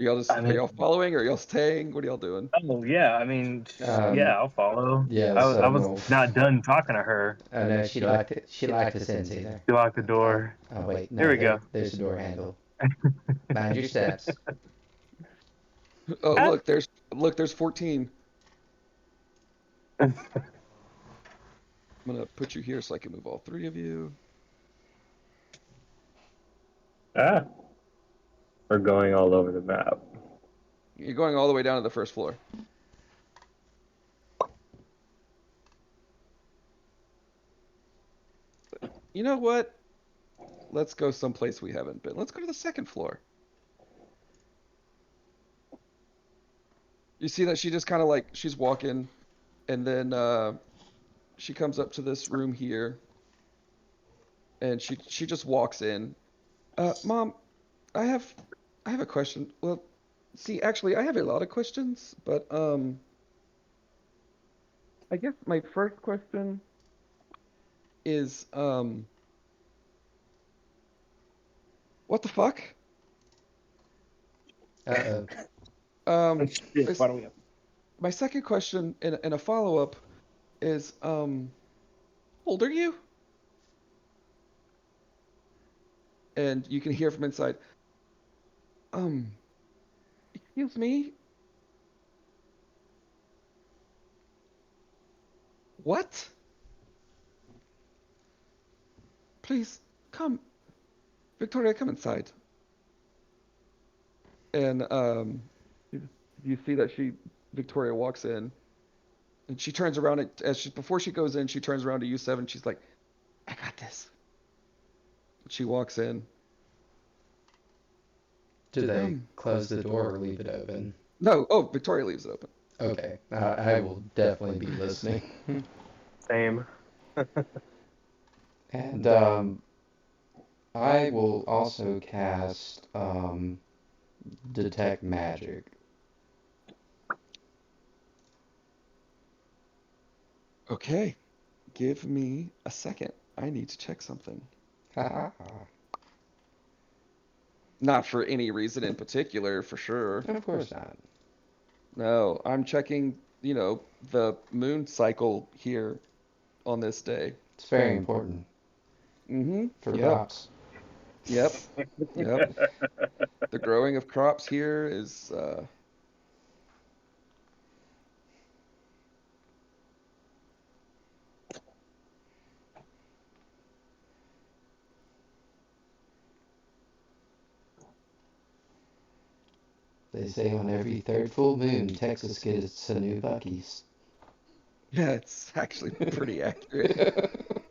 I Are mean, y'all following or y'all staying? What are y'all doing? oh yeah. I mean, yeah, um, I'll follow. yeah, I so was no. not done talking to her. Oh no, she liked the sense either. She locked the Oh, door. oh wait, There no, we go. there's the door handle. Mind your steps. Oh, Ah. there's 14. I'm gonna put you here so I can move all three of you. Ah, we're going all over the map. You're going all the way down to the first floor. You know what? Let's go someplace we haven't been. Let's go to the second floor. You see that she just kind of like she's walking, and then she comes up to this room here, and she just walks in. Mom, I have I have a question. Well, see, actually, I have a lot of questions, but I guess my first question is what the fuck? Uh-oh. Oh, Um, shit, my, why don't we have... my second question in a follow-up is how old are you? And you can hear from inside. Um, excuse me? What? Please come, Victoria, come inside. And you see that Victoria walks in, and she turns around as she before she goes in, she turns around to you seven. She's like, "I got this." She walks in. Do they Um, close the door or leave it open? no, oh, Victoria leaves it open. Okay, I will definitely be listening. Same. And I will also cast detect magic. Okay, give me a second. I need to check something. Ha ha ha. Not for any reason in particular, for sure. Of course not. No, I'm checking, the moon cycle here on this day. It's very important Mm-hmm. for Yep. crops. Yep. Yep. The growing of crops here is They say on every third full moon, Texas gets a new Bucky's. yeah, it's actually pretty accurate.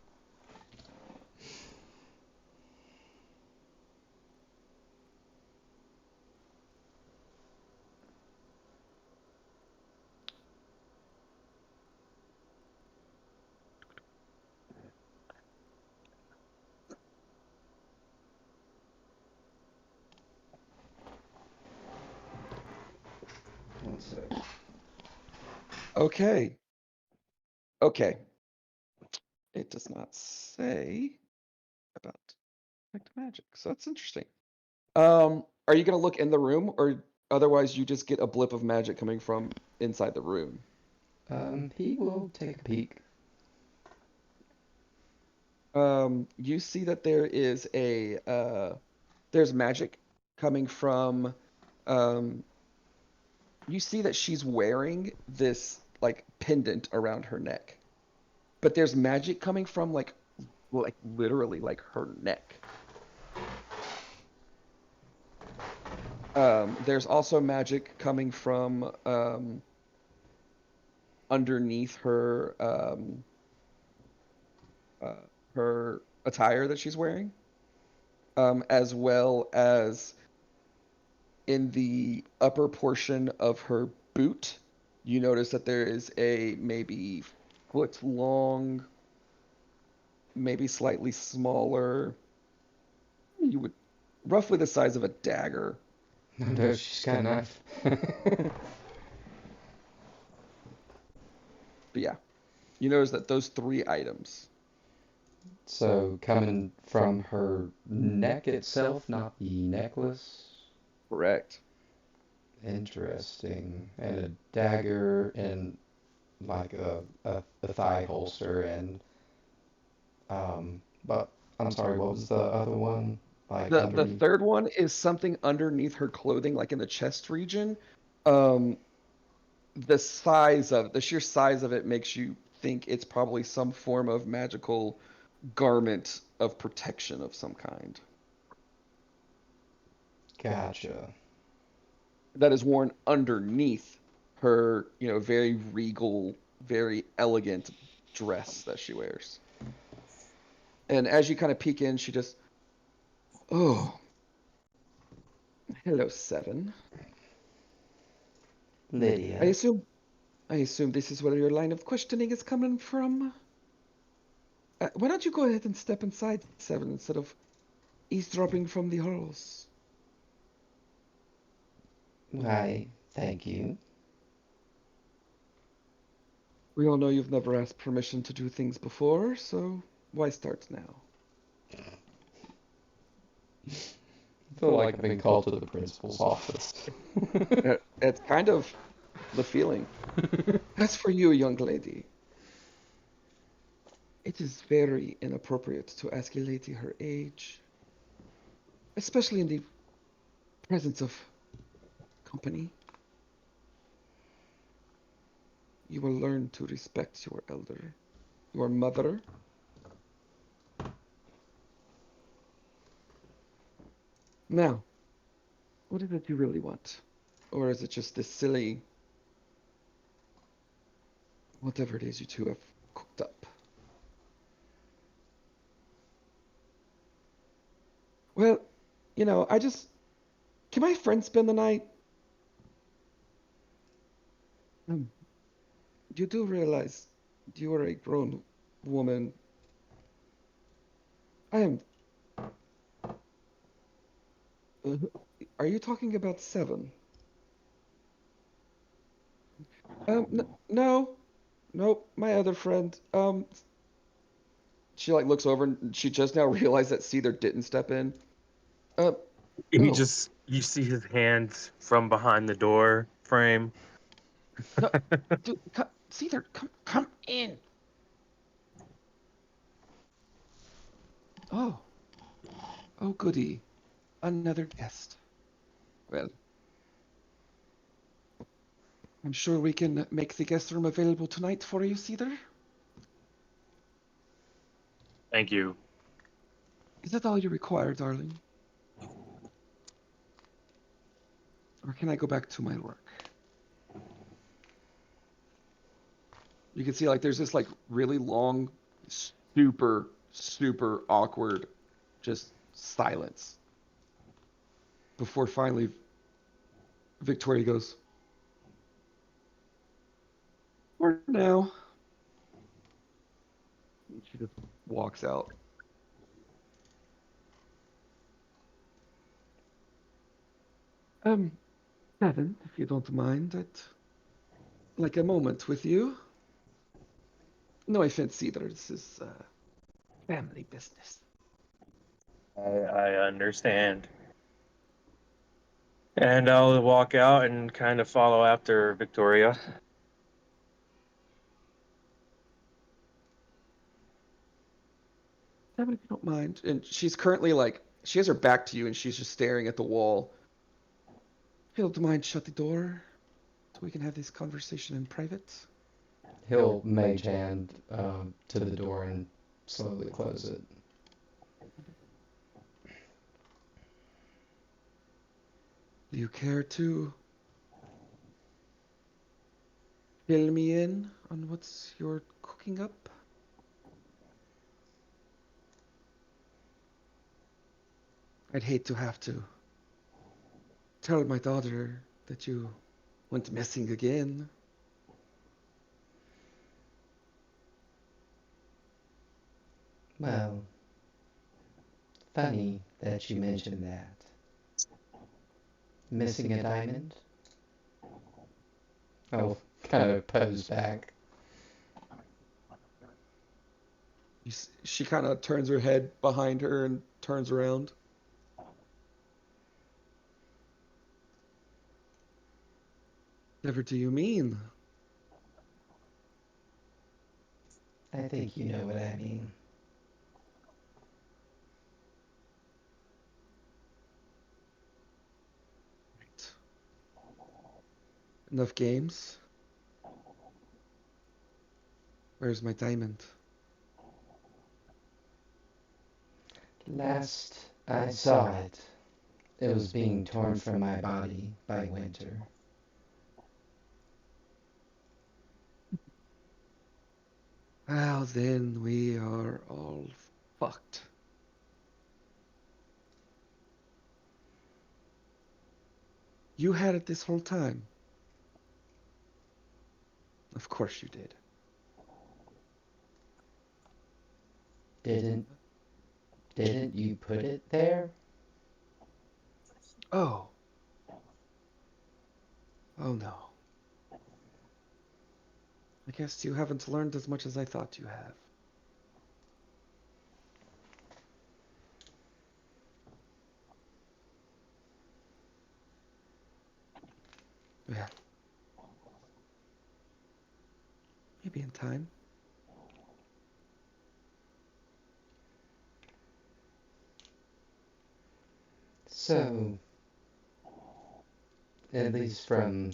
One sec. Okay. Okay. It does not say about detect magic, so that's interesting. Are you gonna look in the room, or otherwise you just get a blip of magic coming from inside the room? He will take a peek. You see that there's magic coming from um you see that she's wearing this like pendant around her neck. But there's magic coming from like literally like her neck. There's also magic coming from underneath uh, her attire that she's wearing. as well as in the upper portion of her boot. You notice that there is a maybe foot long, maybe slightly smaller, you would roughly the size of a dagger. No, no, she's got a knife. But yeah, you notice that those three items. So coming from her neck itself, not the necklace. Correct. Interesting. And a dagger and like a thigh holster and but I'm sorry, what was the other one? Like The underneath. third one is something underneath her clothing, like in the chest region. Um, the sheer size of it makes you think it's probably some form of magical garment of protection of some kind Gotcha. that is worn underneath her, very regal, very elegant dress that she wears. And as you kind of peek in, she just, oh, hello, Seven. I Lydia. assume, I assume this is where your line of questioning is coming from. Why don't you go ahead and step inside, Seven, instead of eavesdropping from the halls? Why, thank you. We all know you've never asked permission to do things before, so why start now? I feel like I've been called to the principal's office. It's kind of the feeling. As for you, young lady, it is very inappropriate to ask a lady her age, especially in the presence of company. You will learn to respect your elder, your mother. Now, what is it you really want? Or is it just this silly, whatever it is you two have cooked up? Well, I just. Can my friend spend the night? Um, you do realize you are a grown woman. I am. Uh, are you talking about Seven? No, nope. My other friend. She like looks over and she just now realized that Seether didn't step in. Uh, He oh just you see his hands from behind the door frame. no, dude, Seether, come in. Oh, oh, goody, another guest. Well, I'm sure we can make the guest room available tonight for you, Seether. Thank you. Is that all you require, darling? Or can I go back to my work? You can see like there's this like really long, super, super awkward, just silence before finally Victoria goes, for now. And she just walks out. Um, Seven, if you don't mind, I'd like a moment with you. No offense either. This is family business. I understand. And I'll walk out and kind of follow after Victoria. Seven, if you don't mind. And she's currently like, she has her back to you and she's just staring at the wall. If you don't mind, shut the door so we can have this conversation in private. He'll mage hand to the door and slowly close it. Do you care to fill me in on what's you're cooking up? I'd hate to have to tell my daughter that you went missing again. Well, funny that you mentioned that. Missing a diamond? I'll kind of pose back. She kind of turns her head behind her and turns around. Whatever do you mean? I think you know what I mean. Right. Enough games? Where's my diamond? Last I saw it, it was being torn from my body by winter. Well, then we are all fucked. You had it this whole time. Of course you did. Didn't didn't you put it there? Oh. Oh no. I guess you haven't learned as much as I thought you have. Yeah, maybe in time. So, at least from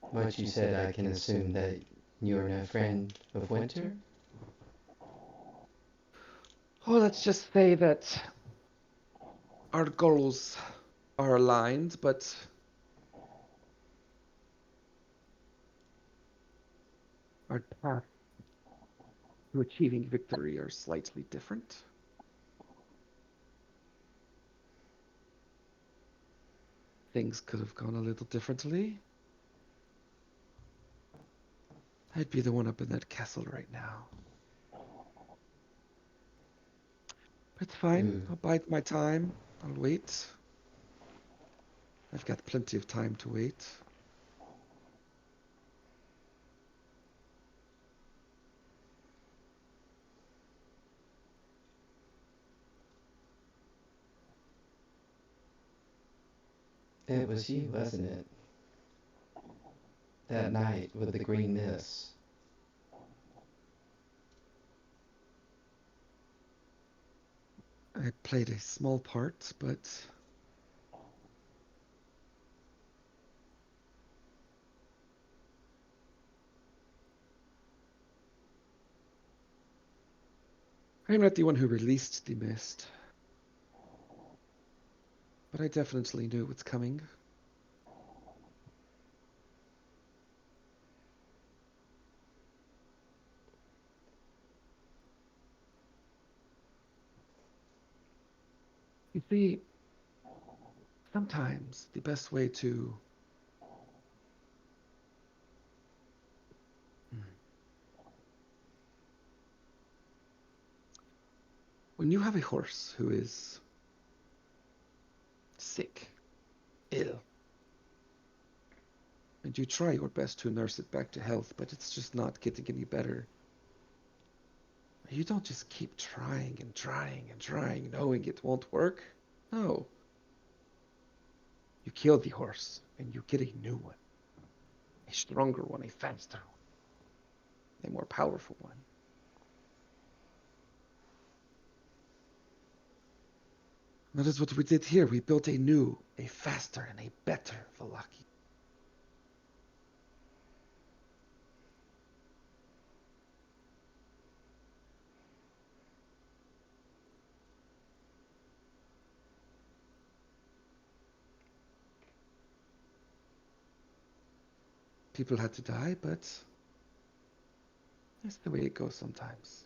what you said, I can assume that you're no friend of winter? Oh, let's just say that our goals are aligned, but our path to achieving victory are slightly different. Things could have gone a little differently. I'd be the one up in that castle right now. But it's fine. Ooh, I'll bide my time. I'll wait. I've got plenty of time to wait. it was you, wasn't it? That night with the green mist. I played a small part, but I'm not the one who released the mist. But I definitely knew what's coming. You see, sometimes the best way to when you have a horse who is sick, ill, and you try your best to nurse it back to health, but it's just not getting any better, you don't just keep trying and trying and trying, knowing it won't work. No. You kill the horse and you get a new one, a stronger one, a faster one, a more powerful one. That is what we did here. We built a new, a faster, and a better Valaki. People had to die, but that's the way it goes sometimes.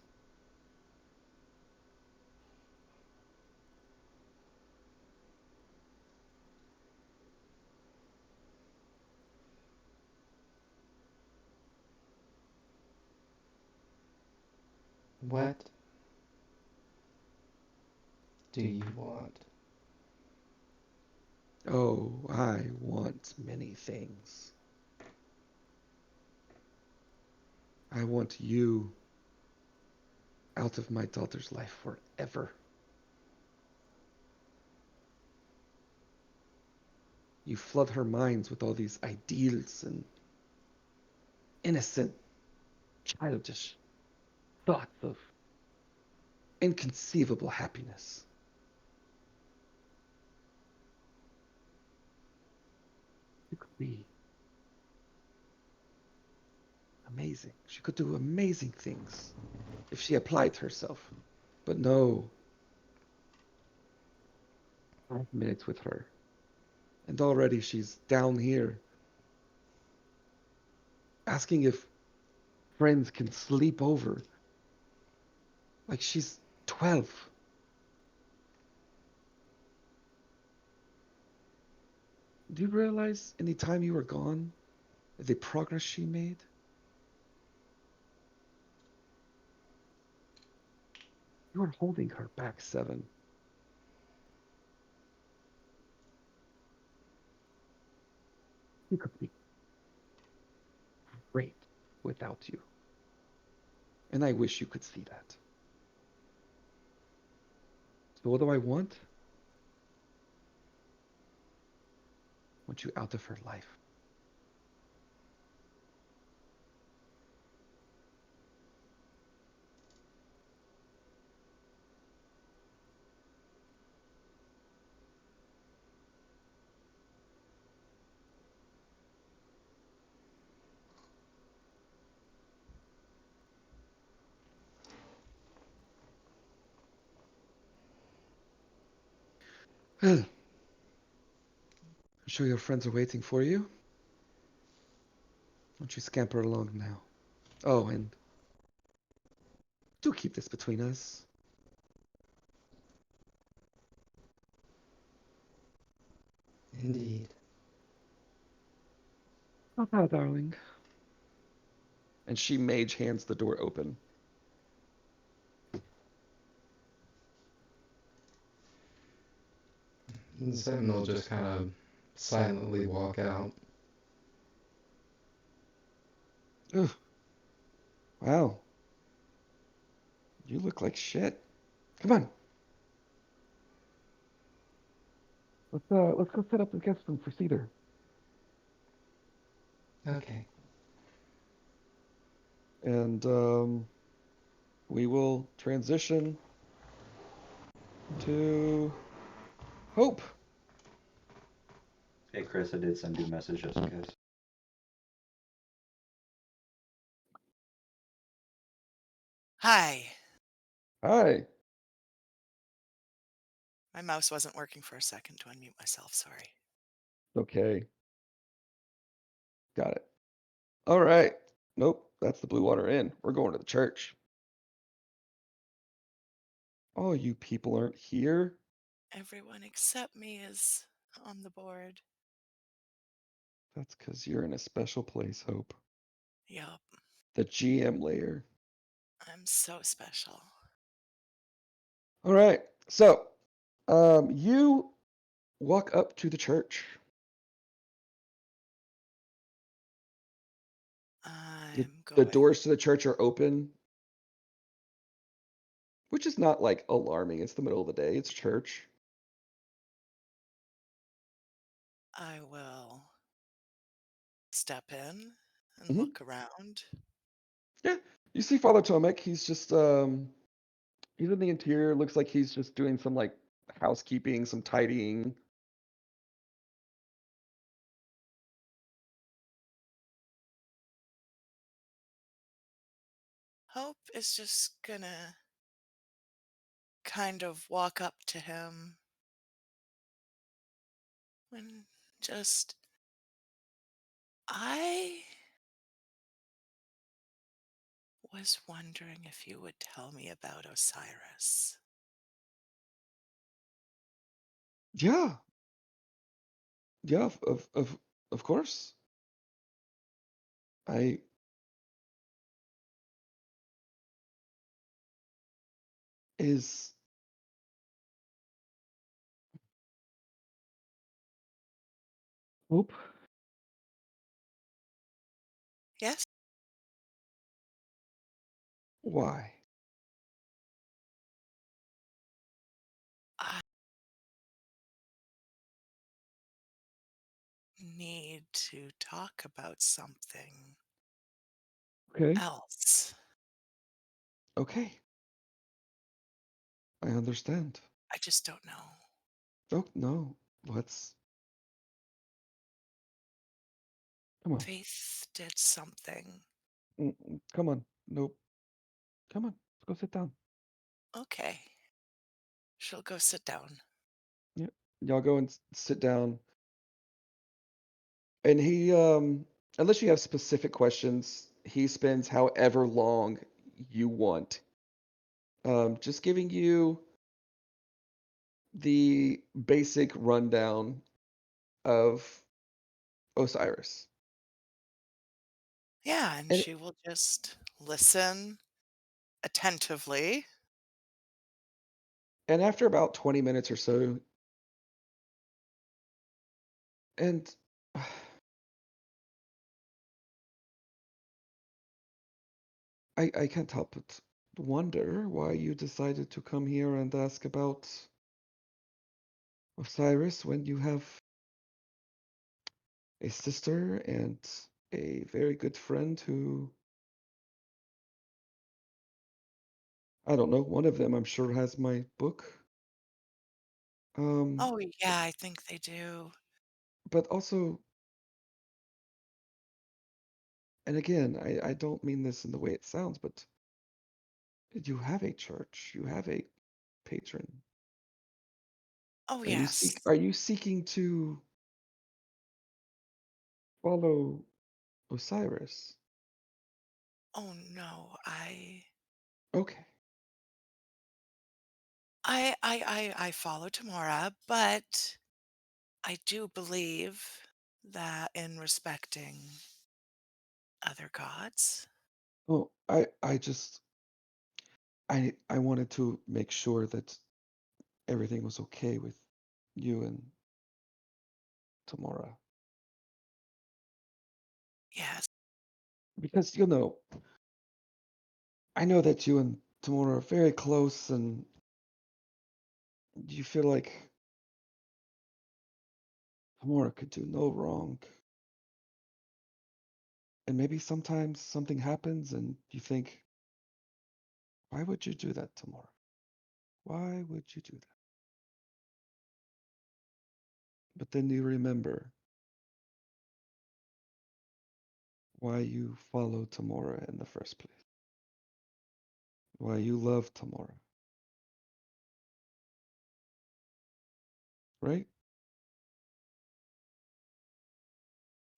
What do you want? Oh, I want many things. I want you out of my daughter's life forever. You flood her minds with all these ideals and innocent, childish thoughts of inconceivable happiness. She could be amazing. She could do amazing things if she applied herself. But no, 5 minutes with her. And already she's down here asking if friends can sleep over. Like she's 12. Do you realize any time you were gone, the progress she made? You were holding her back, Seven. She could be great without you. And I wish you could see that. So what do I want? I want you out of her life. Well, I'm sure your friends are waiting for you. Why don't you scamper along now? Oh, and do keep this between us. Indeed. Not now, darling. And she mage hands the door open. And Seven will just kind of silently walk out. Ugh, wow, you look like shit. Come on, let's go set up the guest room for Cedar. Okay. And we will transition to Hope. Hey Chris, I did send you a message just in case. Hi. Hi. My mouse wasn't working for a second to unmute myself. Sorry. Okay, got it. All right. Nope, that's the Blue Water Inn. We're going to the church. Oh, you people aren't here? Everyone except me is on the board. That's because you're in a special place, Hope. Yup. The GM layer. I'm so special. All right. So, you walk up to the church. The, I'm the going. doors to the church are open, which is not like alarming. It's the middle of the day. It's church. I will step in and Hmm. look around. Yeah. You see Father Tomek. He's just he's in the interior. Looks like he's just doing some like housekeeping, some tidying. Hope is just gonna kind of walk up to him and just, I was wondering if you would tell me about Osiris. Yeah. Yeah, of course. I is Oop. Yes? Why? I need to talk about something Okay. else. Okay. I understand. I just don't know. Oh, no. Let's come on. Faith did something. Come on. Nope. Come on. Let's go sit down. Okay. She'll go sit down. Yeah. Y'all go and sit down. And he, unless you have specific questions, he spends however long you want. Just giving you the basic rundown of Osiris. Yeah, and And she will just listen attentively. and after about 20 minutes or so, and I can't help but wonder why you decided to come here and ask about Osiris when you have a sister and a very good friend who, I don't know, one of them I'm sure has my book. Um, Oh, yeah, I think they do. but also, and again, I don't mean this in the way it sounds, but you have a church, you have a patron. Oh, Are you yes. seeking to follow Osiris? Oh, no, Okay. I follow Tamora, but I do believe that in respecting other gods. Well, I just I wanted to make sure that everything was okay with you and Tamara. Yes. Because I know that you and Tamara are very close and you feel like Tamara could do no wrong. And maybe sometimes something happens and you think, why would you do that, Tamara? Why would you do that? But then you remember why you follow Tamora in the first place, why you love Tamora, right?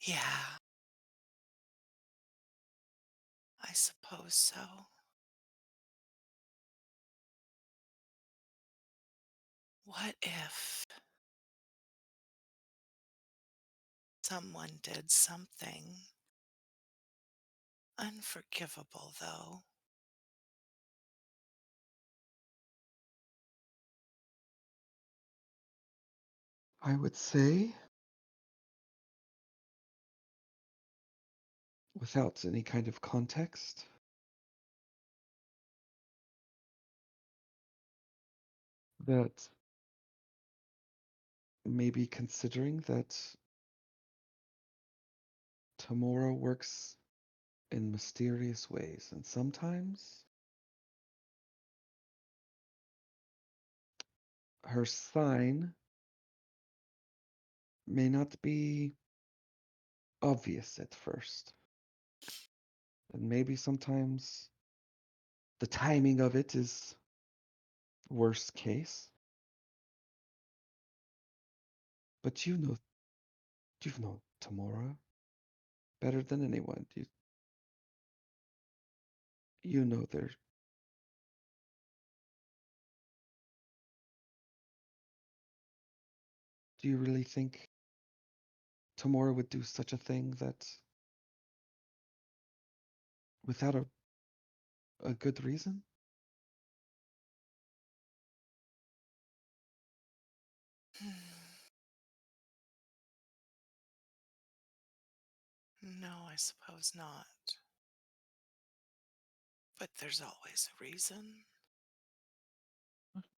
Yeah, I suppose so. What if someone did something unforgivable, though? I would say, without any kind of context, that maybe considering that Tamora works in mysterious ways, and sometimes her sign may not be obvious at first. And maybe sometimes the timing of it is worst case. But you've known Tamora better than anyone. You know there. Do you really think Tamora would do such a thing that without a good reason? No, I suppose not. But there's always a reason,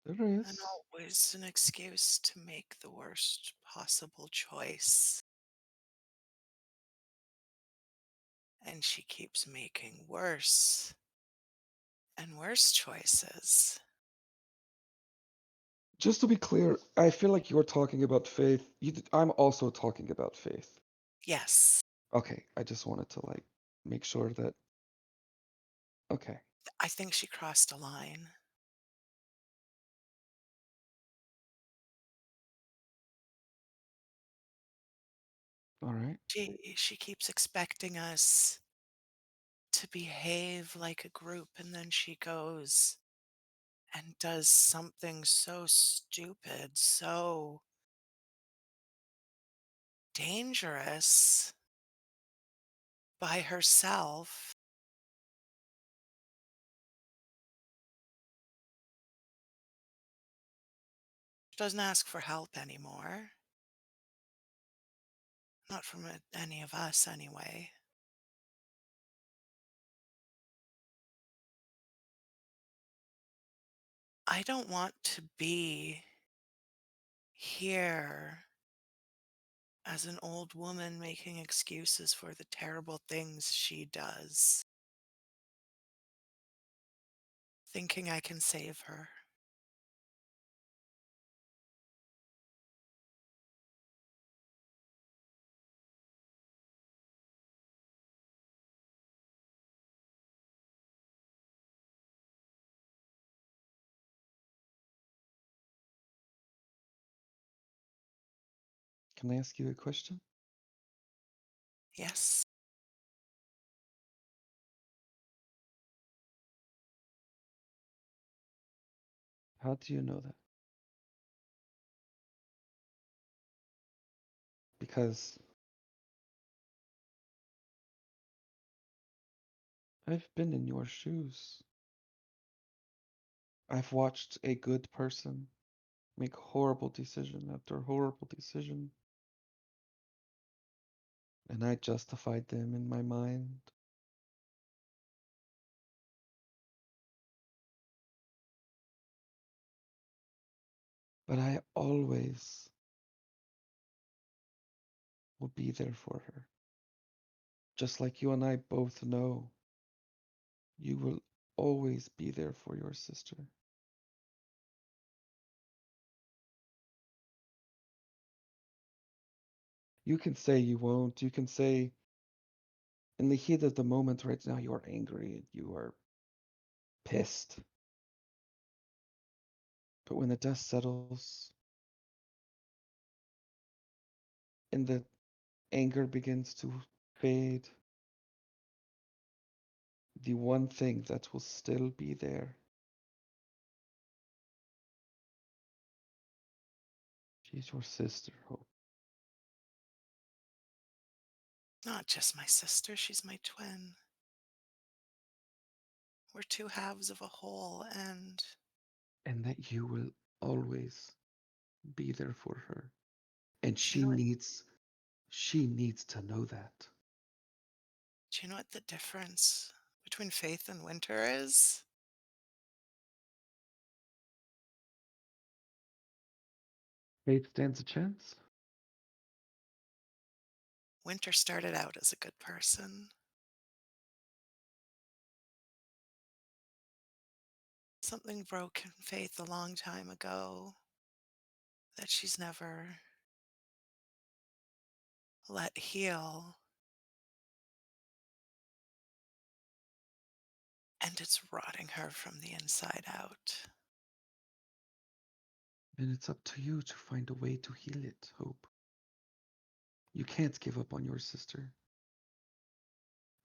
There and is. always an excuse to make the worst possible choice. And she keeps making worse and worse choices. Just to be clear, I feel like you're talking about Faith. I'm also talking about Faith. Yes, Okay, I just wanted to like make sure that. Okay, I think she crossed a line. all right. She keeps expecting us to behave like a group, and then she goes and does something so stupid, so dangerous by herself. She doesn't ask for help anymore. Not from any of us, anyway. I don't want to be here as an old woman making excuses for the terrible things she does, thinking I can save her. Can I ask you a question? Yes, How do you know that? Because I've been in your shoes. I've watched a good person make horrible decision after horrible decision, and I justified them in my mind. But I always will be there for her. Just like you and I both know, you will always be there for your sister. You can say you won't. You can say in the heat of the moment right now, you are angry and you are pissed. But when the dust settles and the anger begins to fade, the one thing that will still be there, she's your sister, Hope. not just my sister, she's my twin. We're two halves of a whole, and And that you will always be there for her. And do you know what she needs to know that. do you know what the difference between Faith and Winter is? Faith stands a chance. Winter started out as a good person. Something broke in Faith a long time ago that she's never let heal, and it's rotting her from the inside out. And it's up to you to find a way to heal it, Hope. You can't give up on your sister.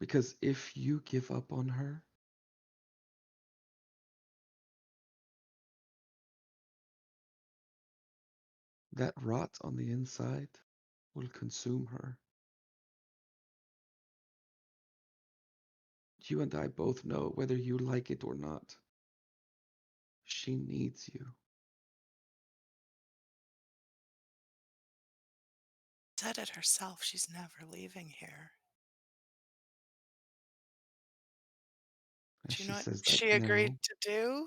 Because if you give up on her, that rot on the inside will consume her. You and I both know, whether you like it or not, she needs you. Said it herself, she's never leaving here. And Do you she know what says that she agreed now. to do?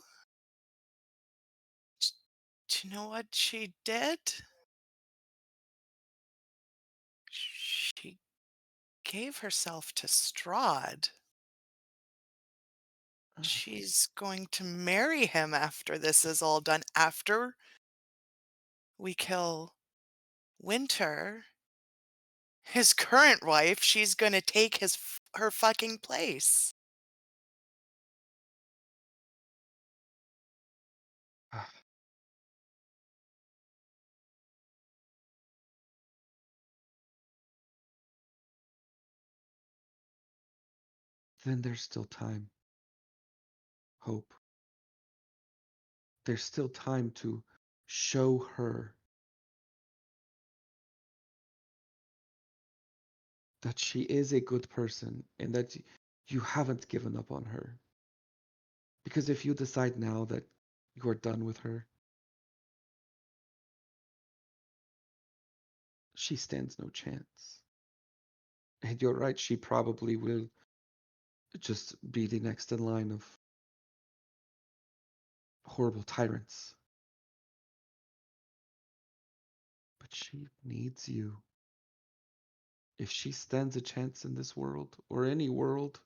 Do you know what she did? She gave herself to Strahd. She's going to marry him after this is all done. After we kill Winter, his current wife, she's gonna take her fucking place. Then there's still time. Hope. There's still time to show her that she is a good person and that you haven't given up on her. Because if you decide now that you are done with her, she stands no chance. And you're right, she probably will just be the next in line of horrible tyrants. But she needs you. If she stands a chance in this world, or any world,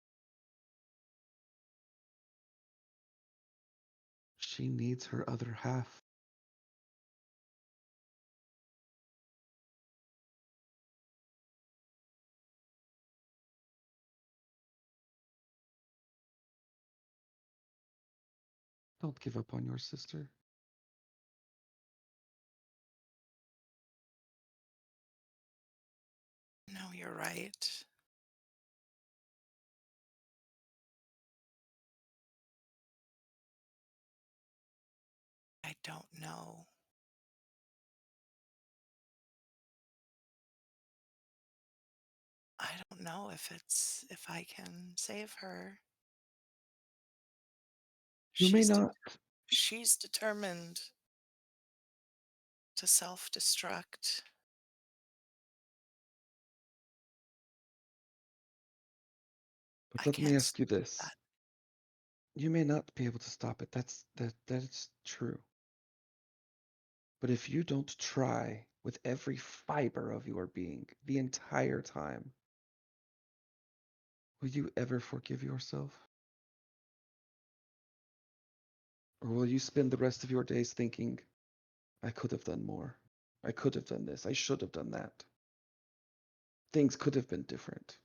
she needs her other half. Don't give up on your sister. No, you're right. I don't know. I don't know if I can save her. You may She's de not. she's determined to self-destruct. But I let me can't ask you stop this. that. You may not be able to stop it. That is true. But if you don't try with every fiber of your being the entire time, will you ever forgive yourself? Or will you spend the rest of your days thinking, I could have done more. I could have done this. I should have done that. Things could have been different.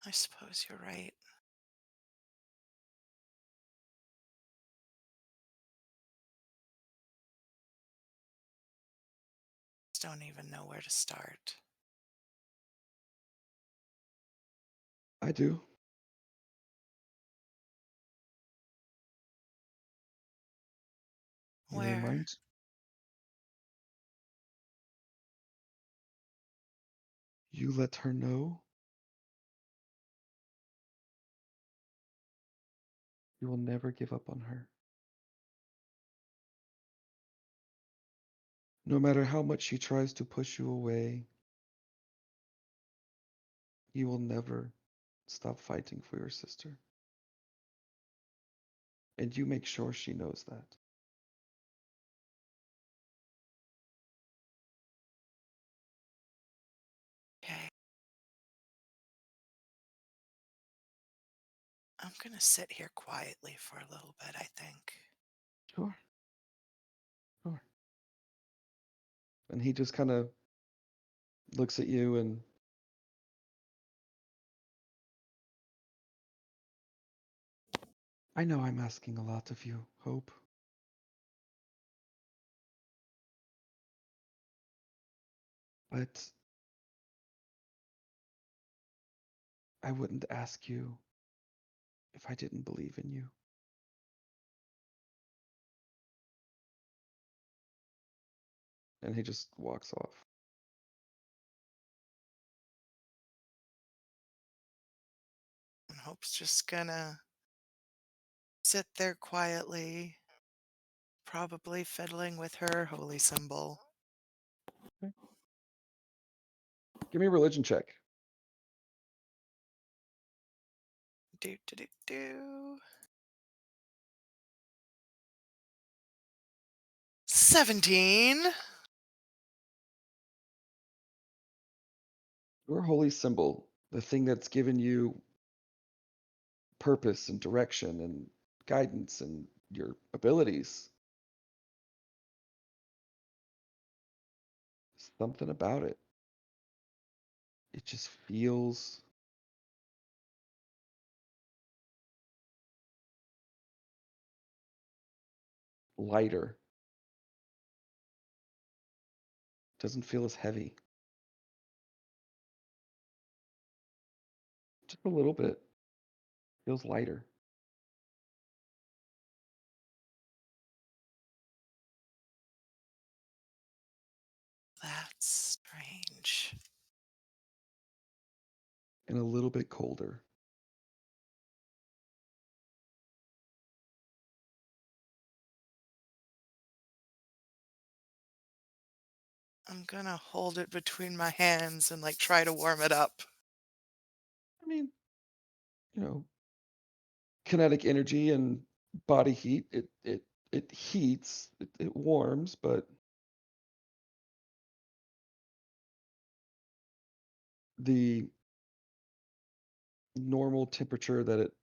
I suppose you're right. Just don't even know where to start. I do. You Where? remind you let her know you will never give up on her. No matter how much she tries to push you away, you will never stop fighting for your sister. And you make sure she knows that. Okay. I'm gonna sit here quietly for a little bit, I think. Sure, sure. And he just kind of looks at you and I know I'm asking a lot of you, Hope, but I wouldn't ask you if I didn't believe in you. And he just walks off. And Hope's just gonna sit there quietly, probably fiddling with her holy symbol. Give me a religion check. Do, do, do, do. 17. Your holy symbol, the thing that's given you purpose and direction and guidance and your abilities, something about it. It just feels lighter. Doesn't feel as heavy. Just a little bit. Feels lighter. That's strange. And a little bit colder. I'm gonna hold it between my hands and like try to warm it up. I mean, you know, kinetic energy and body heat, it heats, it warms, but the normal temperature that it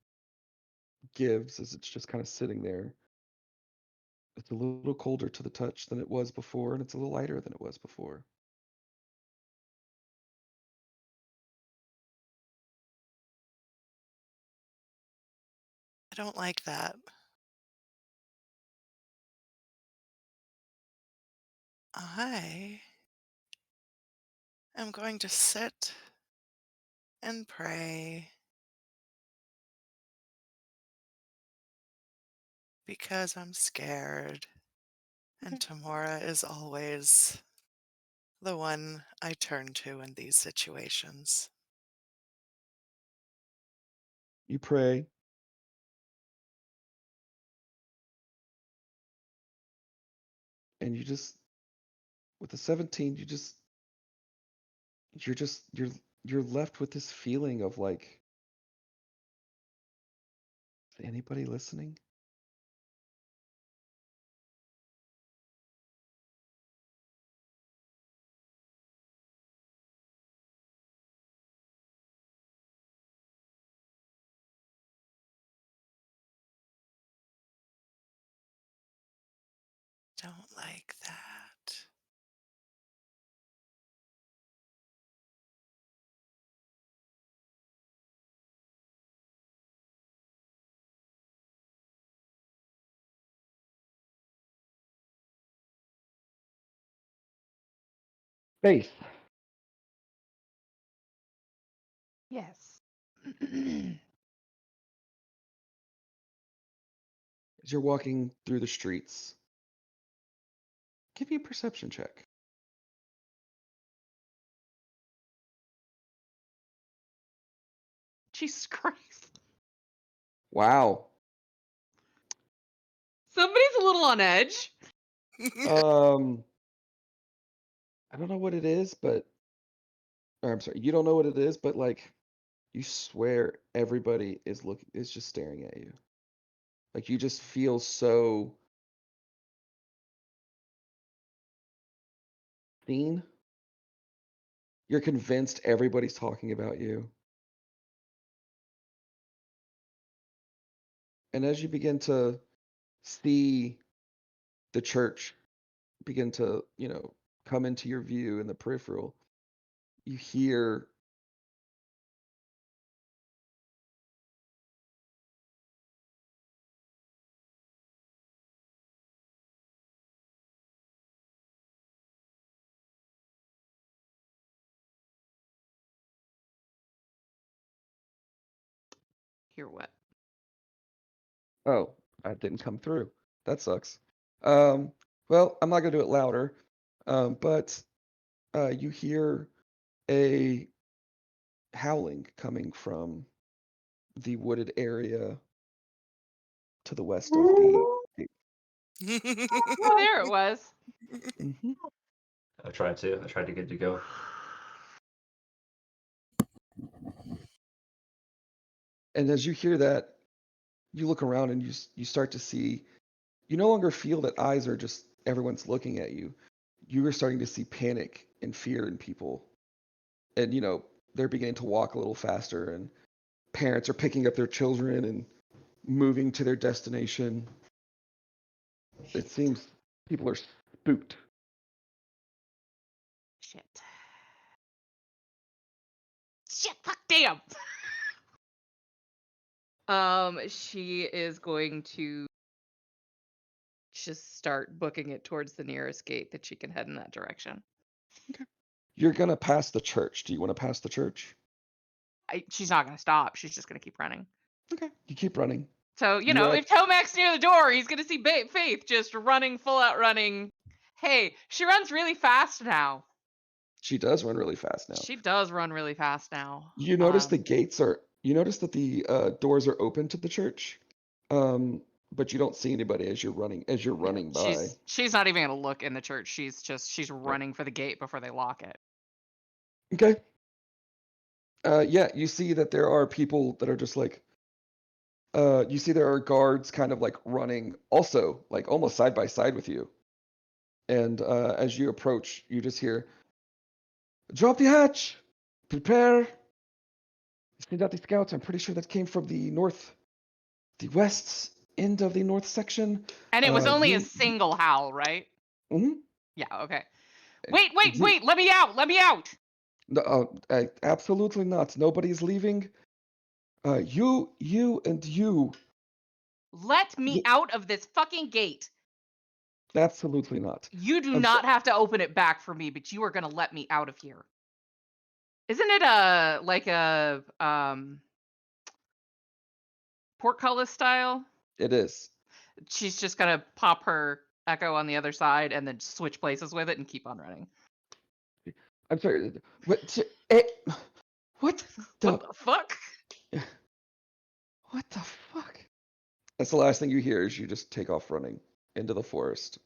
gives as it's just kind of sitting there, it's a little colder to the touch than it was before, and it's a little lighter than it was before. I don't like that. I am going to sit and pray because I'm scared. And Tamora is always the one I turn to in these situations. You pray, and you just with the 17, you're just you're left with this feeling of like, is anybody listening? Don't like that. Faith, Yes. as you're walking through the streets, give me a perception check. Jesus Christ. Wow. Somebody's a little on edge. Um, I don't know what it is, but or I'm sorry, you don't know what it is, but like you swear everybody is just staring at you. Like you just feel so seen. You're convinced everybody's talking about you. And as you begin to see the church begin to, come into your view in the peripheral, you hear Hear what? oh, that didn't come through. That sucks. Um, well, I'm not gonna do it louder. But you hear a howling coming from the wooded area to the west of the gate. Oh, there it was. Hmm. I tried to get it to go. And as you hear that, you look around and you start to see. You no longer feel that eyes are just everyone's looking at you. You are starting to see panic and fear in people, and they're beginning to walk a little faster, and parents are picking up their children and moving to their destination. It seems people are spooked. Shit. Shit, fuck, damn. She is going to just start booking it towards the nearest gate that she can head in that direction. You're gonna pass the church. Do you want to pass the church? She's not going to stop. She's just going to keep running. Okay. You keep running. So, You are if Tomac's near the door, he's going to see Faith just running, full out running. Hey, she runs really fast now. She does run really fast now. She does run really fast now. You notice the gates are. You notice that the doors are open to the church, but you don't see anybody as you're running. As you're running by. She's not even going to look in the church. She's running for the gate before they lock it. Okay. Yeah, you see that there are people that are just like. You see there are guards kind of like running, also like almost side by side with you. And as you approach, you just hear, "Drop the hatch! Prepare!" See that the scouts, I'm pretty sure that came from the west end of the north section. And it was only a single howl, right? Mm-hmm. Yeah, okay. Wait, let me out! No, absolutely not. Nobody's leaving. You and you. Let me out of this fucking gate. Absolutely not. You do not have to open it back for me, but you are going to let me out of here. Isn't it a portcullis style? It is. She's just going to pop her echo on the other side and then switch places with it and keep on running. I'm sorry. What? What the fuck? What the fuck? That's the last thing you hear is you just take off running into the forest.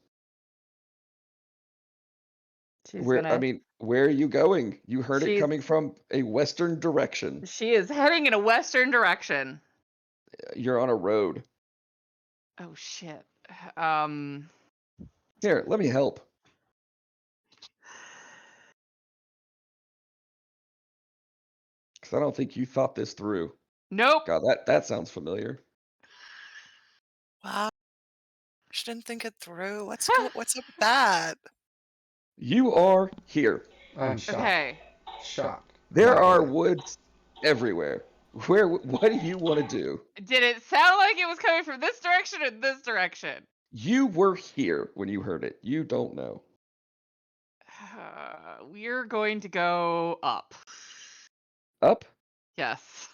Where are you going? You heard it coming from a western direction. She is heading in a western direction. You're on a road. Oh shit. Here, let me help. Because I don't think you thought this through. Nope. God, that sounds familiar. Wow. She didn't think it through. What's up with that? You are here. I'm shocked. Okay. Shocked. There are woods everywhere. What do you want to do? Did it sound like it was coming from this direction or this direction? You were here when you heard it. You don't know. We're going to go up. Up? Yes.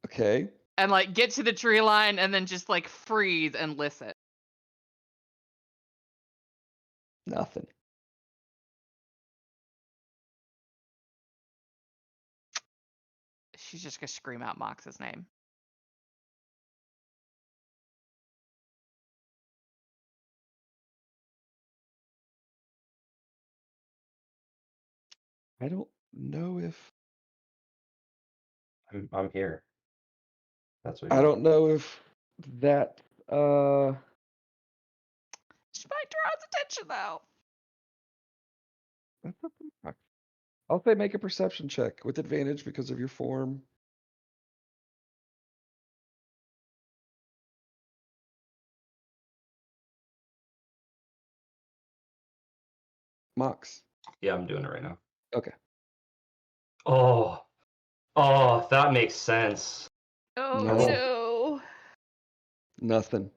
Okay. And get to the tree line and then just freeze and listen. Nothing. She's just gonna scream out Mox's name. I don't know if I'm here. That's what I don't know if that She might draw his attention though. that's not the- I'll say make a perception check with advantage because of your form. Mox. Yeah, I'm doing it right now. Okay. Oh, that makes sense. Oh no. Nothing.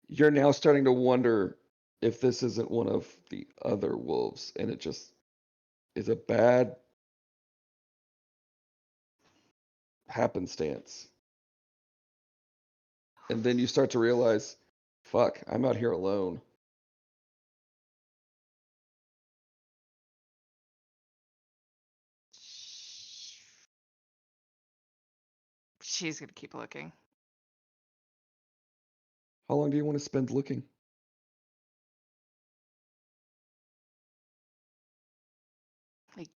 You're now starting to wonder if this isn't one of the other wolves, and it just is a bad happenstance. And then you start to realize, fuck, I'm out here alone. She's gonna keep looking. How long do you want to spend looking? Like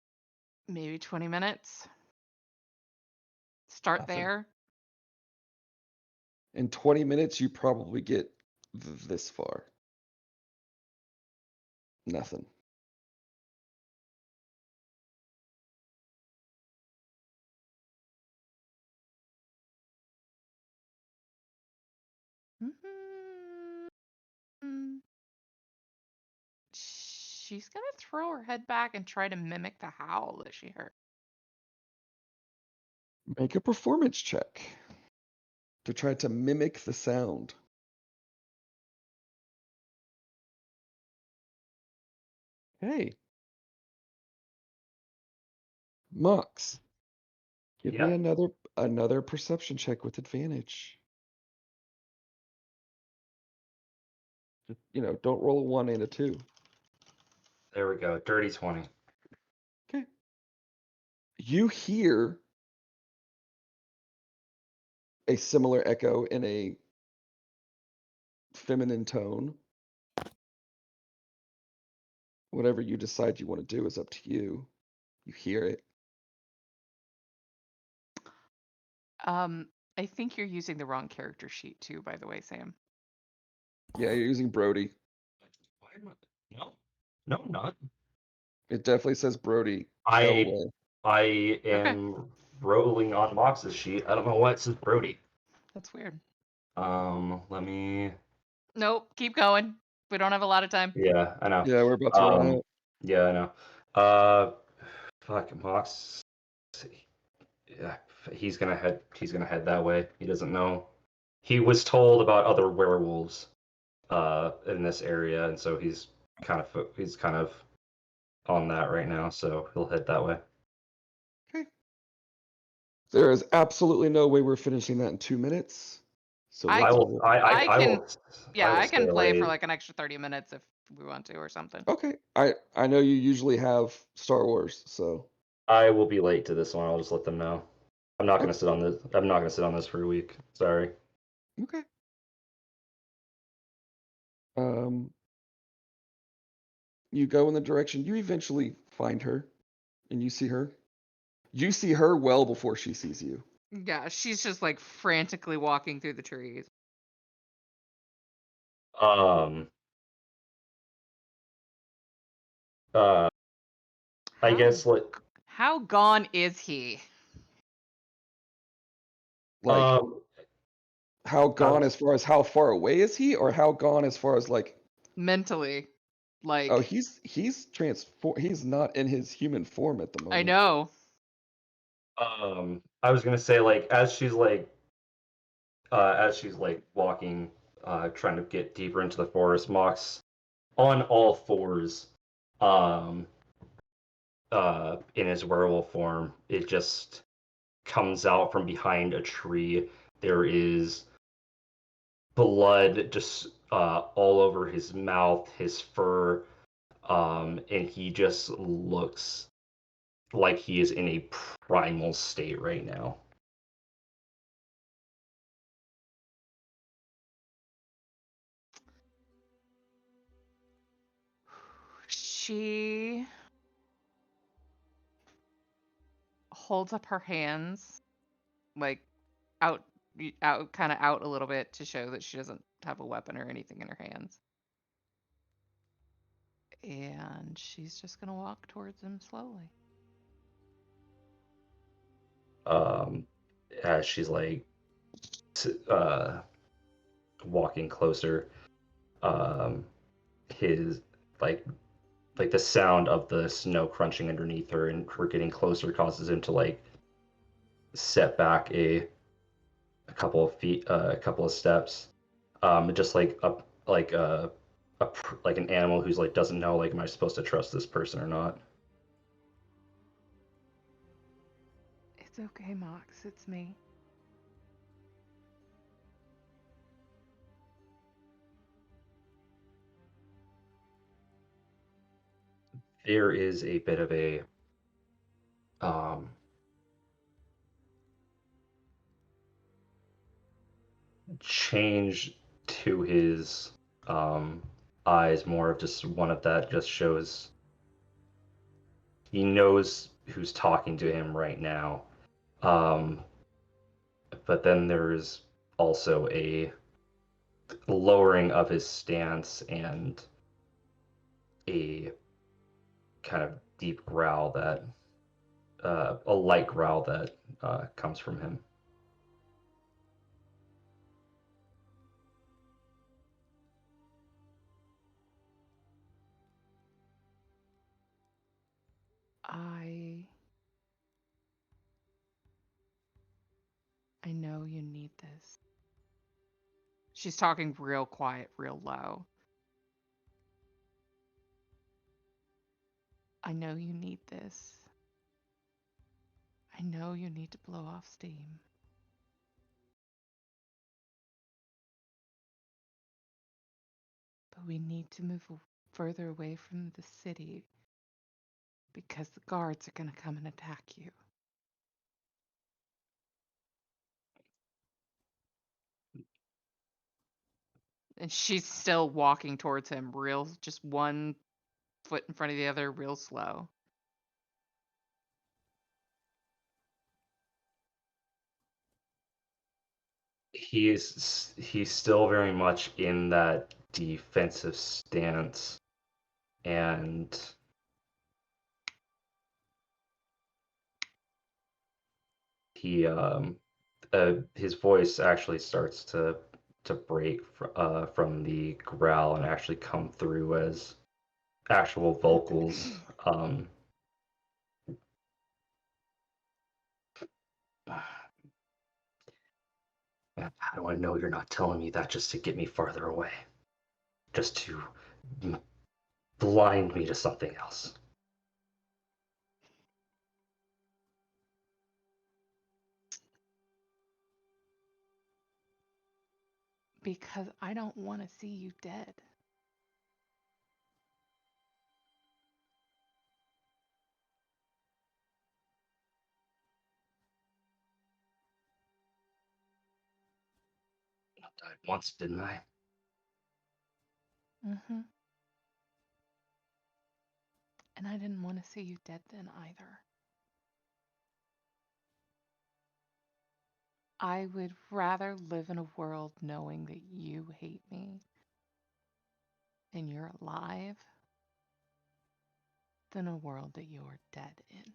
maybe 20 minutes. Start Nothing. there. In 20 minutes, you probably get this far. Nothing. Mm. She's gonna throw her head back and try to mimic the howl that she heard. Make a performance check to try to mimic the sound. Hey. Mox, give me Yeah. another perception check with advantage. Don't roll a 1 and a 2. There we go. Dirty 20. Okay. You hear a similar echo in a feminine tone. Whatever you decide you want to do is up to you. You hear it. I think you're using the wrong character sheet too, by the way, Sam. Yeah, you're using Brody. Why am I? No. No, I'm not. It definitely says Brody. I Elway. I Okay. am rolling on Mox's sheet. I don't know why it says Brody. That's weird. Let me. Nope, keep going. We don't have a lot of time. Yeah, I know. Yeah, we're about to run out. Yeah, I know. Uh, fuck Mox. Yeah, he's gonna head. He's gonna head that way. He doesn't know. He was told about other werewolves, in this area, and so he's kind of on that right now. So he'll head that way. Okay. There is absolutely no way we're finishing that in 2 minutes. So I I let's will. roll. I can- will. Yeah, I will I stay can play for late. like an extra 30 minutes if we want to or something. Okay. I know you usually have Star Wars, so I will be late to this one. I'll just let them know. I'm not gonna Okay. sit on this. I'm not gonna sit on this for a week. Sorry. okay. Um, you go in the direction. You eventually find her, and you see her. You see her well before she sees you. Yeah, she's just like frantically walking through the trees. Um. I How guess like. how gone is he? Like, Um. how gone Uh, as far as how far away is he, or how gone as far as like, Mentally. Like oh, he's transform. He's not in his human form at the I moment. know. I was gonna say like as she's like walking, trying to get deeper into the forest, Mox on all fours, um, in his werewolf form, it just comes out from behind a tree. There is blood just all over his mouth, his fur, and he just looks like he is in a primal state right now. She holds up her hands like out kind of out a little bit to show that she doesn't have a weapon or anything in her hands. And she's just going to walk towards him slowly. Um, as she's like uh, walking closer, um, his like the sound of the snow crunching underneath her and her getting closer causes him to like set back a couple of feet, a couple of steps, just like up like an animal who's like doesn't know like am I supposed to trust this person or not. It's okay, Mox. It's me. There is a bit of a, um change to his eyes more of just one of that just shows he knows who's talking to him right now. Um, but then there's also a lowering of his stance and a kind of deep growl that a light growl that comes from him. I know you need this. She's talking real quiet, real low. I know you need this. I know you need to blow off steam. But we need to move further away from the city because the guards are going to come and attack you. And she's still walking towards him, just one foot in front of the other, real slow. He's still very much in that defensive stance, and he his voice actually starts to break from the growl and actually come through as actual vocals. How do I know you're not telling me that just to get me farther away? Just to blind me to something else? Because I don't want to see you dead. I died once, didn't I? Mm-hmm. And I didn't want to see you dead then either. I would rather live in a world knowing that you hate me and you're alive than a world that you're dead in.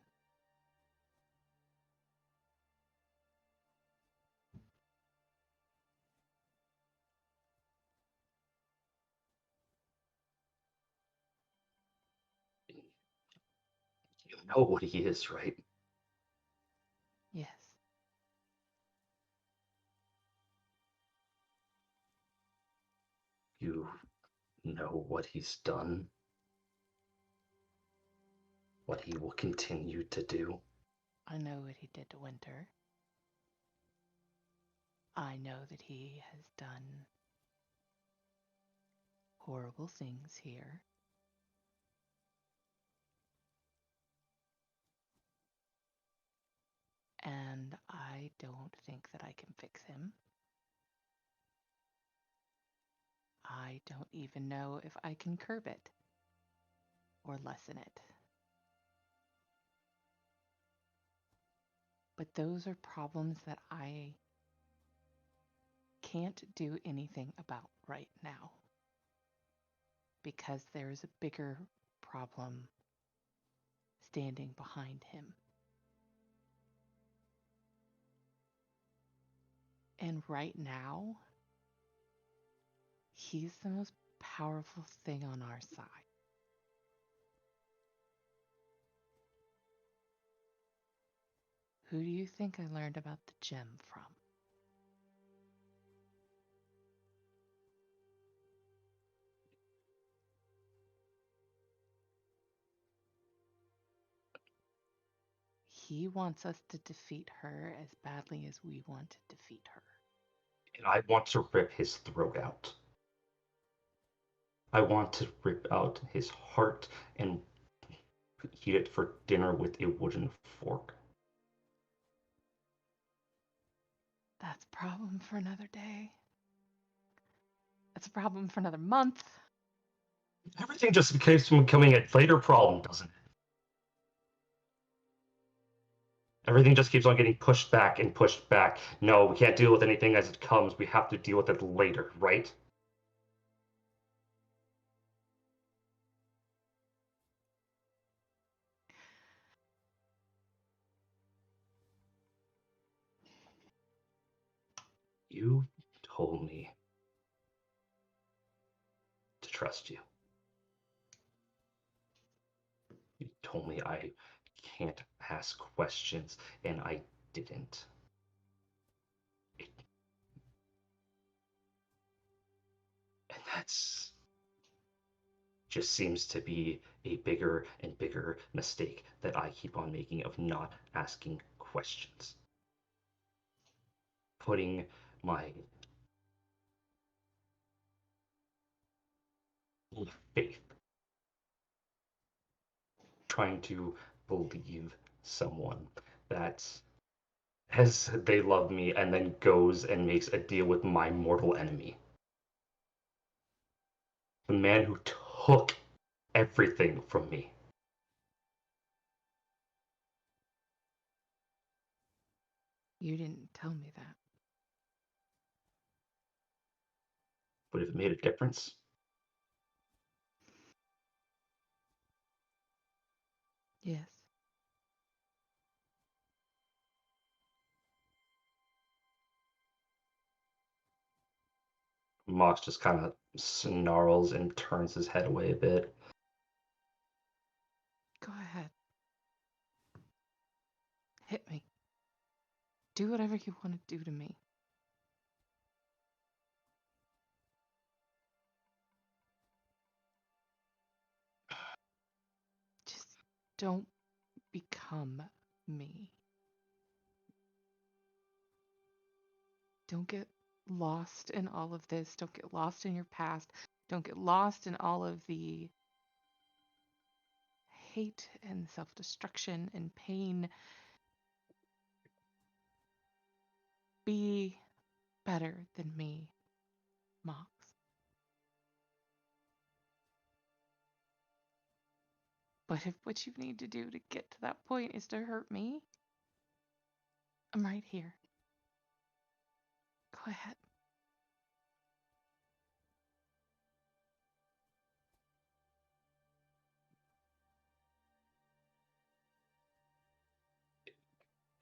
You know what he is, right? Yes. You know what he's done, what he will continue to do. I know what he did to Winter. I know that he has done horrible things here. And I don't think that I can fix him. I don't even know if I can curb it or lessen it. But those are problems that I can't do anything about right now because there is a bigger problem standing behind him. And right now, he's the most powerful thing on our side. Who do you think I learned about the gem from? He wants us to defeat her as badly as we want to defeat her. And I want to rip his throat out. I want to rip out his heart and eat it for dinner with a wooden fork. That's a problem for another day. That's a problem for another month. Everything just keeps becoming a later problem, doesn't it? Everything just keeps on getting pushed back and pushed back. No, we can't deal with anything as it comes. We have to deal with it later, right? You told me to trust you. You told me I can't ask questions, and I didn't. It, and that's just seems to be a bigger and bigger mistake that I keep on making of not asking questions. Putting my faith, trying to believe someone that as they love me and then goes and makes a deal with my mortal enemy. The man who took everything from me. You didn't tell me that. Would it have made a difference? Yes. Mox just kind of snarls and turns his head away a bit. Go ahead. Hit me. Do whatever you want to do to me. Just don't become me. Don't get lost in all of this. Don't get lost in your past. Don't get lost in all of the hate and self destruction and pain. Be better than me, Mox. But if what you need to do to get to that point is to hurt me, I'm right here. Go ahead.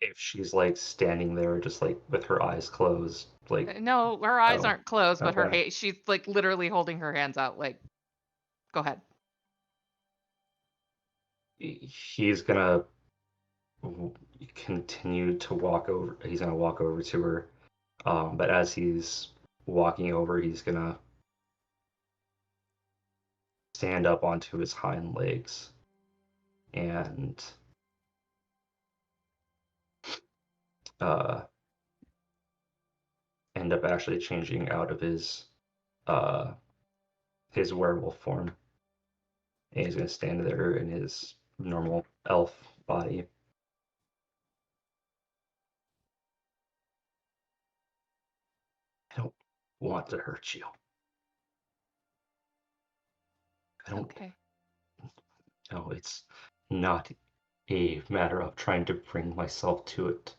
If she's like standing there just like with her eyes closed, like, No, her eyes oh, aren't closed, but her okay. she's like literally holding her hands out like, go ahead. He's gonna continue to walk over. He's gonna walk over to her. But as he's walking over, he's gonna stand up onto his hind legs and uh, end up actually changing out of uh, his werewolf form. And he's gonna stand there in his normal elf body. I don't want to hurt you. I don't Okay. know. It's not a matter of trying to bring myself to it.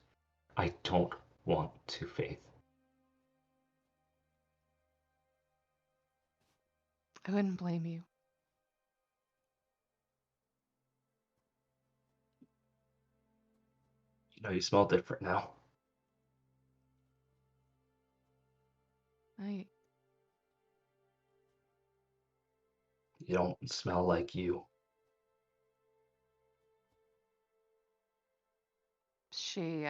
I don't want to, Faith. I wouldn't blame you. You know, you smell different now. I You don't smell like you. she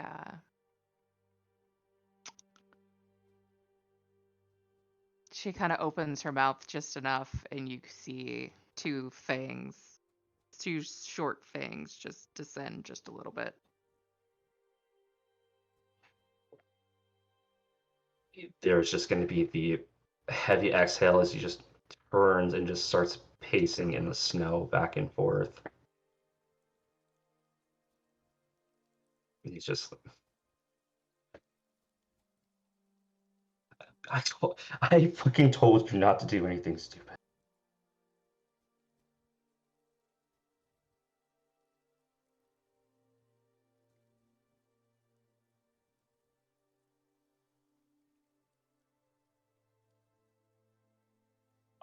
she kind of opens her mouth just enough and you see two fangs, two short fangs just descend just a little bit. There's just going to be the heavy exhale as he just turns and just starts pacing in the snow back and forth. He's just, I fucking told you not to do anything stupid.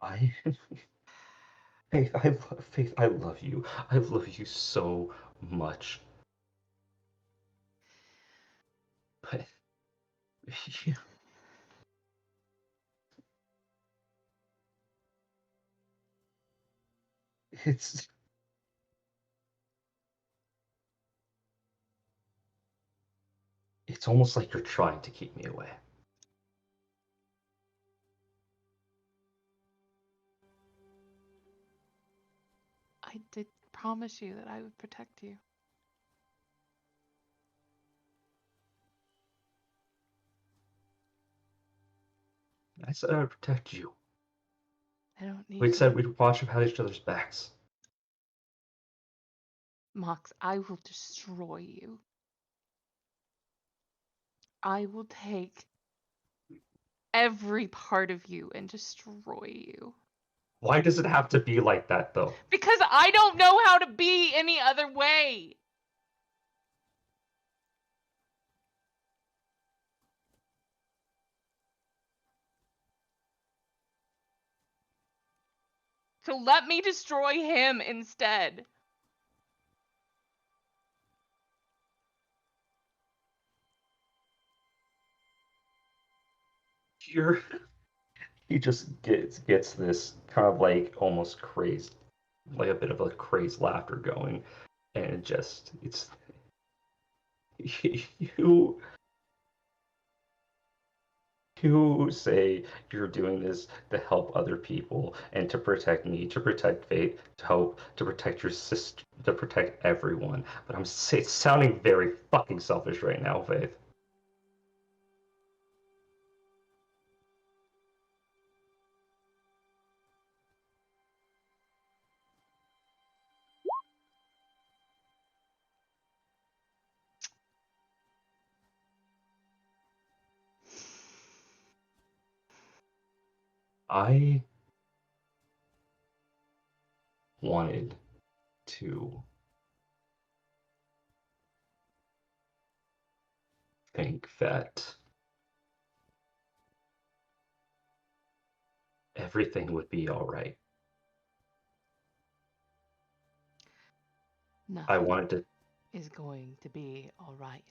I Faith, I love you. I love you so much. But you- it's it's almost like you're trying to keep me away. I did promise you that I would protect you. I said I would protect you. I don't need We you. said we'd watch out each other's backs. Mox, I will destroy you. I will take every part of you and destroy you. Why does it have to be like that, though? Because I don't know how to be any other way. So let me destroy him instead. You're he just gets this kind of like almost crazed, like a bit of a crazed laughter going, and it's you you say you're doing this to help other people and to protect me, to protect Faith, to help to protect your sister, to protect everyone. But it's sounding very fucking selfish right now, Faith. I wanted to think that everything would be all right. I Nothing wanted to. is going to be all right.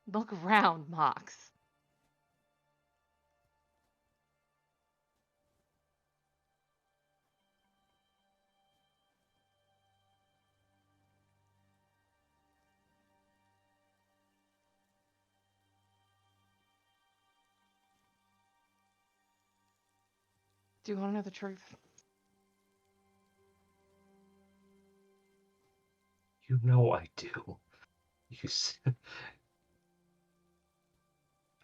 Look around, Mox. Do you want to know the truth? You know I do. You said,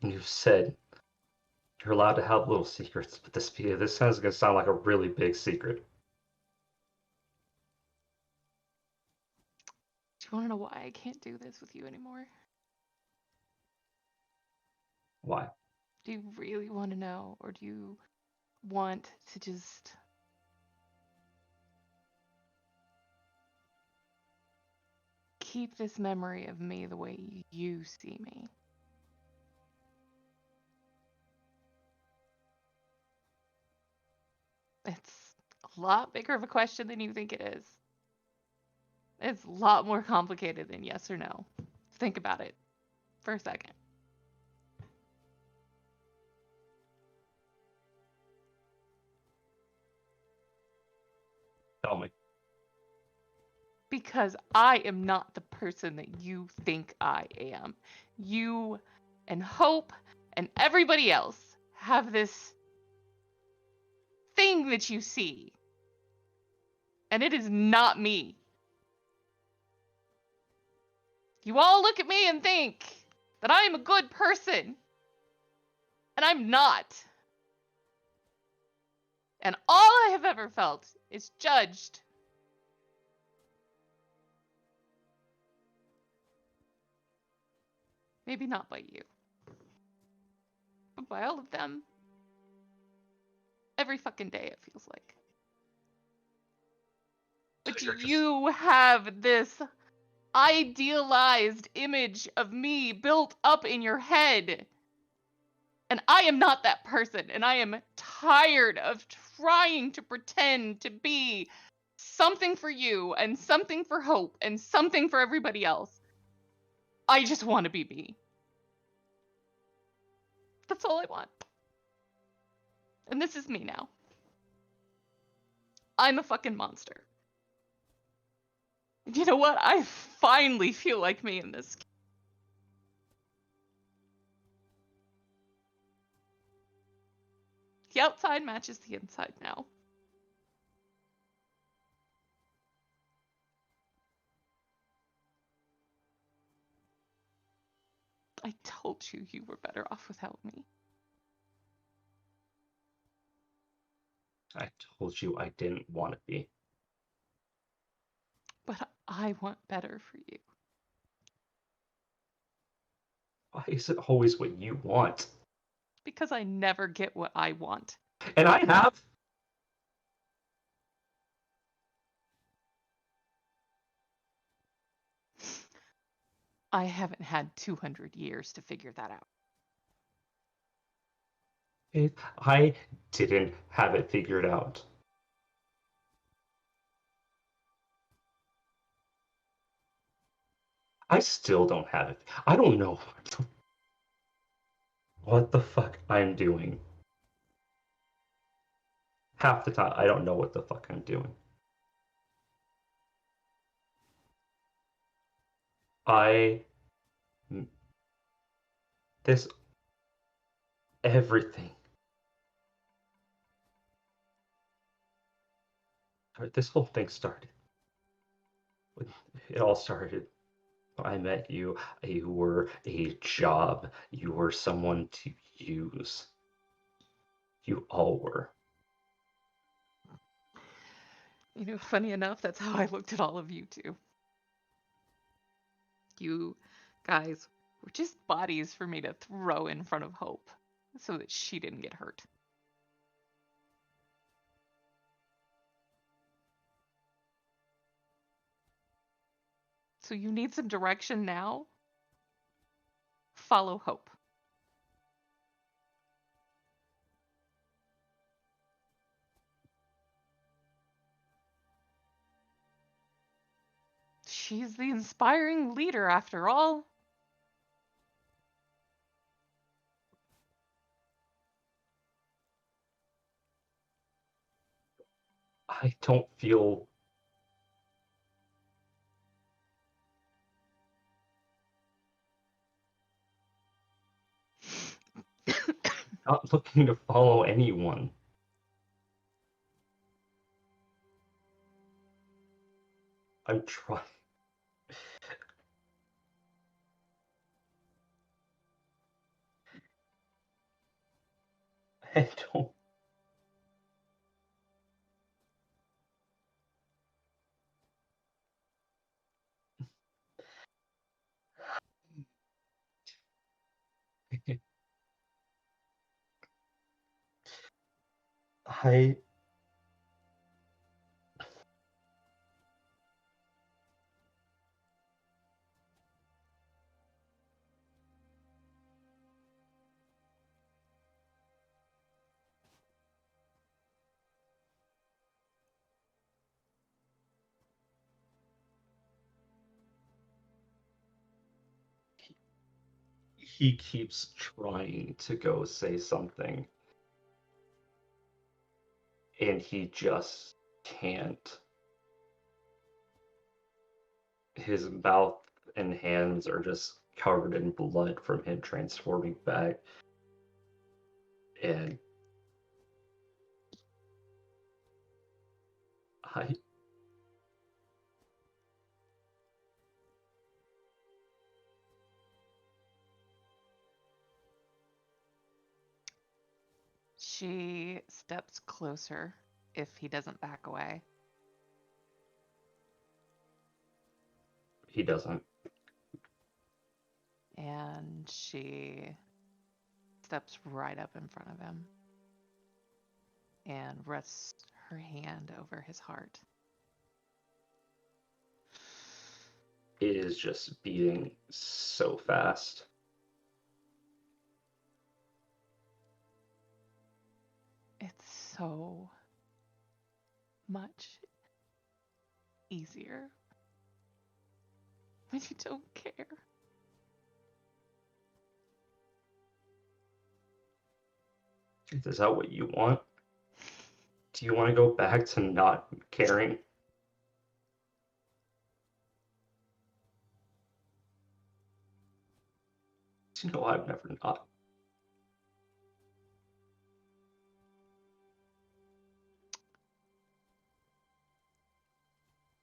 you said you're allowed to have little secrets, but this sounds gonna sound like a really big secret. Do you want to know why I can't do this with you anymore? Why? Do you really want to know, or do you want to just keep this memory of me the way you see me? It's a lot bigger of a question than you think it is. It's a lot more complicated than yes or no. Think about it for a second. Tell me. Because I am not the person that you think I am. You and Hope and everybody else have this thing that you see. And it is not me. You all look at me and think that I am a good person. And I'm not. And all I have ever felt is judged. Maybe not by you. by all of them. Every fucking day, it feels like. But you have this idealized image of me built up in your head. And I am not that person, and I am tired of trying to pretend to be something for you, and something for Hope, and something for everybody else. I just want to be me. That's all I want. And this is me now. I'm a fucking monster. You know what? I finally feel like me in this. The outside matches the inside now. I told you you were better off without me. I told you I didn't want to be. But I want better for you. Why is it always what you want? Because I never get what I want. And I have. I haven't had 200 years to figure that out. I didn't have it figured out. I still don't have it. I don't know what the fuck I'm doing. Half the time, I don't know what the fuck I'm doing. This, everything. This whole thing started. It all started. I met you. You were a job. You were someone to use. You all were. You know, funny enough, that's how I looked at all of you too. You guys were just bodies for me to throw in front of Hope so that she didn't get hurt. So you need some direction now? Follow Hope. She's the inspiring leader after all. I don't feel. Not looking to follow anyone. I'm trying. I don't. I. He keeps trying to go say something, and he just can't. His mouth and hands are just covered in blood from him transforming back. And I. She steps closer if he doesn't back away. He doesn't. And she steps right up in front of him and rests her hand over his heart. It is just beating so fast. It's so much easier when you don't care. Is that what you want? Do you want to go back to not caring? You know, I've never not.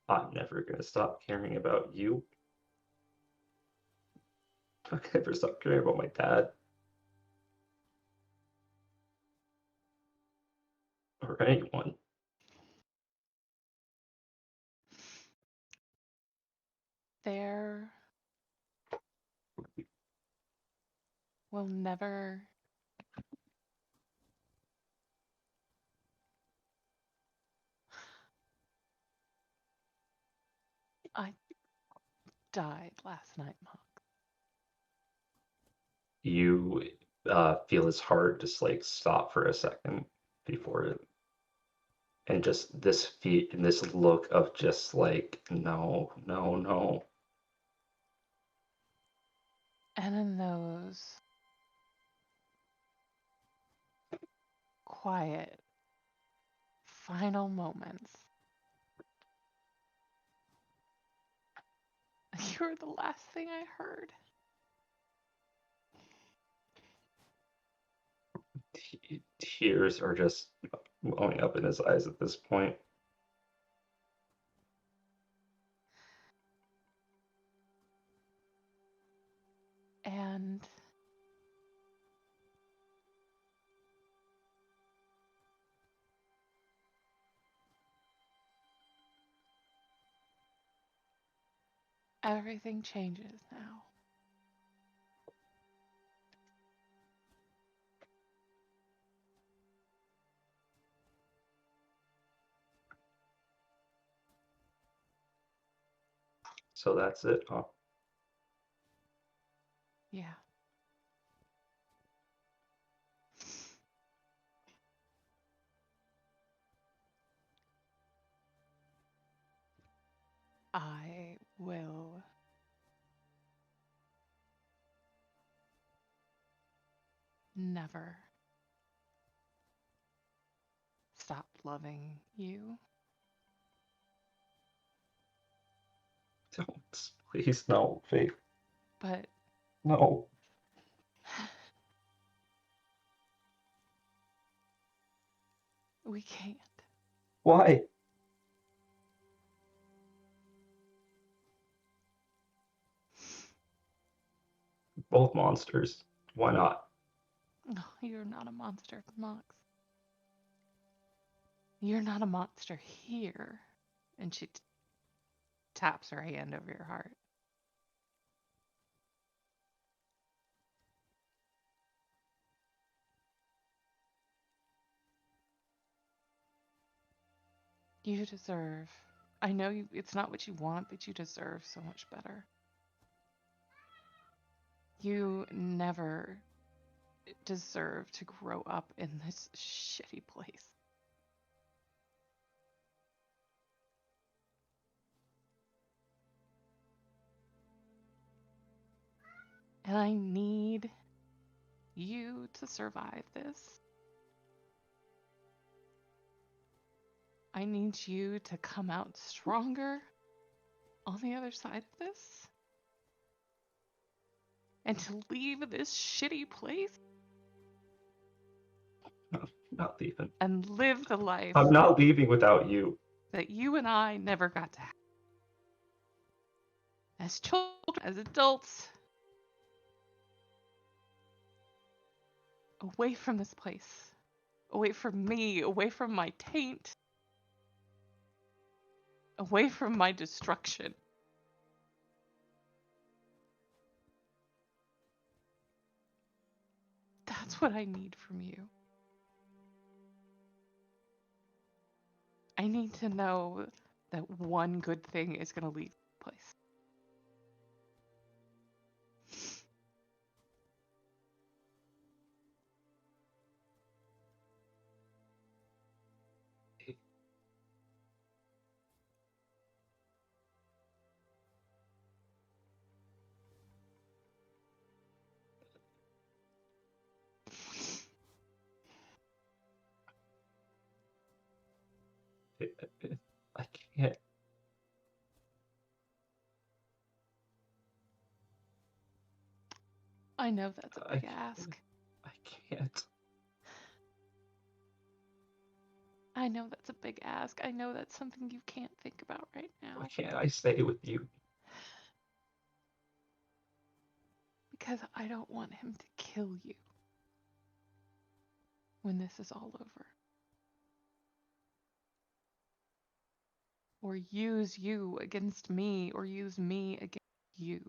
I'm never gonna stop caring about you. I never stop caring about my dad. Or anyone. There will never I died last night, Mom. You feel his heart just like stop for a second before it, and just this feet and this look of just like no, no, no. And in those quiet, final moments, you were the last thing I heard. Tears are just welling up in his eyes at this point. And everything changes now. So that's it, huh? Yeah. I will never stop loving you. Don't. Please, no, Faith. But No. we can't. Why? Both monsters. Why not? No, you're not a monster, Mox. You're not a monster here. And she taps her hand over your heart. You deserve. I know it's not what you want, but you deserve so much better. You never deserve to grow up in this shitty place. And I need you to survive this. I need you to come out stronger on the other side of this. And to leave this shitty place No, I'm not leaving. and live the life I'm not leaving without you. that you and I never got to have. As children, as adults, away from this place, away from me, away from my taint, away from my destruction. That's That's what I need from you. I need to know that one good thing is going to leave the place. I can't. I know that's a I big can't. ask. I can't. I know that's a big ask. I know that's something you can't think about right Why now. can't I stay with you? Because I don't want him to kill you when this is all over. Or use you against me, or use me against you.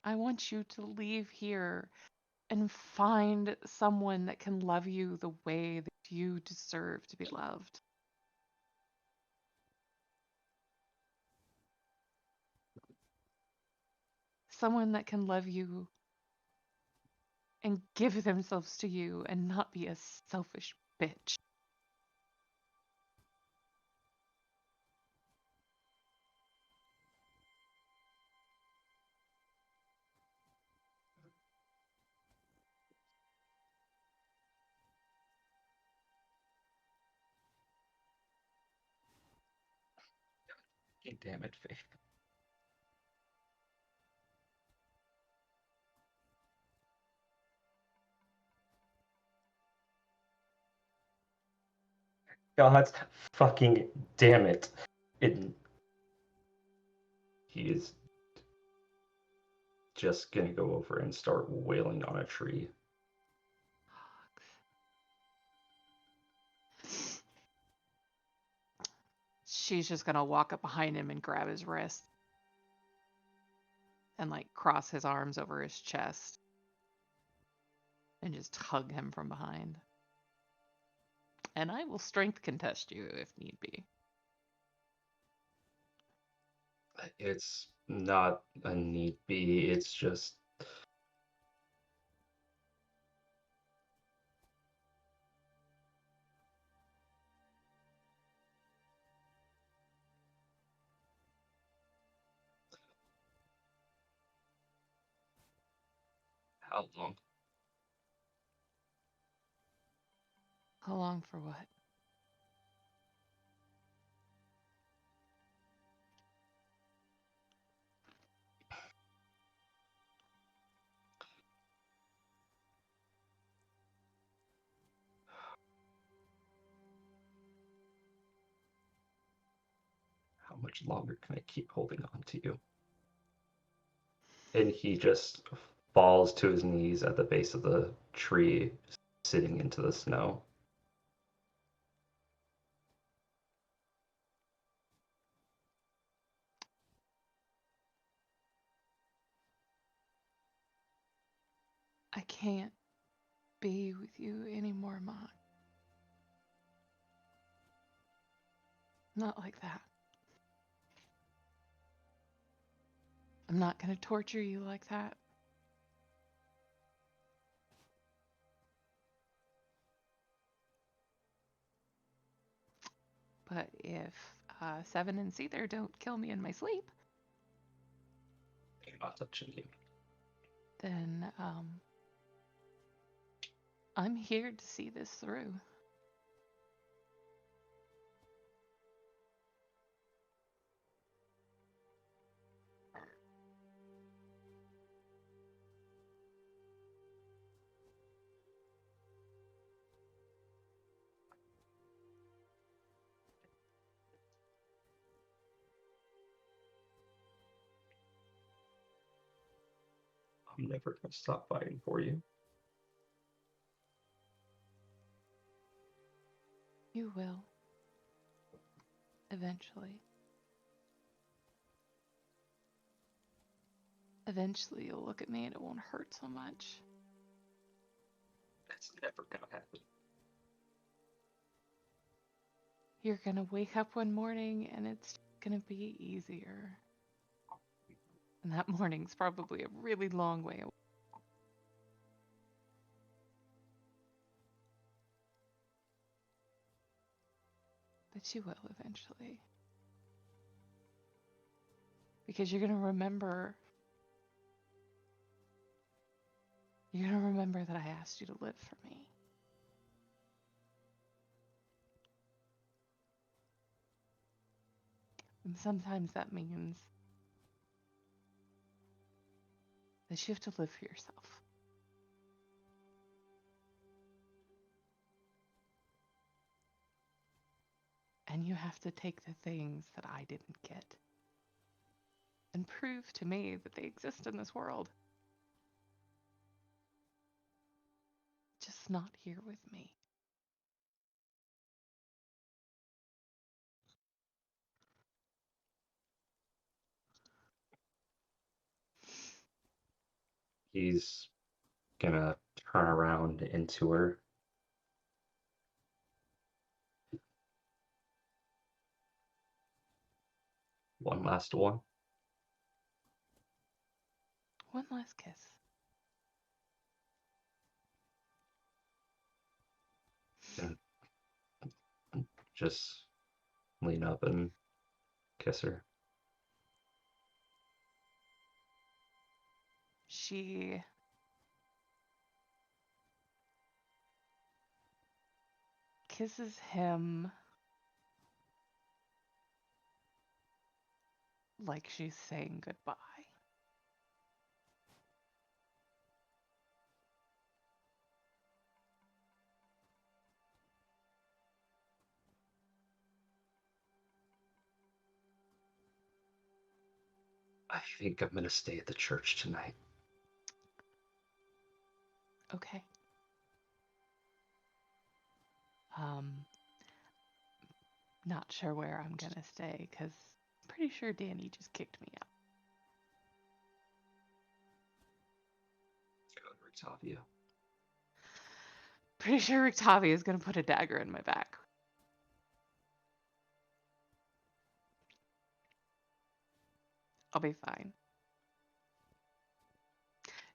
I want you to leave here and find someone that can love you the way that you deserve to be loved. Someone that can love you and give themselves to you and not be a selfish bitch. Damn it, Faith. God fucking damn it. He is just gonna go over and start wailing on a tree. She's just gonna walk up behind him and grab his wrist and like cross his arms over his chest and just hug him from behind. And I will strength contest you if need be. It's not a need be, it's just how long? How long for what? How much longer can I keep holding on to you? And he just falls to his knees at the base of the tree, sitting into the snow. I can't be with you anymore, Mom. Not like that. I'm not gonna torture you like that. But if Seven and Seether don't kill me in my sleep, I'm not touching you. then I'm here to see this through. I'm never gonna stop fighting for you. You will. Eventually. Eventually, you'll look at me and it won't hurt so much. That's never gonna happen. You're gonna wake up one morning and it's gonna be easier. And that morning's probably a really long way away. But you will eventually. Because you're gonna remember. You're gonna remember that I asked you to live for me. And sometimes that means that you have to live for yourself. And you have to take the things that I didn't get and prove to me that they exist in this world. Just not here with me. He's gonna turn around into her. One last one. One last kiss. And just lean up and kiss her. She kisses him like she's saying goodbye. I think I'm gonna stay at the church tonight. Okay. Not sure where I'm gonna stay, because I'm pretty sure Danny just kicked me out. Go to Rictavia. Pretty sure Rictavia is gonna put a dagger in my back. I'll be fine.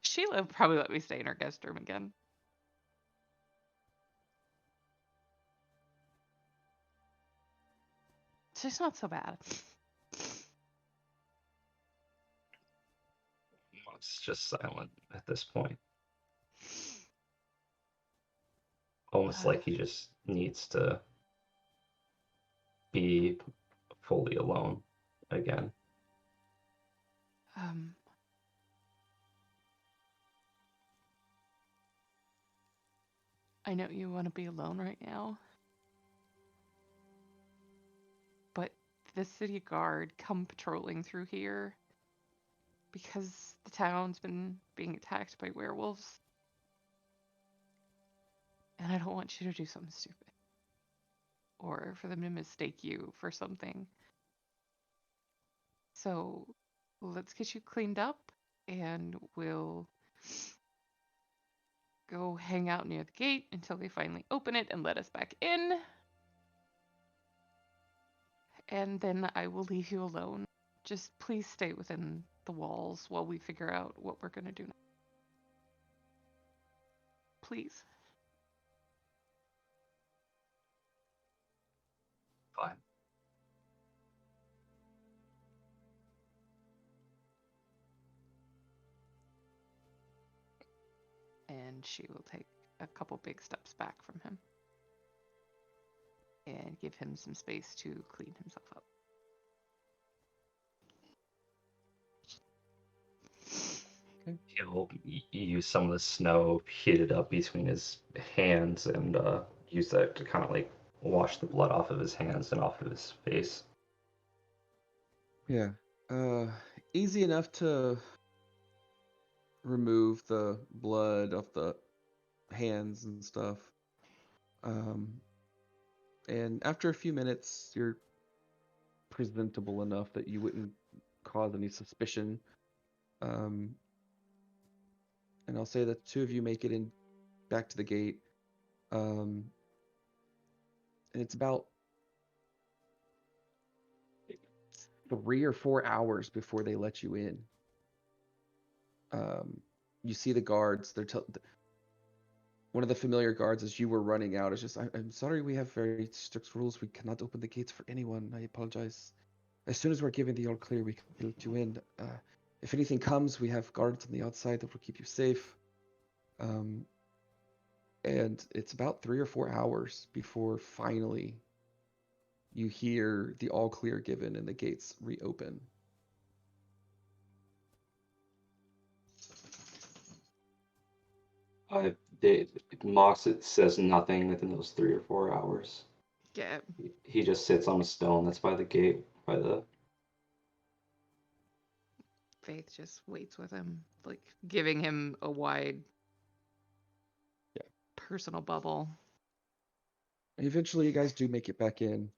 Sheila would probably let me stay in her guest room again. She's not so bad. It's just silent at this point. Almost like he just needs to be fully alone again. I know you want to be alone right now, but the city guard come patrolling through here because the town's been being attacked by werewolves. And I don't want you to do something stupid. Or for them to mistake you for something. So let's get you cleaned up and we'll go hang out near the gate until they finally open it and let us back in. And then I will leave you alone. Just please stay within the walls while we figure out what we're gonna do now. Please. Fine. And she will take a couple big steps back from him and give him some space to clean himself up. He'll use some of the snow heated up between his hands and use that to kind of like wash the blood off of his hands and off of his face. Yeah. Easy enough to remove the blood off the hands and stuff. And after a few minutes, you're presentable enough that you wouldn't cause any suspicion Um, and I'll say that two of you make it in back to the gate. And it's about 3 or 4 hours before they let you in. You see the guards. One of the familiar guards, as you were running out, is just, I'm sorry, we have very strict rules. We cannot open the gates for anyone. I apologize. As soon as we're given the all clear, we can let you in. If anything comes, we have guards on the outside that will keep you safe. And it's about 3 or 4 hours before finally you hear the all clear given and the gates reopen. Mox says nothing within those 3 or 4 hours. Yeah. He just sits on a stone that's by the gate, by the. Faith just waits with him, like giving him a wide Yeah. personal bubble. Eventually, you guys do make it back in.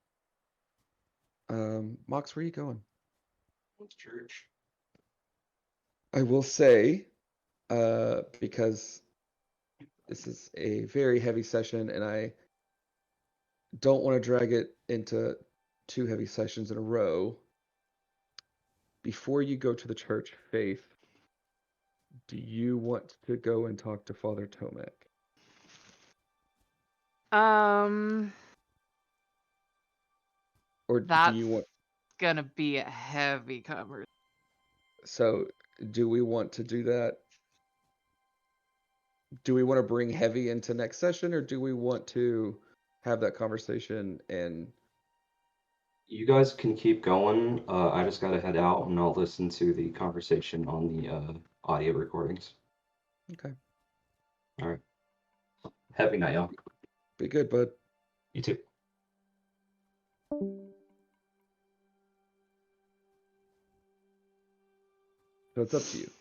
Mox, where are you going? Church. I will say, because this is a very heavy session and I don't want to drag it into 2 heavy sessions in a row. Before you go to the church, Faith, do you want to go and talk to Father Tomek? Or do That's you want... gonna be a heavy conversation. So, do we want to do that? Do we want to bring heavy into next session, or do we want to have that conversation and... You guys can keep going. I just gotta head out, and I'll listen to the conversation on the audio recordings. Okay. All right. Happy night, y'all. Be good, bud. You too. So it's up to you.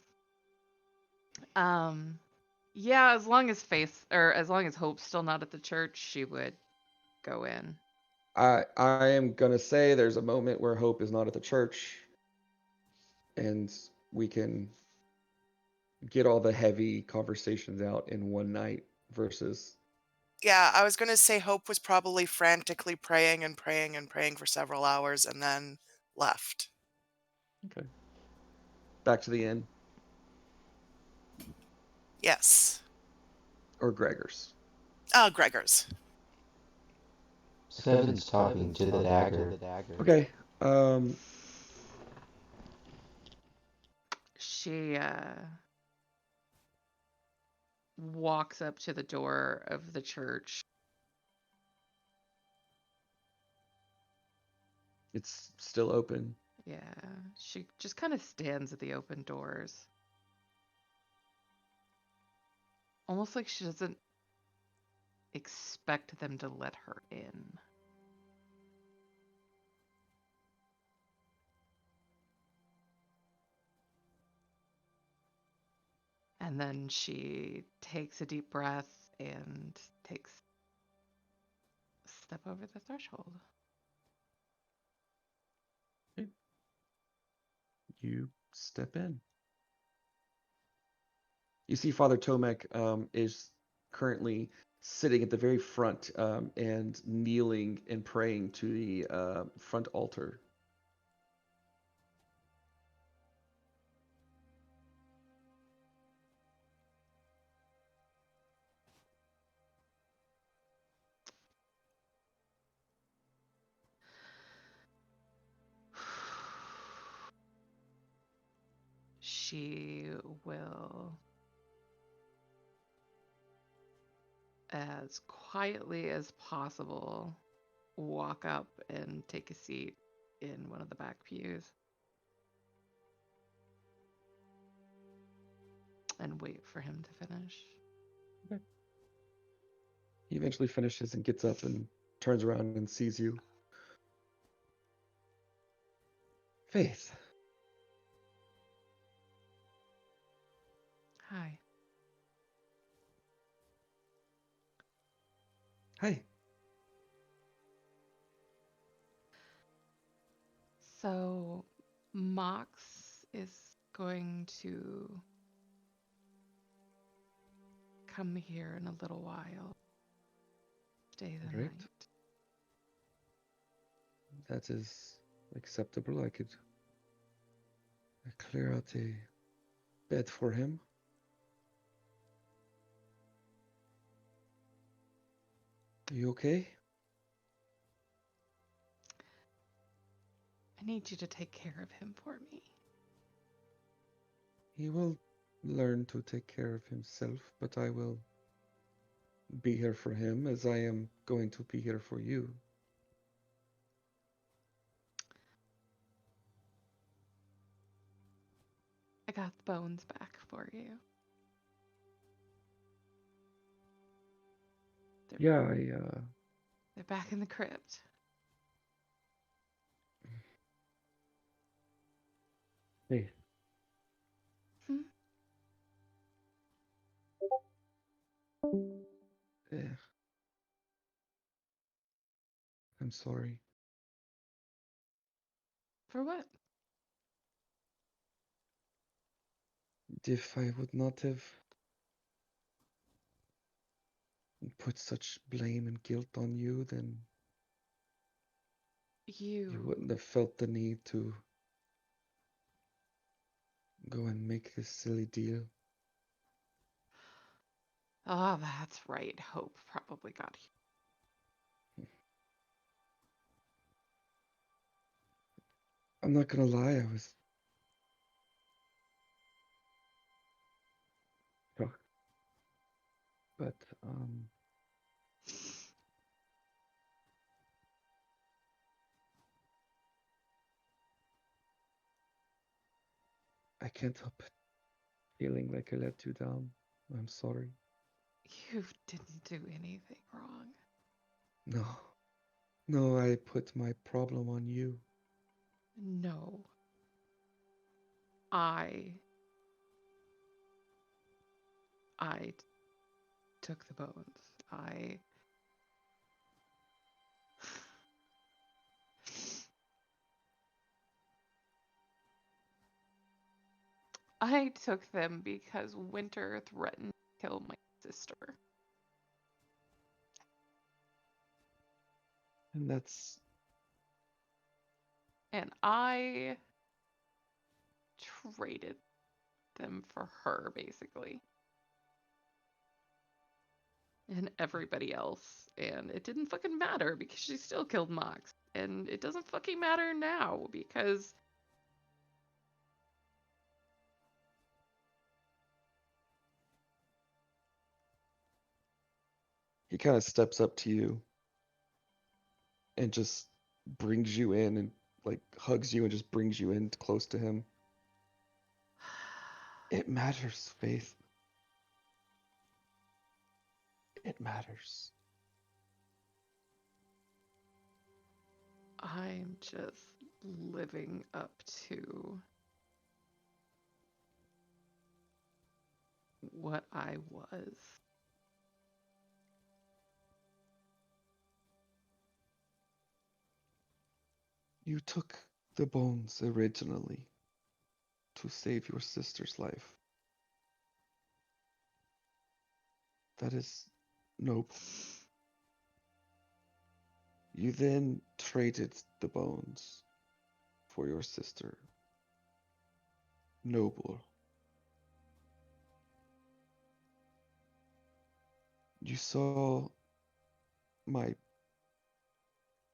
Yeah, as long as Faith, or as long as Hope's still not at the church, she would go in. I am gonna say there's a moment where Hope is not at the church, and we can get all the heavy conversations out in one night versus... Yeah, I was gonna say Hope was probably frantically praying and praying and praying for several hours and then left. Okay. Back to the inn Yes. or Gregor's. Gregor's. Seven's talking to the dagger. Okay. She walks up to the door of the church. It's still open. Yeah, she just kind of stands at the open doors. Almost like she doesn't expect them to let her in. And then she takes a deep breath and takes a step over the threshold. Okay. You step in. You see Father Tomek is currently sitting at the very front and kneeling and praying to the front altar. She will, as quietly as possible, walk up and take a seat in one of the back pews and wait for him to finish. Okay. He eventually finishes and gets up and turns around and sees you. Faith. Hi. Hi. So, Mox is going to come here in a little while. Stay the Right. night. That is acceptable. I could clear out a bed for him. Are you okay? I need you to take care of him for me. He will learn to take care of himself, but I will be here for him as I am going to be here for you. I got the bones back for you. Yeah, They're back in the crypt. hey, Hmm? eh, I'm sorry. For what? If I would not have put such blame and guilt on you, then you You. wouldn't have felt the need to go and make this silly deal. Ah, that's right. Hope probably got I'm not gonna lie, I was shocked, but you. I can't help feeling like I let you down. I'm sorry. You didn't do anything wrong. No, no, I put my problem on you. No. I I took the bones. I took them because Winter threatened to kill my sister. And that's And I traded them for her, basically. And everybody else. And it didn't fucking matter because she still killed Mox. And it doesn't fucking matter now because he kind of steps up to you and just brings you in and like hugs you and just brings you in close to him. It matters, Faith. It matters. I'm just living up to what I was. You took the bones originally to save your sister's life. That is noble. You then traded the bones for your sister. Noble. You saw my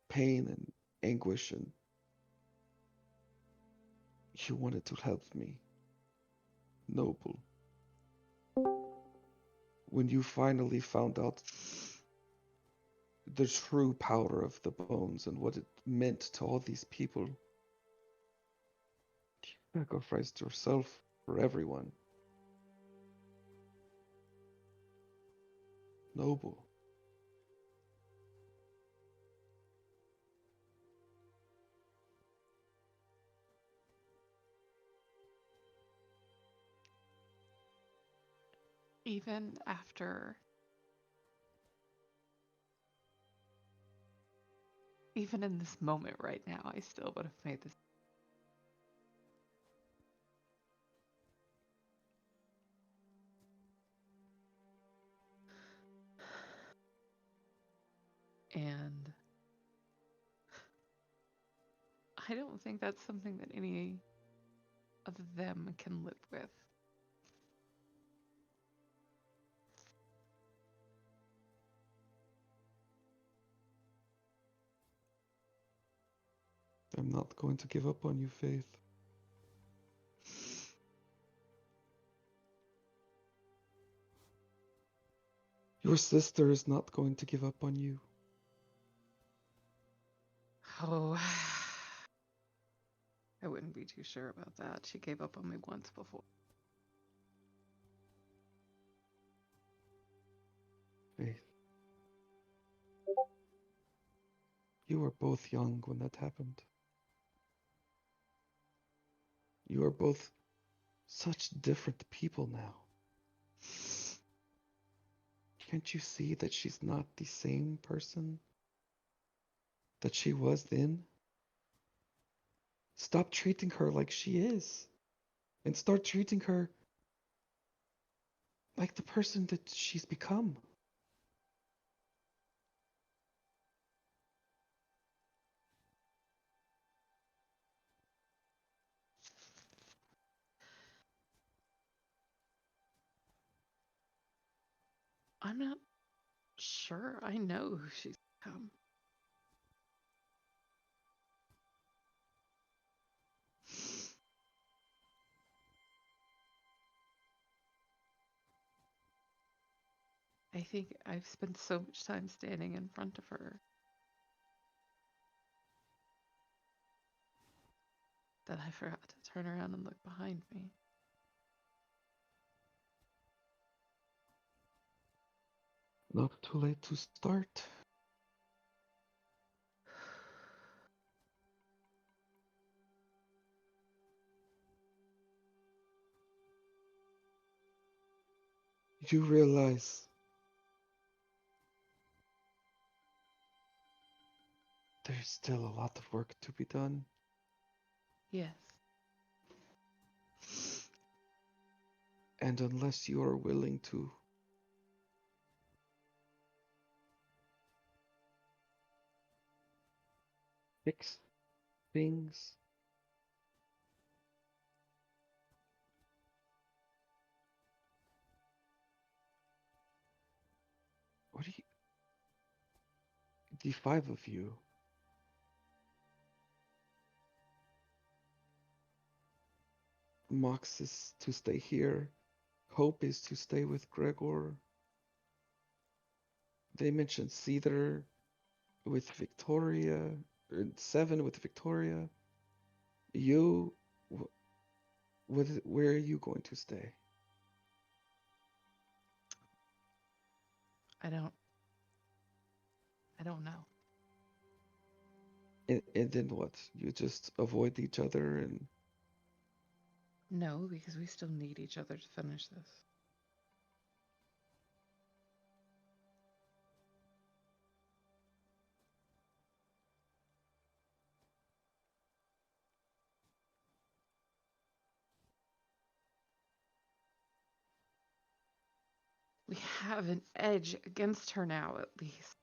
pain and anguish, and you wanted to help me. Noble. When you finally found out the true power of the bones and what it meant to all these people, you sacrificed yourself for everyone. Noble. Even after, even in this moment right now, I still would have made this. I don't think that's something that any of them can live with. I'm not going to give up on you, Faith. Your sister is not going to give up on you. Oh, I wouldn't be too sure about that. She gave up on me once before. Faith. You were both young when that happened. You are both such different people now. Can't you see that she's not the same person that she was then? Stop treating her like she is, and start treating her like the person that she's become. I'm not sure I know who she's become. I think I've spent so much time standing in front of her that I forgot to turn around and look behind me. Not too late to start. You realize there's still a lot of work to be done. Yes. And unless you are willing to fix things, what do you, the five of you, Mox is to stay here, Hope is to stay with Gregor. They mentioned Cedar with Victoria, or Seven with Victoria. You, where are you going to stay? I don't know. And then what? You just avoid each other and No, because we still need each other to finish this. We have an edge against her now, at least.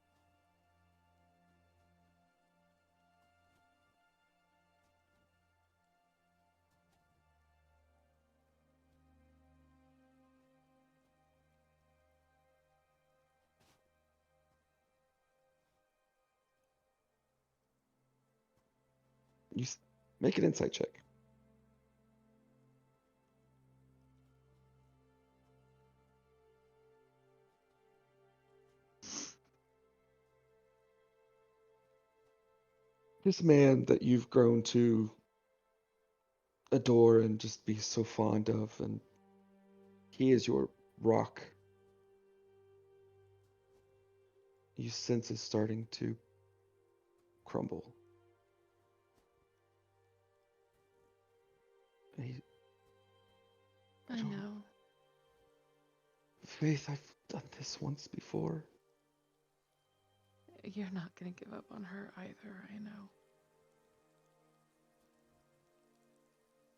you make an insight check. This man that you've grown to adore and just be so fond of, and he is your rock. You sense is starting to crumble. And I know. Faith, I've done this once before. You're not gonna give up on her either, I know.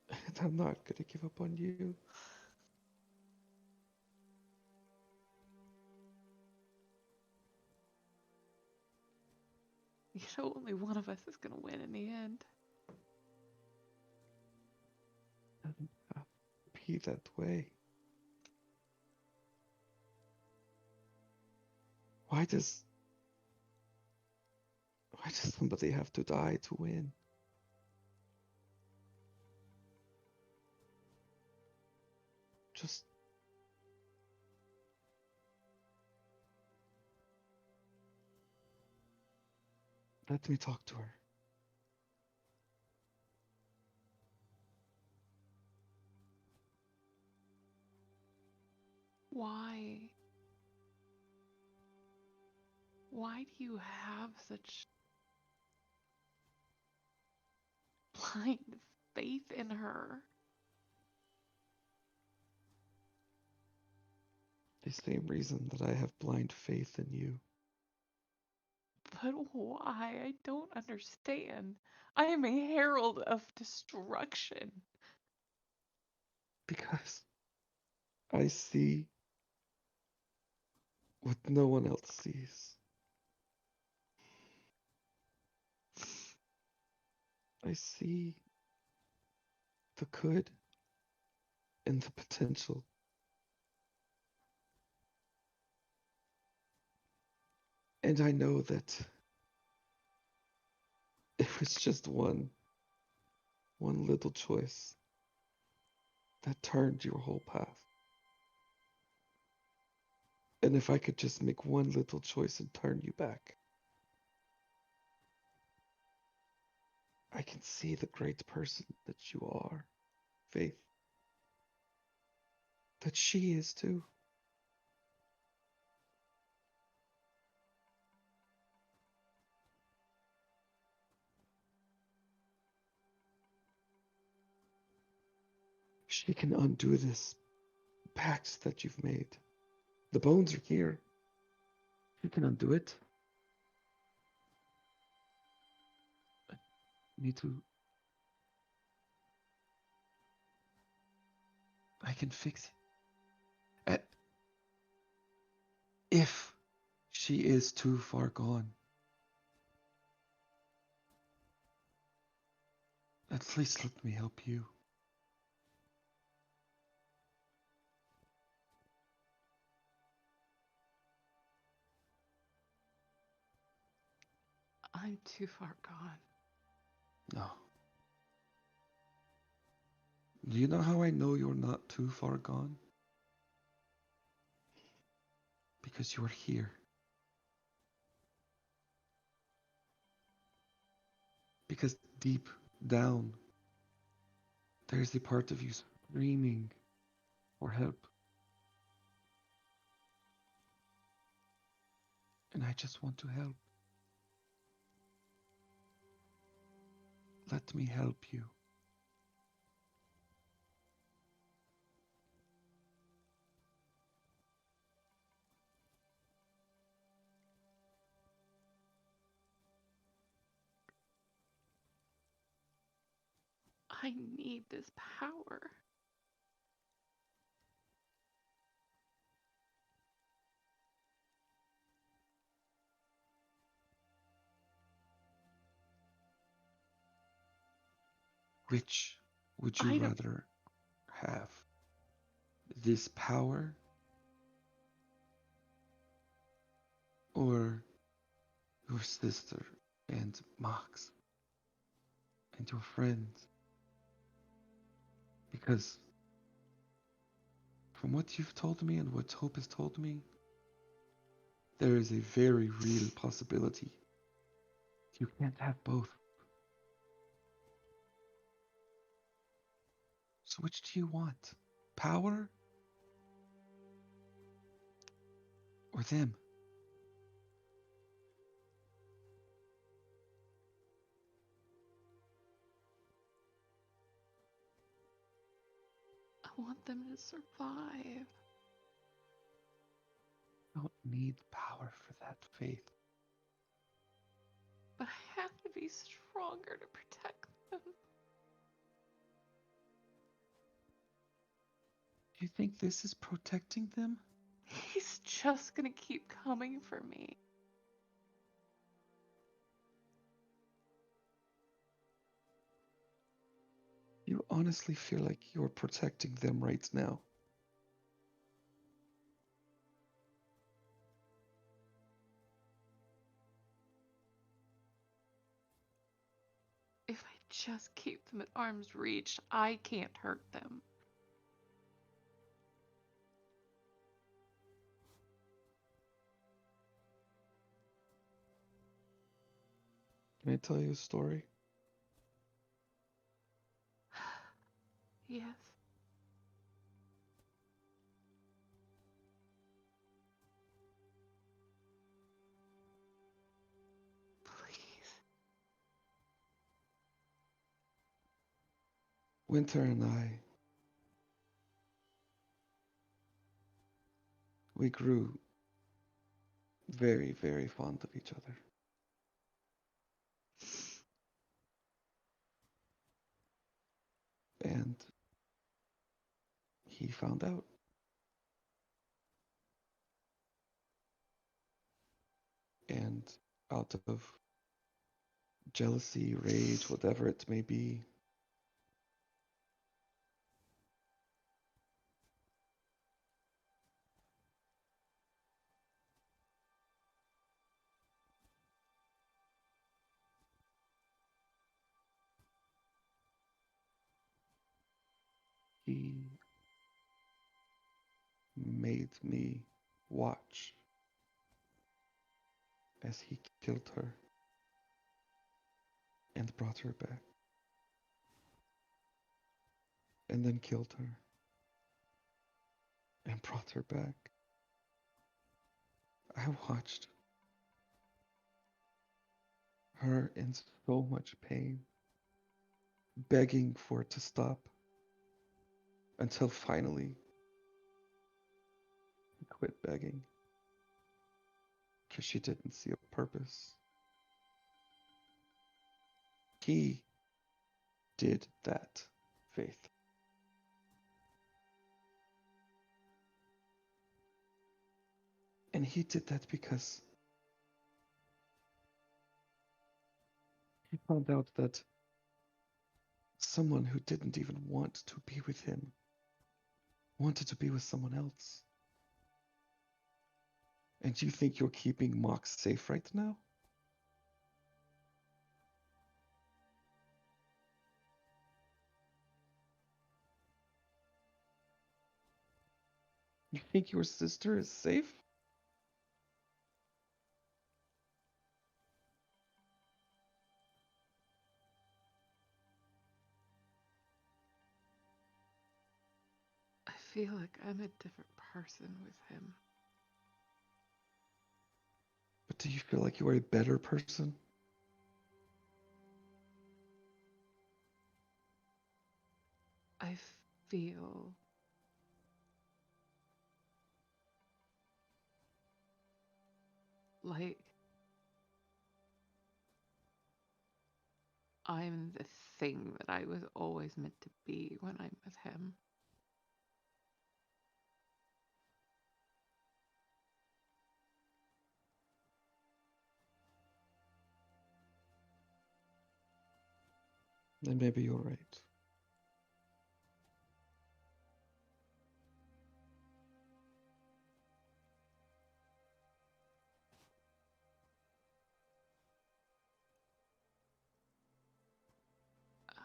And I'm not gonna give up on you. You know, only one of us is gonna win in the end. doesn't have to be that way. Why does somebody have to die to win? Just let me talk to her. Why? Why do you have such blind faith in her? The same reason that I have blind faith in you. But why? I don't understand. I am a herald of destruction. Because I see what no one else sees. I see the good and the potential. And I know that it was just one little choice that turned your whole path. And if I could just make one little choice and turn you back, I can see the great person that you are, Faith. That she is too. She can undo this pact that you've made. The bones are here. She can undo it. I need to. I can fix it. If she is too far gone, at least let me help you. I'm too far gone. No. Do you know how I know you're not too far gone? Because you're here. Because deep down, there's a part of you screaming for help. And I just want to help. Let me help you. I need this power. Which would you I don't. rather have? This power or your sister and Max and your friends? Because from what you've told me and what Hope has told me, there is a very real possibility. You can't have both. So which do you want? Power or them? I want them to survive. I don't need power for that, Faith. But I have to be stronger to protect them. Do you think this is protecting them? He's just gonna keep coming for me. You honestly feel like you're protecting them right now. If I just keep them at arm's reach, I can't hurt them. Can I tell you a story? Yes. Please. Winter and we grew very, very fond of each other. And he found out. And out of jealousy, rage, whatever it may be, he made me watch as he killed her and brought her back, and then killed her and brought her back. I watched her in so much pain, begging for it to stop, until finally he quit begging because she didn't see a purpose. He did that, Faith. And he did that because he found out that someone who didn't even want to be with him wanted to be with someone else. And you think you're keeping Mox safe right now? You think your sister is safe? I feel like I'm a different person with him. But do you feel like you are a better person? I feel like I'm the thing that I was always meant to be when I'm with him. Then maybe you're right.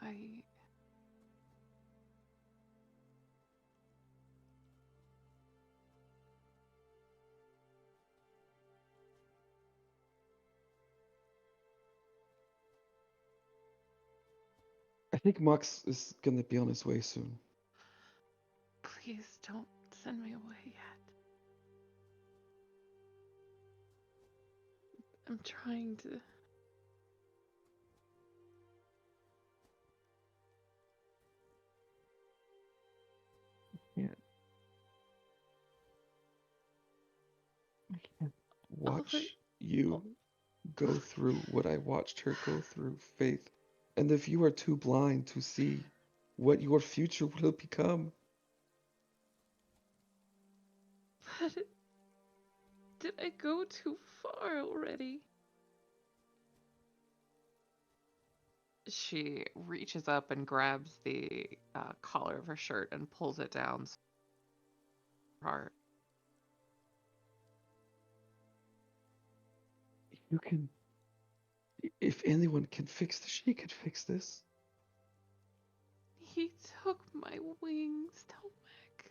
I I think Mox is gonna be on his way soon. Please don't send me away yet. I'm trying to. Yeah, I can't watch you go through what I watched her go through, Faith. And if you are too blind to see what your future will become, But did I go too far already? She reaches up and grabs the collar of her shirt and pulls it down. Heart. You can. If anyone can fix this, she can fix this. He took my wings, Tomek.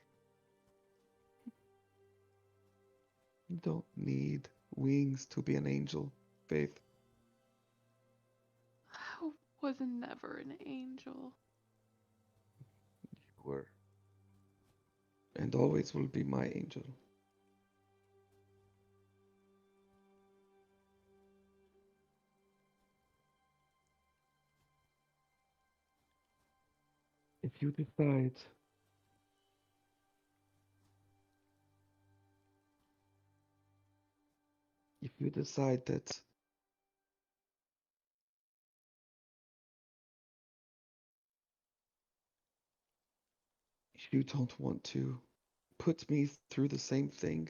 You don't need wings to be an angel, Faith. I was never an angel. You were. And always will be my angel. If you decide that you don't want to put me through the same thing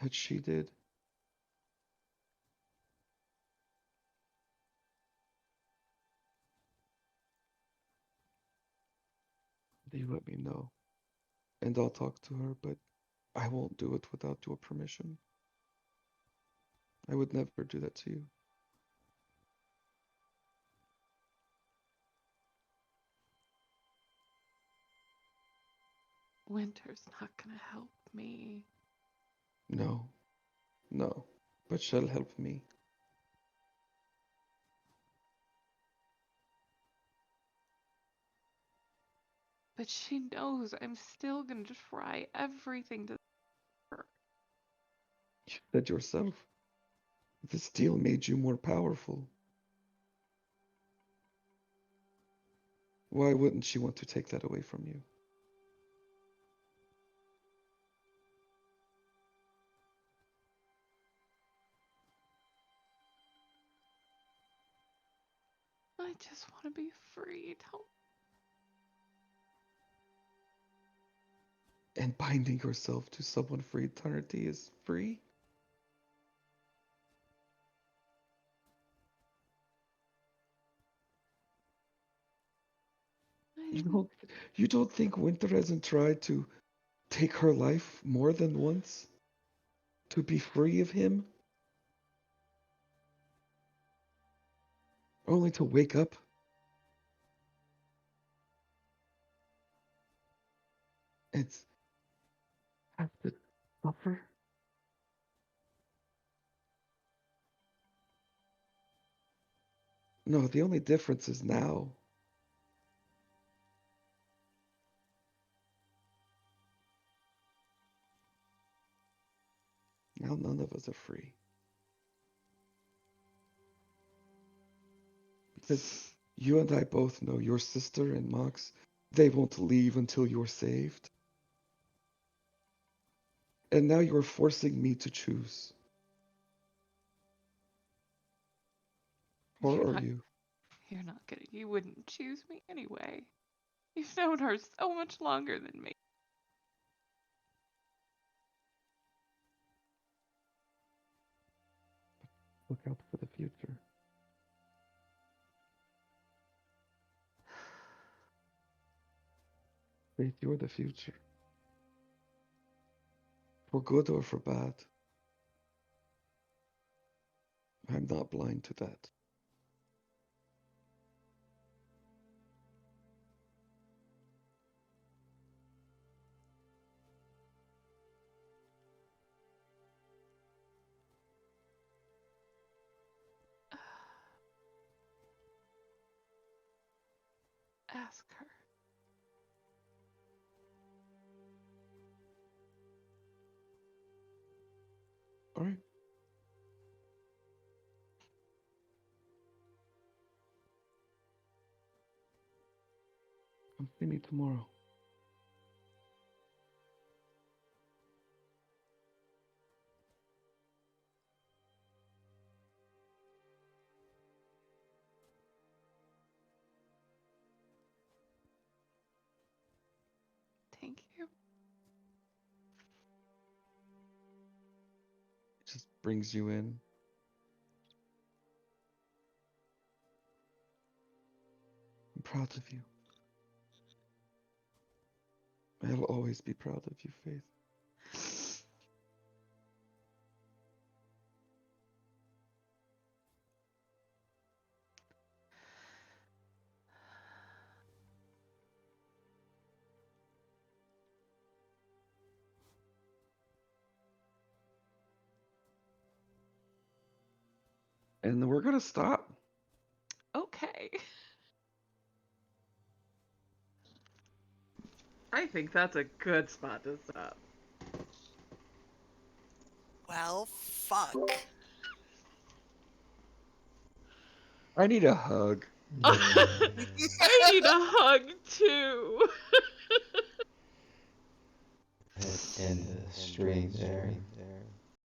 that she did, then you let me know. And I'll talk to her, but I won't do it without your permission. I would never do that to you. Winter's not gonna help me. No, no, but she'll help me. But she knows I'm still gonna try everything to her. You said yourself, this deal made you more powerful. Why wouldn't she want to take that away from you? I just want to be free. And binding yourself to someone for eternity is free? You don't, you don't think Winter hasn't tried to take her life more than once to be free of him, only to wake up and have to suffer? No, the only difference is now. Now none of us are free. Because you and I both know your sister and Mox, they won't leave until you're saved. And now you're forcing me to choose. Or You're are not. you? You're not gonna. You wouldn't choose me anyway. You've known her so much longer than me. Look out for the future. Faith, you're the future. For good or for bad. I'm not blind to that. Ask her. All right. Come see me tomorrow. Thank you. It just brings you in. proud of you. I'll always be proud of you, Faith. And we're gonna stop. Okay. I think that's a good spot to stop. Well, fuck. I need a hug. I need a hug too. And the strings there.